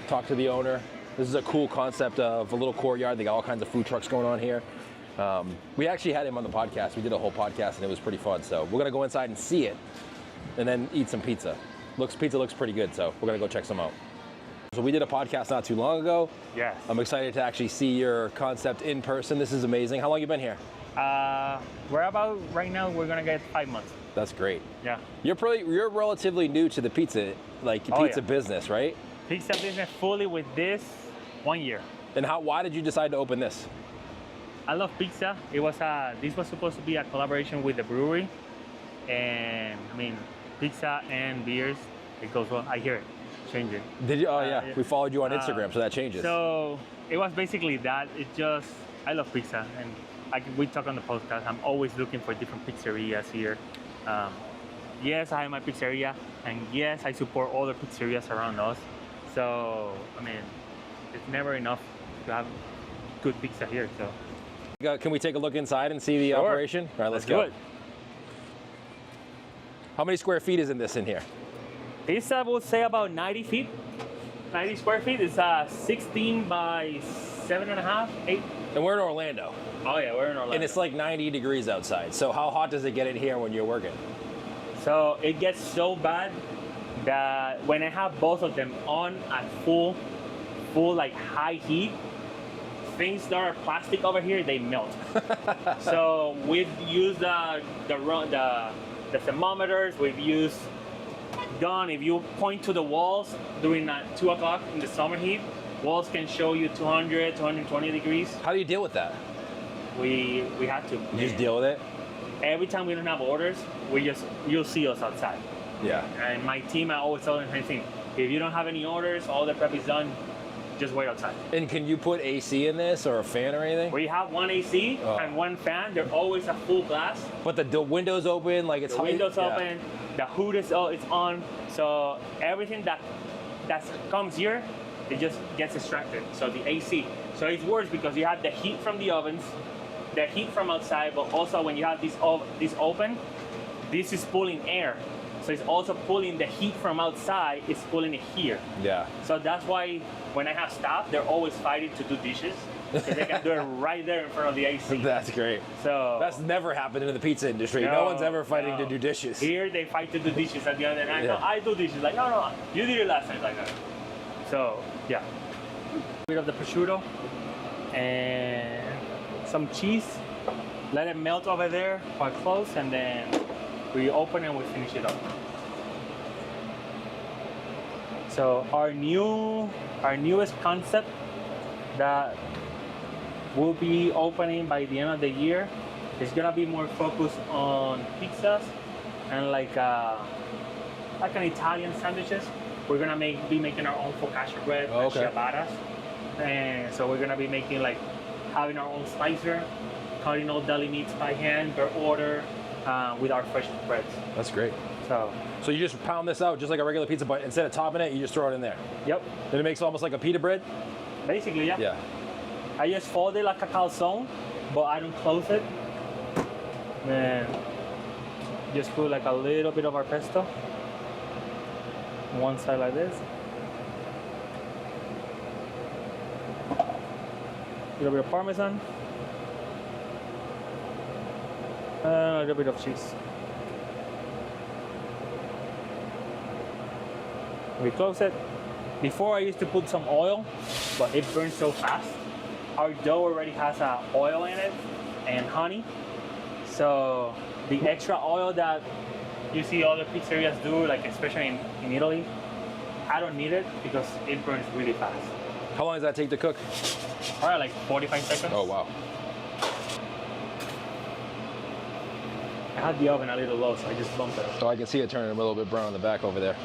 talk to the owner. This is a cool concept of a little courtyard. They got all kinds of food trucks going on here. We actually had him on the podcast. We did a whole podcast and it was pretty fun. So we're going to go inside and see it and then eat some pizza. Pizza looks pretty good, so we're going to go check some out. So we did a podcast not too long ago. Yes. I'm excited to actually see your concept in person. This is amazing. How long you been here? We're about, right now, we're going to get 5 months. That's great. Yeah. You're relatively new to the pizza business, right? Pizza business fully with this 1 year. And why did you decide to open this? I love pizza. This was supposed to be a collaboration with the brewery. And I mean, pizza and beers, it goes well. I hear it. Change it. Did you? Oh, yeah. We followed you on Instagram, so that changes. So it was basically that. I love pizza. And we talk on the podcast. I'm always looking for different pizzerias here. Yes, I have my pizzeria. And yes, I support all the pizzerias around us. So, I mean, it's never enough to have good pizza here. So, can we take a look inside and see the Sure. operation? All right, let's go. do it. How many square feet is in here? This I would say about 90 feet. 90 square feet. It's 16 by 7.5, 8. And we're in Orlando. Oh yeah, we're in Orlando. And it's like 90 degrees outside. So how hot does it get in here when you're working? So it gets so bad that when I have both of them on at full like high heat, things that are plastic over here, they melt. So we've used the thermometers. We've used if you point to the walls during 2 o'clock in the summer heat, walls can show you 200, 220 degrees. How do you deal with that? We have to. You just deal with it? Every time we don't have orders, you'll see us outside. Yeah. And my team, I always tell them the same thing. If you don't have any orders, all the prep is done, just wait outside. And can you put AC in this or a fan or anything? We have one AC and one fan. They're always at full blast. But the window's open, like it's the windows open. The hood is on. So everything that comes here, it just gets extracted. So the AC. So it's worse because you have the heat from the ovens, the heat from outside, but also when you have this open, this is pulling air. So it's also pulling the heat from outside, it's pulling it here. Yeah. So that's why when I have staff, they're always fighting to do dishes. Because they can do it right there in front of the AC. That's great. So that's never happened in the pizza industry. No one's ever fighting to do dishes. Here they fight to do dishes at the other night. Yeah. No, I do dishes. Like, no, you did it last night. Like that. So, yeah. A bit of the prosciutto and some cheese. Let it melt over there quite close, and then we open and we finish it up. So our newest concept that will be opening by the end of the year is gonna be more focused on pizzas and like an Italian sandwiches. We're gonna be making our own focaccia bread and ciabattas, and so we're gonna be making having our own slicer, cutting all deli meats by hand per order with our fresh breads. That's great. So you just pound this out just like a regular pizza, but instead of topping it, you just throw it in there. Yep. Then it makes almost like a pita bread? Basically, yeah. Yeah. I just fold it like a calzone, but I don't close it. Then just put like a little bit of our pesto. One side like this. A little bit of Parmesan. And a little bit of cheese. We close it. Before I used to put some oil, but it burns so fast. Our dough already has oil in it and honey. So the extra oil that you see other pizzerias do, like especially in Italy, I don't need it because it burns really fast. How long does that take to cook? Probably like 45 seconds. Oh, wow. I had the oven a little low, so I just bumped it up. So I can see it turning a little bit brown in the back over there.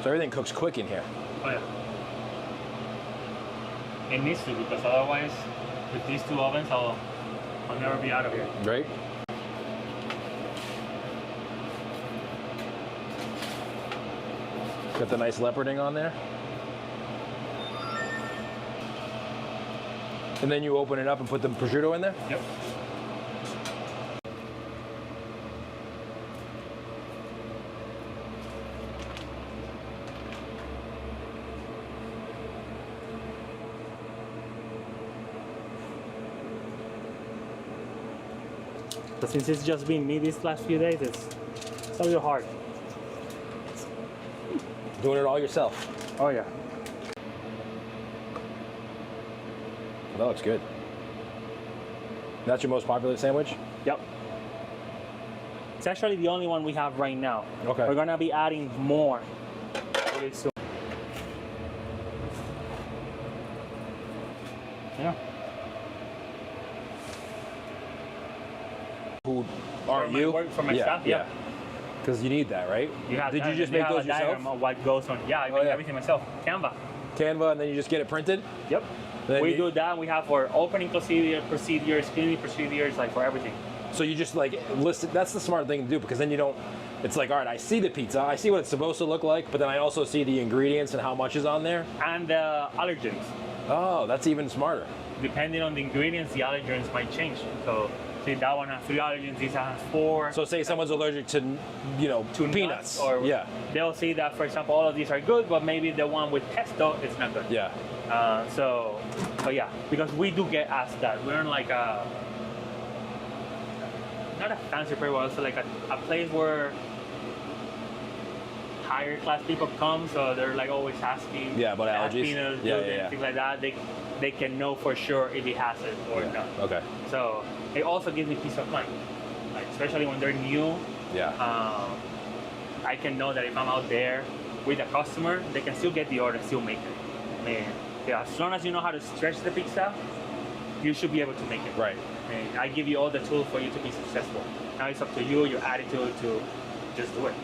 So everything cooks quick in here. Oh yeah. It needs to, because otherwise, with these two ovens, I'll never be out of here. Right? Got the nice leoparding on there. And then you open it up and put the prosciutto in there? Yep. But since it's just been me these last few days, it's a little hard. Doing it all yourself. Oh yeah. That looks good. That's your most popular sandwich? Yep. It's actually the only one we have right now. Okay. We're gonna be adding more really soon. Yeah. Who are you? For my staff, yeah. Because you need that, right? Did you just you make have those a diagram yourself? of what goes on? Yeah, I make everything myself. Canva. Canva, and then you just get it printed? Yep. Then We you- do that. We have for opening procedures, cleaning procedures, like for everything. So you just like list it. That's the smart thing to do, because then you don't, it's like, all right, I see the pizza, I see what it's supposed to look like, but then I also see the ingredients and how much is on there. And the allergens. Oh, that's even smarter. Depending on the ingredients, the allergens might change. So, see, that one has 3 allergens, this has 4. So say someone's allergic to, to peanuts. Or yeah. They'll see that, for example, all of these are good, but maybe the one with pesto is not good. Yeah. So yeah, because we do get asked that. We're in like a, not a fancy place, but also like a place where higher class people come, so they're like always asking. Yeah, about allergies. Peanuts, Yeah, gluten, yeah. things like that. They can know for sure if it has it or not. Okay. So it also gives me peace of mind, like especially when they're new. Yeah. I can know that if I'm out there with a customer, they can still get the order and still make it. And yeah, as long as you know how to stretch the pizza, you should be able to make it. Right. And I give you all the tools for you to be successful. Now it's up to you, your attitude to just do it.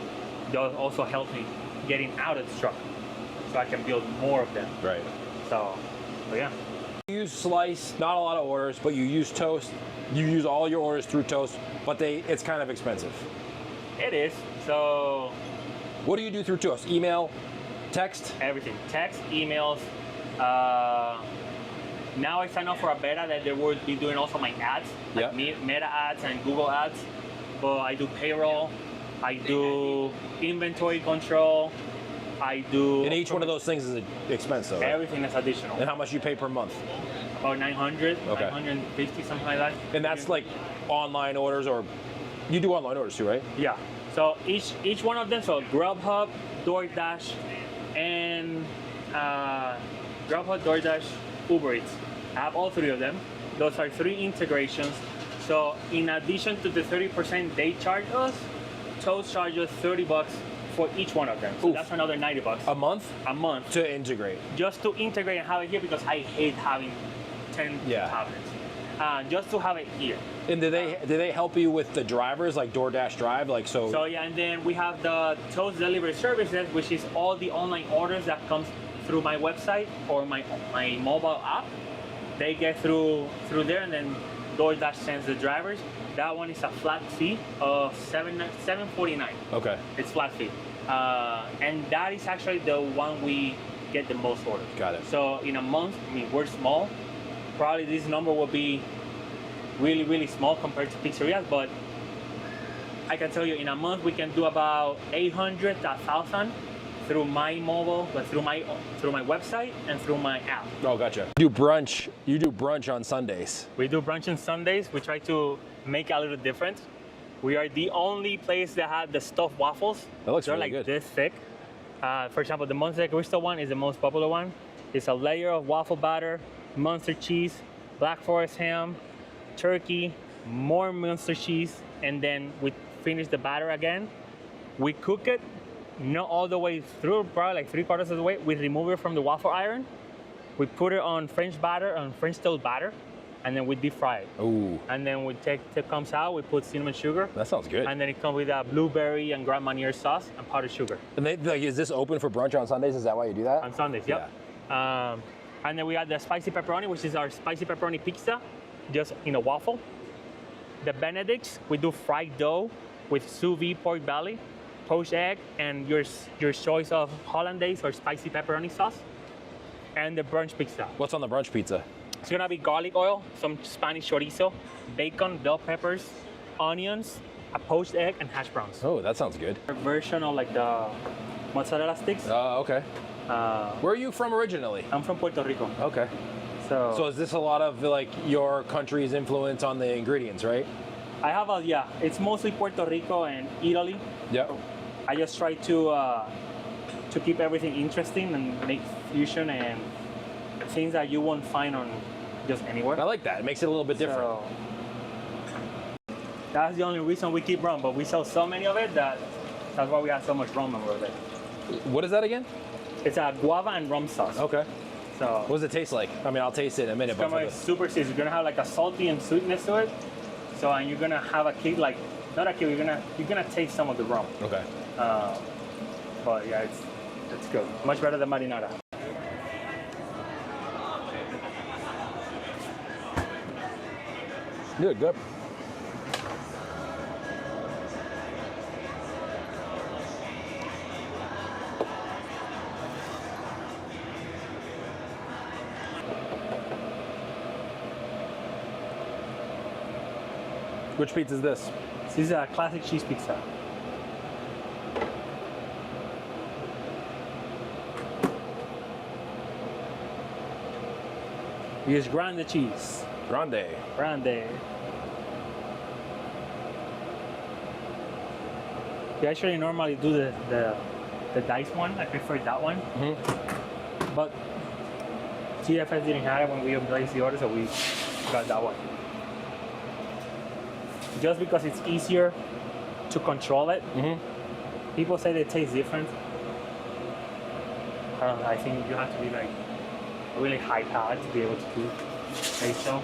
They'll also help me getting out of the truck so I can build more of them. Right. So yeah. You use slice, not a lot of orders, but you use toast. You use all your orders through toast, but it's kind of expensive. It is. So what do you do through toast? Email, text? Everything. Text, emails. Now I sign up for a beta that they will be doing also my ads, like Meta ads and Google ads. But I do payroll, I do inventory control, I do. And each one of those things is expensive. Right? Everything is additional. And how much you pay per month? About 900, Okay. 950, something like that. And that's like online orders, or you do online orders too, right? Yeah. So each one of them, so Grubhub, DoorDash, and Grubhub, DoorDash, Uber Eats. I have all 3 of them. Those are 3 integrations. So in addition to the 30% they charge us, Toast charges $30 for each one of them. So that's another $90. A month? A month. To integrate. Just to integrate and have it here, because I hate having 10 tablets. Just to have it here. And do they help you with the drivers, like DoorDash Drive, like so? So yeah, and then we have the Toast Delivery Services, which is all the online orders that comes through my website or my mobile app. They get through there, and then DoorDash sends the drivers. That one is a flat fee of $7.49. Okay. It's flat fee, and that is actually the one we get the most orders. Got it. So in a month, I mean, we're small. Probably this number will be really, really small compared to pizzerias, but I can tell you in a month we can do about 800 to 1,000 through my mobile, but through my website and through my app. Oh, gotcha. You do brunch on Sundays. We do brunch on Sundays. We try to make it a little different. We are the only place that had the stuffed waffles. That looks They're really like good. this thick. For example, the Monster Cristo one is the most popular one. It's a layer of waffle batter, Munster cheese, Black Forest ham, turkey, more Munster cheese, and then we finish the batter again. We cook it, not all the way through, probably like 3/4 of the way. We remove it from the waffle iron. We put it on French toast batter, and then we deep fry it. Ooh. And then we take the comes out, we put cinnamon sugar. That sounds good. And then it comes with a blueberry and Grand Marnier sauce and powdered sugar. And is this open for brunch on Sundays? Is that why you do that? On Sundays, yep. And then we add the spicy pepperoni, which is our spicy pepperoni pizza, just in a waffle. The Benedicts, we do fried dough with sous vide pork belly, poached egg, and your choice of hollandaise or spicy pepperoni sauce. And the brunch pizza. What's on the brunch pizza? It's gonna be garlic oil, some Spanish chorizo, bacon, bell peppers, onions, a poached egg, and hash browns. Oh, that sounds good. A version of like the mozzarella sticks. Oh, okay. Where are you from originally? I'm from Puerto Rico. Okay. So is this a lot of like your country's influence on the ingredients, right? I have it's mostly Puerto Rico and Italy. Yeah. I just try to keep everything interesting and make fusion and things that you won't find on just anywhere. I like that. It makes it a little bit different. So, that's the only reason we keep rum, but we sell so many of it that's why we have so much rum over there. What is that again? It's a guava and rum sauce. Okay. So what does it taste like? I mean, I'll taste it in a minute. It's gonna be super sweet. You're gonna have like a salty and sweetness to it. So and you're gonna have a kick, like not a kick. You're gonna taste some of the rum. Okay. But yeah, it's good. Much better than marinara. Good. Which pizza is this? This is a classic cheese pizza. We use grande cheese. Grande. We actually normally do the diced one. I prefer that one. Mm-hmm. But TFS didn't have it when we placed the order, so we got that one. Just because it's easier to control it. Mm-hmm. People say they taste different. I don't know, I think you have to be like a really high palate to be able to do taste so.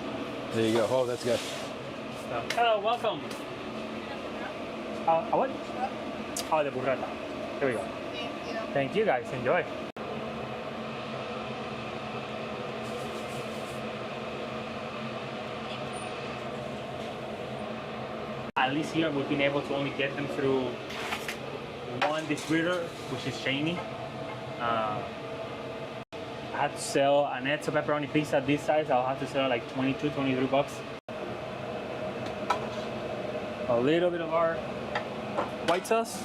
There you go. Oh, that's good. So, hello, welcome. What? Oh, the burrata. Here we go. Thank you guys. Enjoy. At least here we've been able to only get them through one distributor, which is Cheney. I had to sell an Edge pepperoni pizza this size. I'll have to sell like 22, 23 bucks. A little bit of our white sauce.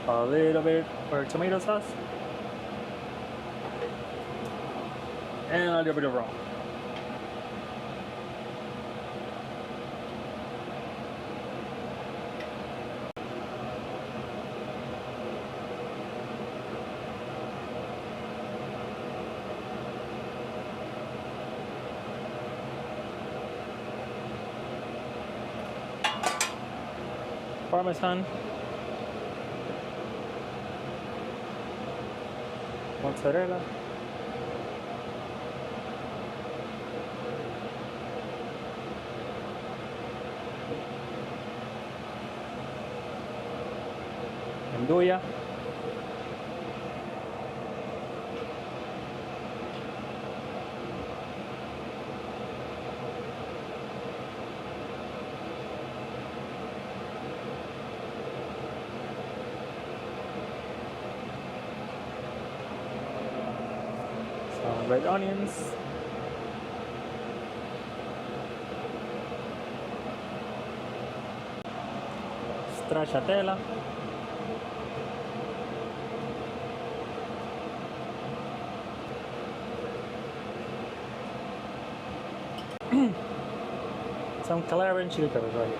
A little bit of our tomato sauce. And a little bit of rum. Parmesan, mozzarella, andouille, red onions. Stracciatella. Some celery and chili peppers right here.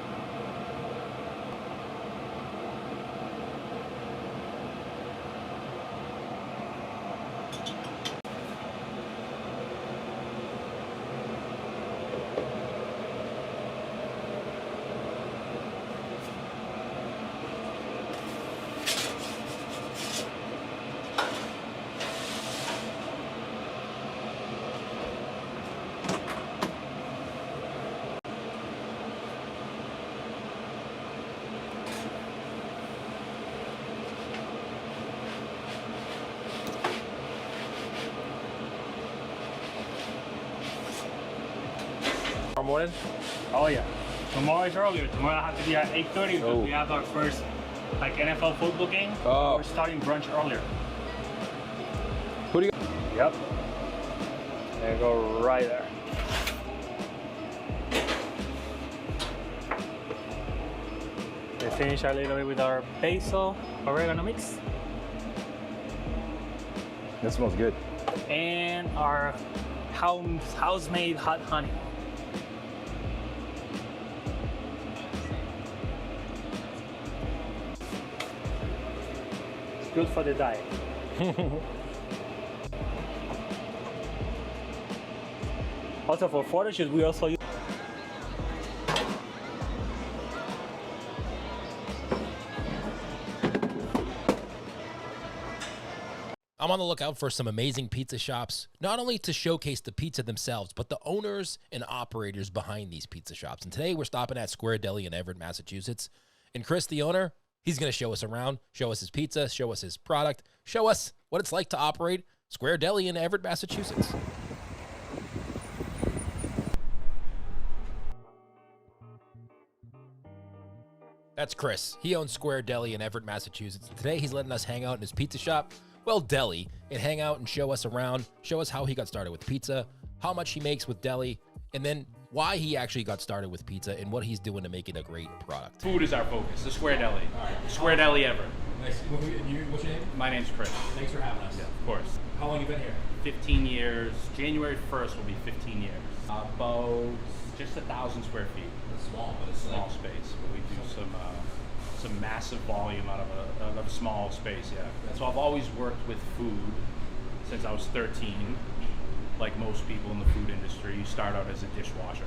Morning? Oh yeah. Tomorrow is earlier. Tomorrow I have to be at 8:30 because we have our first like NFL football game. Oh. We're starting brunch earlier. Who do you? Yep. There you go, right there. We finish a little bit with our basil oregano mix That smells good. and our house-made hot honey. It's good for the diet. Also for photo shoots, we also use I'm on the lookout for some amazing pizza shops, not only to showcase the pizza themselves, but the owners and operators behind these pizza shops. And today we're stopping at Square Deli in Everett, Massachusetts. And Chris, the owner, he's going to show us around, show us his pizza, show us his product, show us what it's like to operate Square Deli in Everett, Massachusetts. That's Chris. He owns Square Deli in Everett, Massachusetts. Today he's letting us hang out in his pizza shop, well, Deli, and hang out and show us around, show us how he got started with pizza, how much he makes with Deli, and then why he actually got started with pizza and what he's doing to make it a great product. Food is our focus, the Square Deli. Square Deli Everett. Nice. What's your name? My name's Chris. Thanks for having us. Yeah, of course. How long you been here? 15 years. January 1st will be 15 years. About just 1,000 square feet. It's small, but it's Small space, but we do some massive volume out of a small space, yeah. So I've always worked with food since I was 13. Like most people in the food industry, you start out as a dishwasher.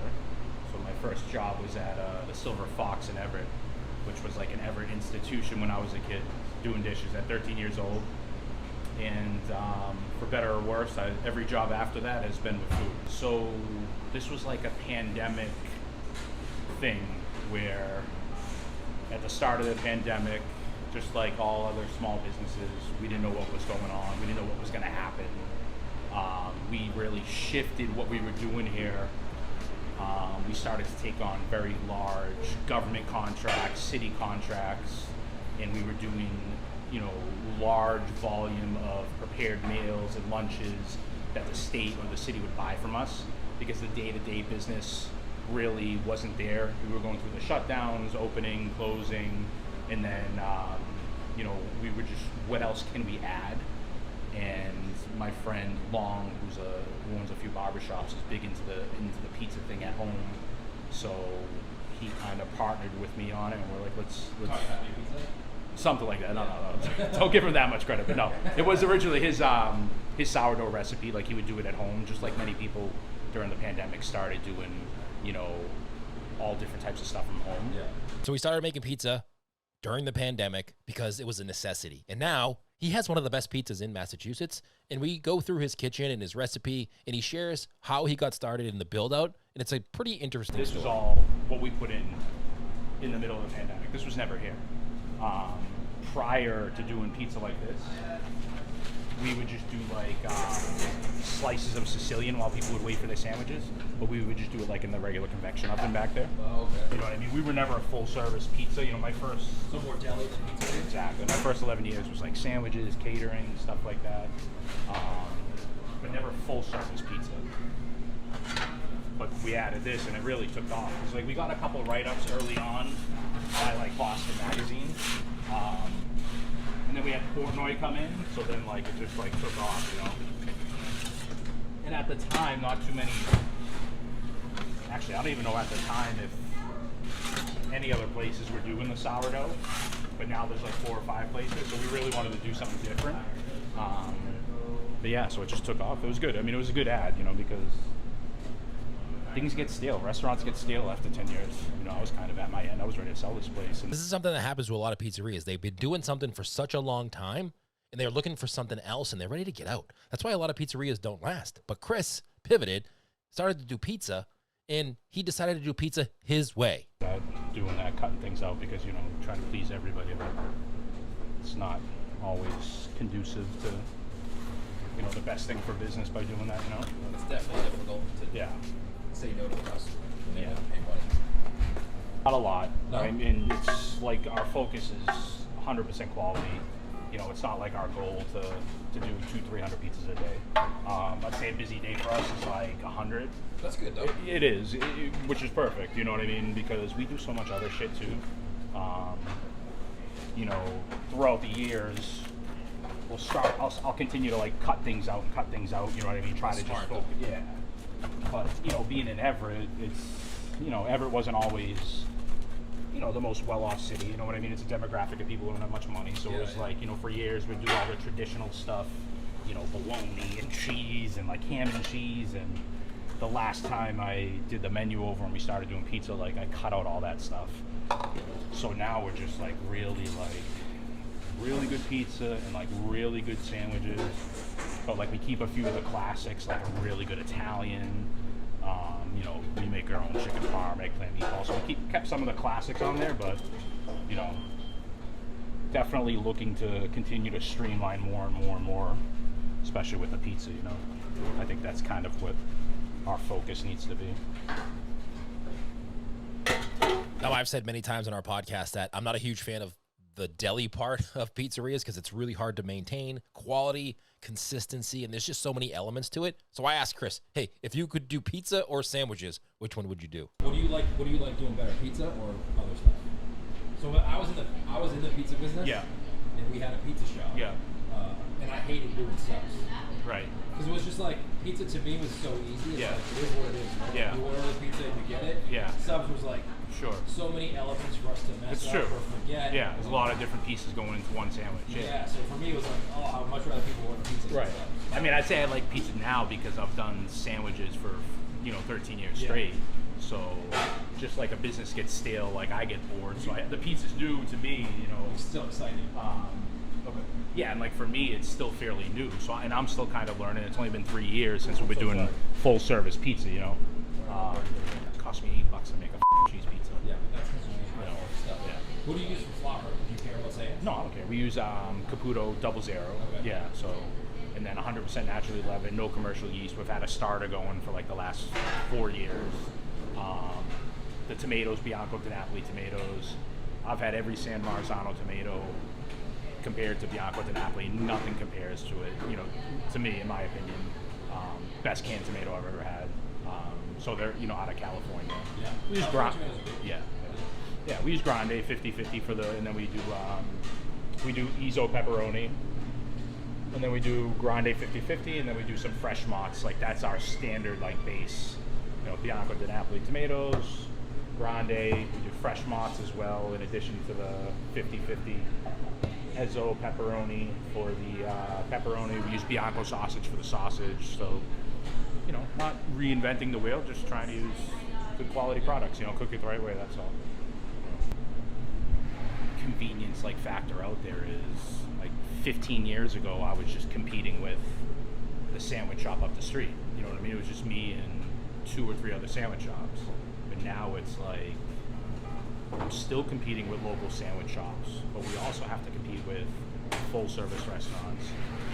So my first job was at the Silver Fox in Everett, which was like an Everett institution when I was a kid, doing dishes at 13 years old. And for better or worse, every job after that has been with food. So this was like a pandemic thing where at the start of the pandemic, just like all other small businesses, we didn't know what was going on. We didn't know what was going to happen. We really shifted what we were doing here. We started to take on very large government contracts, city contracts, and we were doing, large volume of prepared meals and lunches that the state or the city would buy from us because the day-to-day business really wasn't there. We were going through the shutdowns, opening, closing, and then, we were just, what else can we add? And my friend Long, who owns a few barbershops, is big into the pizza thing at home. So he kind of partnered with me on it, and we're like, let's something like that. No, don't give him that much credit. But no, it was originally his sourdough recipe. Like he would do it at home, just like many people during the pandemic started doing, all different types of stuff from home. Yeah. So we started making pizza during the pandemic because it was a necessity. And now he has one of the best pizzas in Massachusetts. And we go through his kitchen and his recipe, and he shares how he got started in the build out. And it's a pretty interesting This story. was all what we put in the middle of the pandemic. This was never here. Prior to doing pizza like this, we would just do like slices of Sicilian while people would wait for their sandwiches, but we would just do it like in the regular convection oven back there. Oh, okay. You know what I mean? We were never a full service pizza. My first Some more deli than pizza. exactly. My first 11 years was like sandwiches, catering, stuff like that. but never full service pizza. But we added this, and it really took off. It's like we got a couple write-ups early on by like Boston Magazine, and then we had Portnoy come in. So then like it just like took off, you know. And at the time, not too many. Actually, I don't even know at the time if any other places were doing the sourdough. But now there's like 4 or 5 places, so we really wanted to do something different. But yeah, so it just took off. It was good. I mean, it was a good ad, you know, because things get stale. Restaurants get stale after 10 years. You know, I was kind of at my end. I was ready to sell this place. And this is something that happens to a lot of pizzerias. They've been doing something for such a long time, and they're looking for something else, and they're ready to get out. That's why a lot of pizzerias don't last. But Chris pivoted, started to do pizza, and he decided to do pizza his way. Doing that, cutting things out because, you know, trying to please everybody. It's not always conducive to, you know, the best thing for business by doing that, you know? It's definitely difficult to say no to the customer when they want to pay money. Not a lot. No? I mean, it's like our focus is 100% quality. You know, it's not like our goal to do 200-300 pizzas a day. I'd say a busy day for us is like 100. That's good though. It is, which is perfect. You know what I mean? Because we do so much other shit too. You know, throughout the years, we'll start. I'll continue to like cut things out. You know what I mean? Try to just focus. Yeah. But you know, being in Everette, it's, you know, Everette wasn't always, you know, the most well-off city. You know what I mean? It's a demographic of people who don't have much money. So it was like, you know, for years we'd do all the traditional stuff, you know, bologna and cheese and like ham and cheese. And the last time I did the menu over and we started doing pizza, like I cut out all that stuff. So now we're just like really good pizza and like really good sandwiches. But like we keep a few of the classics, like a really good Italian. You know, we make our own chicken parm, eggplant meatball. So we kept some of the classics on there, but you know, definitely looking to continue to streamline more and more and more, especially with the pizza. You know, I think that's kind of what our focus needs to be. Now, I've said many times on our podcast that I'm not a huge fan of the deli part of pizzerias because it's really hard to maintain quality, consistency, and there's just so many elements to it. So I asked Chris, hey, if you could do pizza or sandwiches, which one would you do? What do you like doing better, pizza or other stuff? So I was in the pizza business. Yeah. And we had a pizza shop. Yeah. And I hated doing subs. Right. Because it was just like, pizza to me was so easy. It's Yeah. like, it is what it is. Right? Yeah. You order the pizza and you get it. Yeah. Subs was like, sure, so many elements for us to mess it's up true. or forget. Yeah, there's a lot of different pieces going into one sandwich. Yeah, so for me it was like, oh, I'd much rather people order pizza than Right. subs. I mean, I'd say I like pizza now because I've done sandwiches for, you know, 13 years straight. So just like a business gets stale, like I get bored. So the pizza's new to me, you know. It's still exciting. Okay. Yeah, and like for me, it's still fairly new. So and I'm still kind of learning. It's only been 3 years since we've been doing full service pizza. You know, it cost me $8 to make a cheese pizza. Yeah, but that's because you use You know, stuff. yeah. What do you use for flour? Do you care about saying? No, I don't care. We use Caputo 00. Okay. Yeah, so, and then 100% naturally leavened, no commercial yeast. We've had a starter going for like the last 4 years. The tomatoes, Bianco di Napoli tomatoes. I've had every San Marzano tomato compared to Bianco di Napoli. Nothing compares to it, you know, to me, in my opinion. Best canned tomato I've ever had. So they're, you know, out of California. Yeah. We use we use Grande 50-50 for the, and then we do Iso pepperoni, and then we do Grande 50-50, and then we do some fresh mozz. Like that's our standard like base, you know, Bianco di Napoli tomatoes, Grande. We do fresh mozz as well, in addition to the 50-50. Ezzo pepperoni for the pepperoni. We use Bianco sausage for the sausage. So, you know, not reinventing the wheel, just trying to use good quality products. You know, cook it the right way. That's all. Convenience like factor out there is like 15 years ago I was just competing with the sandwich shop up the street. You know what I mean? It was just me and 2 or 3 other sandwich shops. But now it's like I'm still competing with local sandwich shops, but we also have to compete with full service restaurants.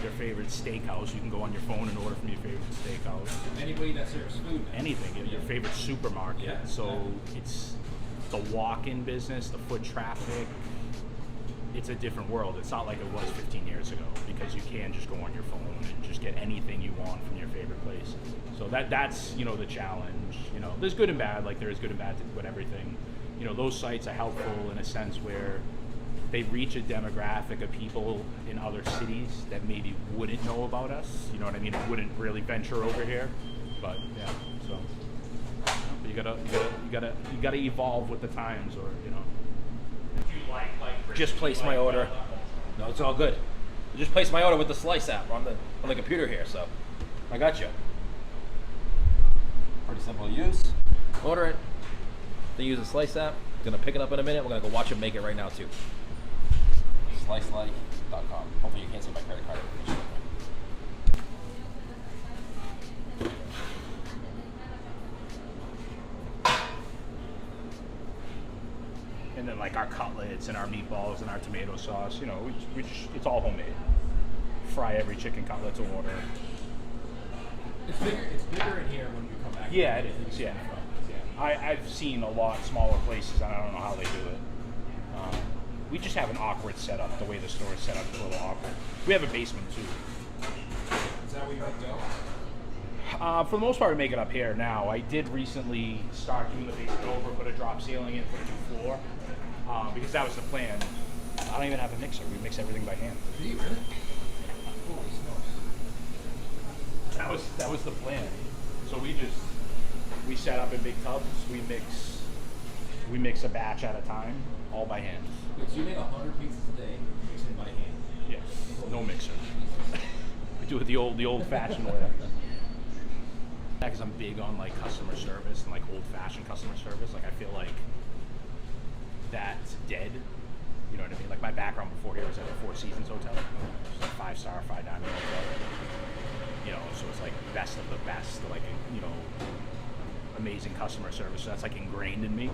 Your favorite steakhouse, you can go on your phone and order from your favorite steakhouse. Anybody that serves food. Anything, your favorite supermarket. Yeah, so it's the walk-in business, the foot traffic, it's a different world. It's not like it was 15 years ago, because you can just go on your phone and just get anything you want from your favorite place. So that's, you know, the challenge. You know, there's good and bad, like there is good and bad with everything. You know, those sites are helpful in a sense where they reach a demographic of people in other cities that maybe wouldn't know about us. You know what I mean? Wouldn't really venture over here. But yeah, so you gotta evolve with the times, or you know. Just placed my order. No, it's all good. I just placed my order with the Slice app on the computer here, so I got you. Pretty simple to use. Order it. They use the Slice app. Gonna pick it up in a minute. We're gonna go watch them make it right now too. Slicelife.com. Hopefully you can't see my credit card information. And then like our cutlets and our meatballs and our tomato sauce, you know, it's all homemade. Fry every chicken cutlet to order. It's bigger in here when we come back. Yeah, it is. Yeah. I've seen a lot smaller places, and I don't know how they do it. We just have an awkward setup. The way the store is set up is a little awkward. We have a basement too. Is that where you make dough? For the most part, we make it up here now. I did recently start doing the basement over, put a drop ceiling in, put a new floor, because that was the plan. I don't even have a mixer. We mix everything by hand. Do you really? That was the plan. So we set up in big tubs. We mix a batch at a time, all by hand. So you make 100 pizzas a day, mixing by hand? Yes. No mixer. We do it the old-fashioned way. Because I'm big on like customer service and like old-fashioned customer service. Like I feel like that's dead. You know what I mean? Like my background before here was at the Four Seasons Hotel. It's like 5-star, 5-diamond hotel. You know, so it's like best of the best, like, you know, amazing customer service. So that's like ingrained in me.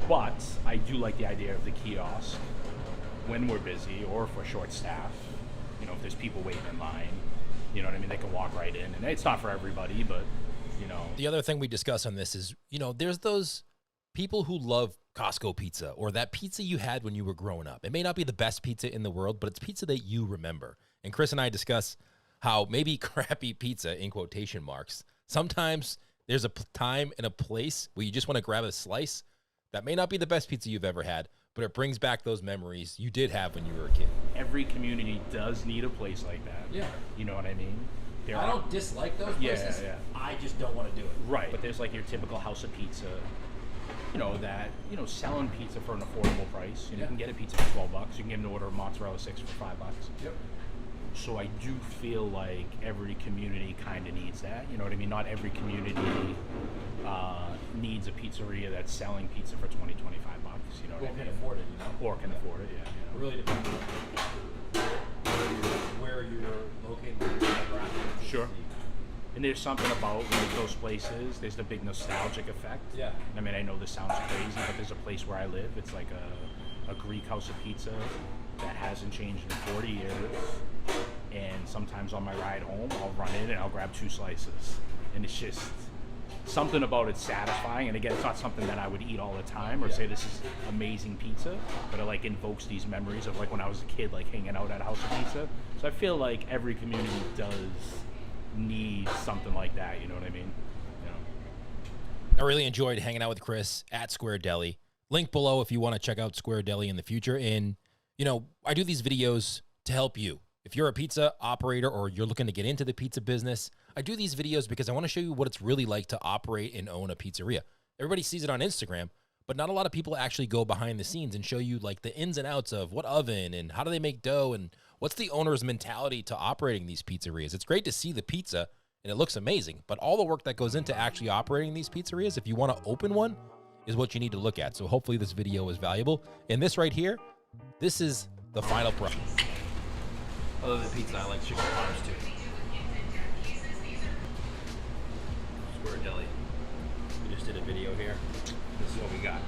But I do like the idea of the kiosk when we're busy or if we're short staffed. You know, if there's people waiting in line, you know what I mean? They can walk right in. And it's not for everybody, but, you know. The other thing we discuss on this is, you know, there's those people who love Costco pizza or that pizza you had when you were growing up. It may not be the best pizza in the world, but it's pizza that you remember. And Chris and I discuss how maybe crappy pizza, in quotation marks, sometimes there's a time and a place where you just want to grab a slice that may not be the best pizza you've ever had, but it brings back those memories you did have when you were a kid. Every community does need a place like that. Yeah. You know what I mean? I don't dislike those places. Yeah. I just don't want to do it. Right. But there's like your typical house of pizza, you know, that, you know, selling pizza for an affordable price. You can get a pizza for $12. You can get an order of mozzarella sticks for $5. Yep. So I do feel like every community kind of needs that. You know what I mean? Not every community needs a pizzeria that's selling pizza for $20, $25. You know what I mean? Or can afford it, you know? Or can afford it, yeah. It really depends on where you're located. Sure. And there's something about like those places. There's the big nostalgic effect. Yeah. I mean, I know this sounds crazy, but there's a place where I live. It's like a Greek house of pizza that hasn't changed in 40 years. And sometimes on my ride home, I'll run in and I'll grab 2 slices. And it's just something about it satisfying. And again, it's not something that I would eat all the time or say this is amazing pizza, but it like invokes these memories of like when I was a kid, like hanging out at a house of pizza. So I feel like every community does need something like that. You know what I mean? You know. I really enjoyed hanging out with Chris at Square Deli. Link below if you want to check out Square Deli in the future. And, you know, I do these videos to help you. If you're a pizza operator or you're looking to get into the pizza business, I do these videos because I want to show you what it's really like to operate and own a pizzeria. Everybody sees it on Instagram, but not a lot of people actually go behind the scenes and show you like the ins and outs of what oven and how do they make dough and what's the owner's mentality to operating these pizzerias. It's great to see the pizza and it looks amazing, but all the work that goes into actually operating these pizzerias, if you want to open one, is what you need to look at. So hopefully this video is valuable. And this right here, this is the final product. Other than pizza, I like chicken parms too. Square Deli. We just did a video here. This is what we got.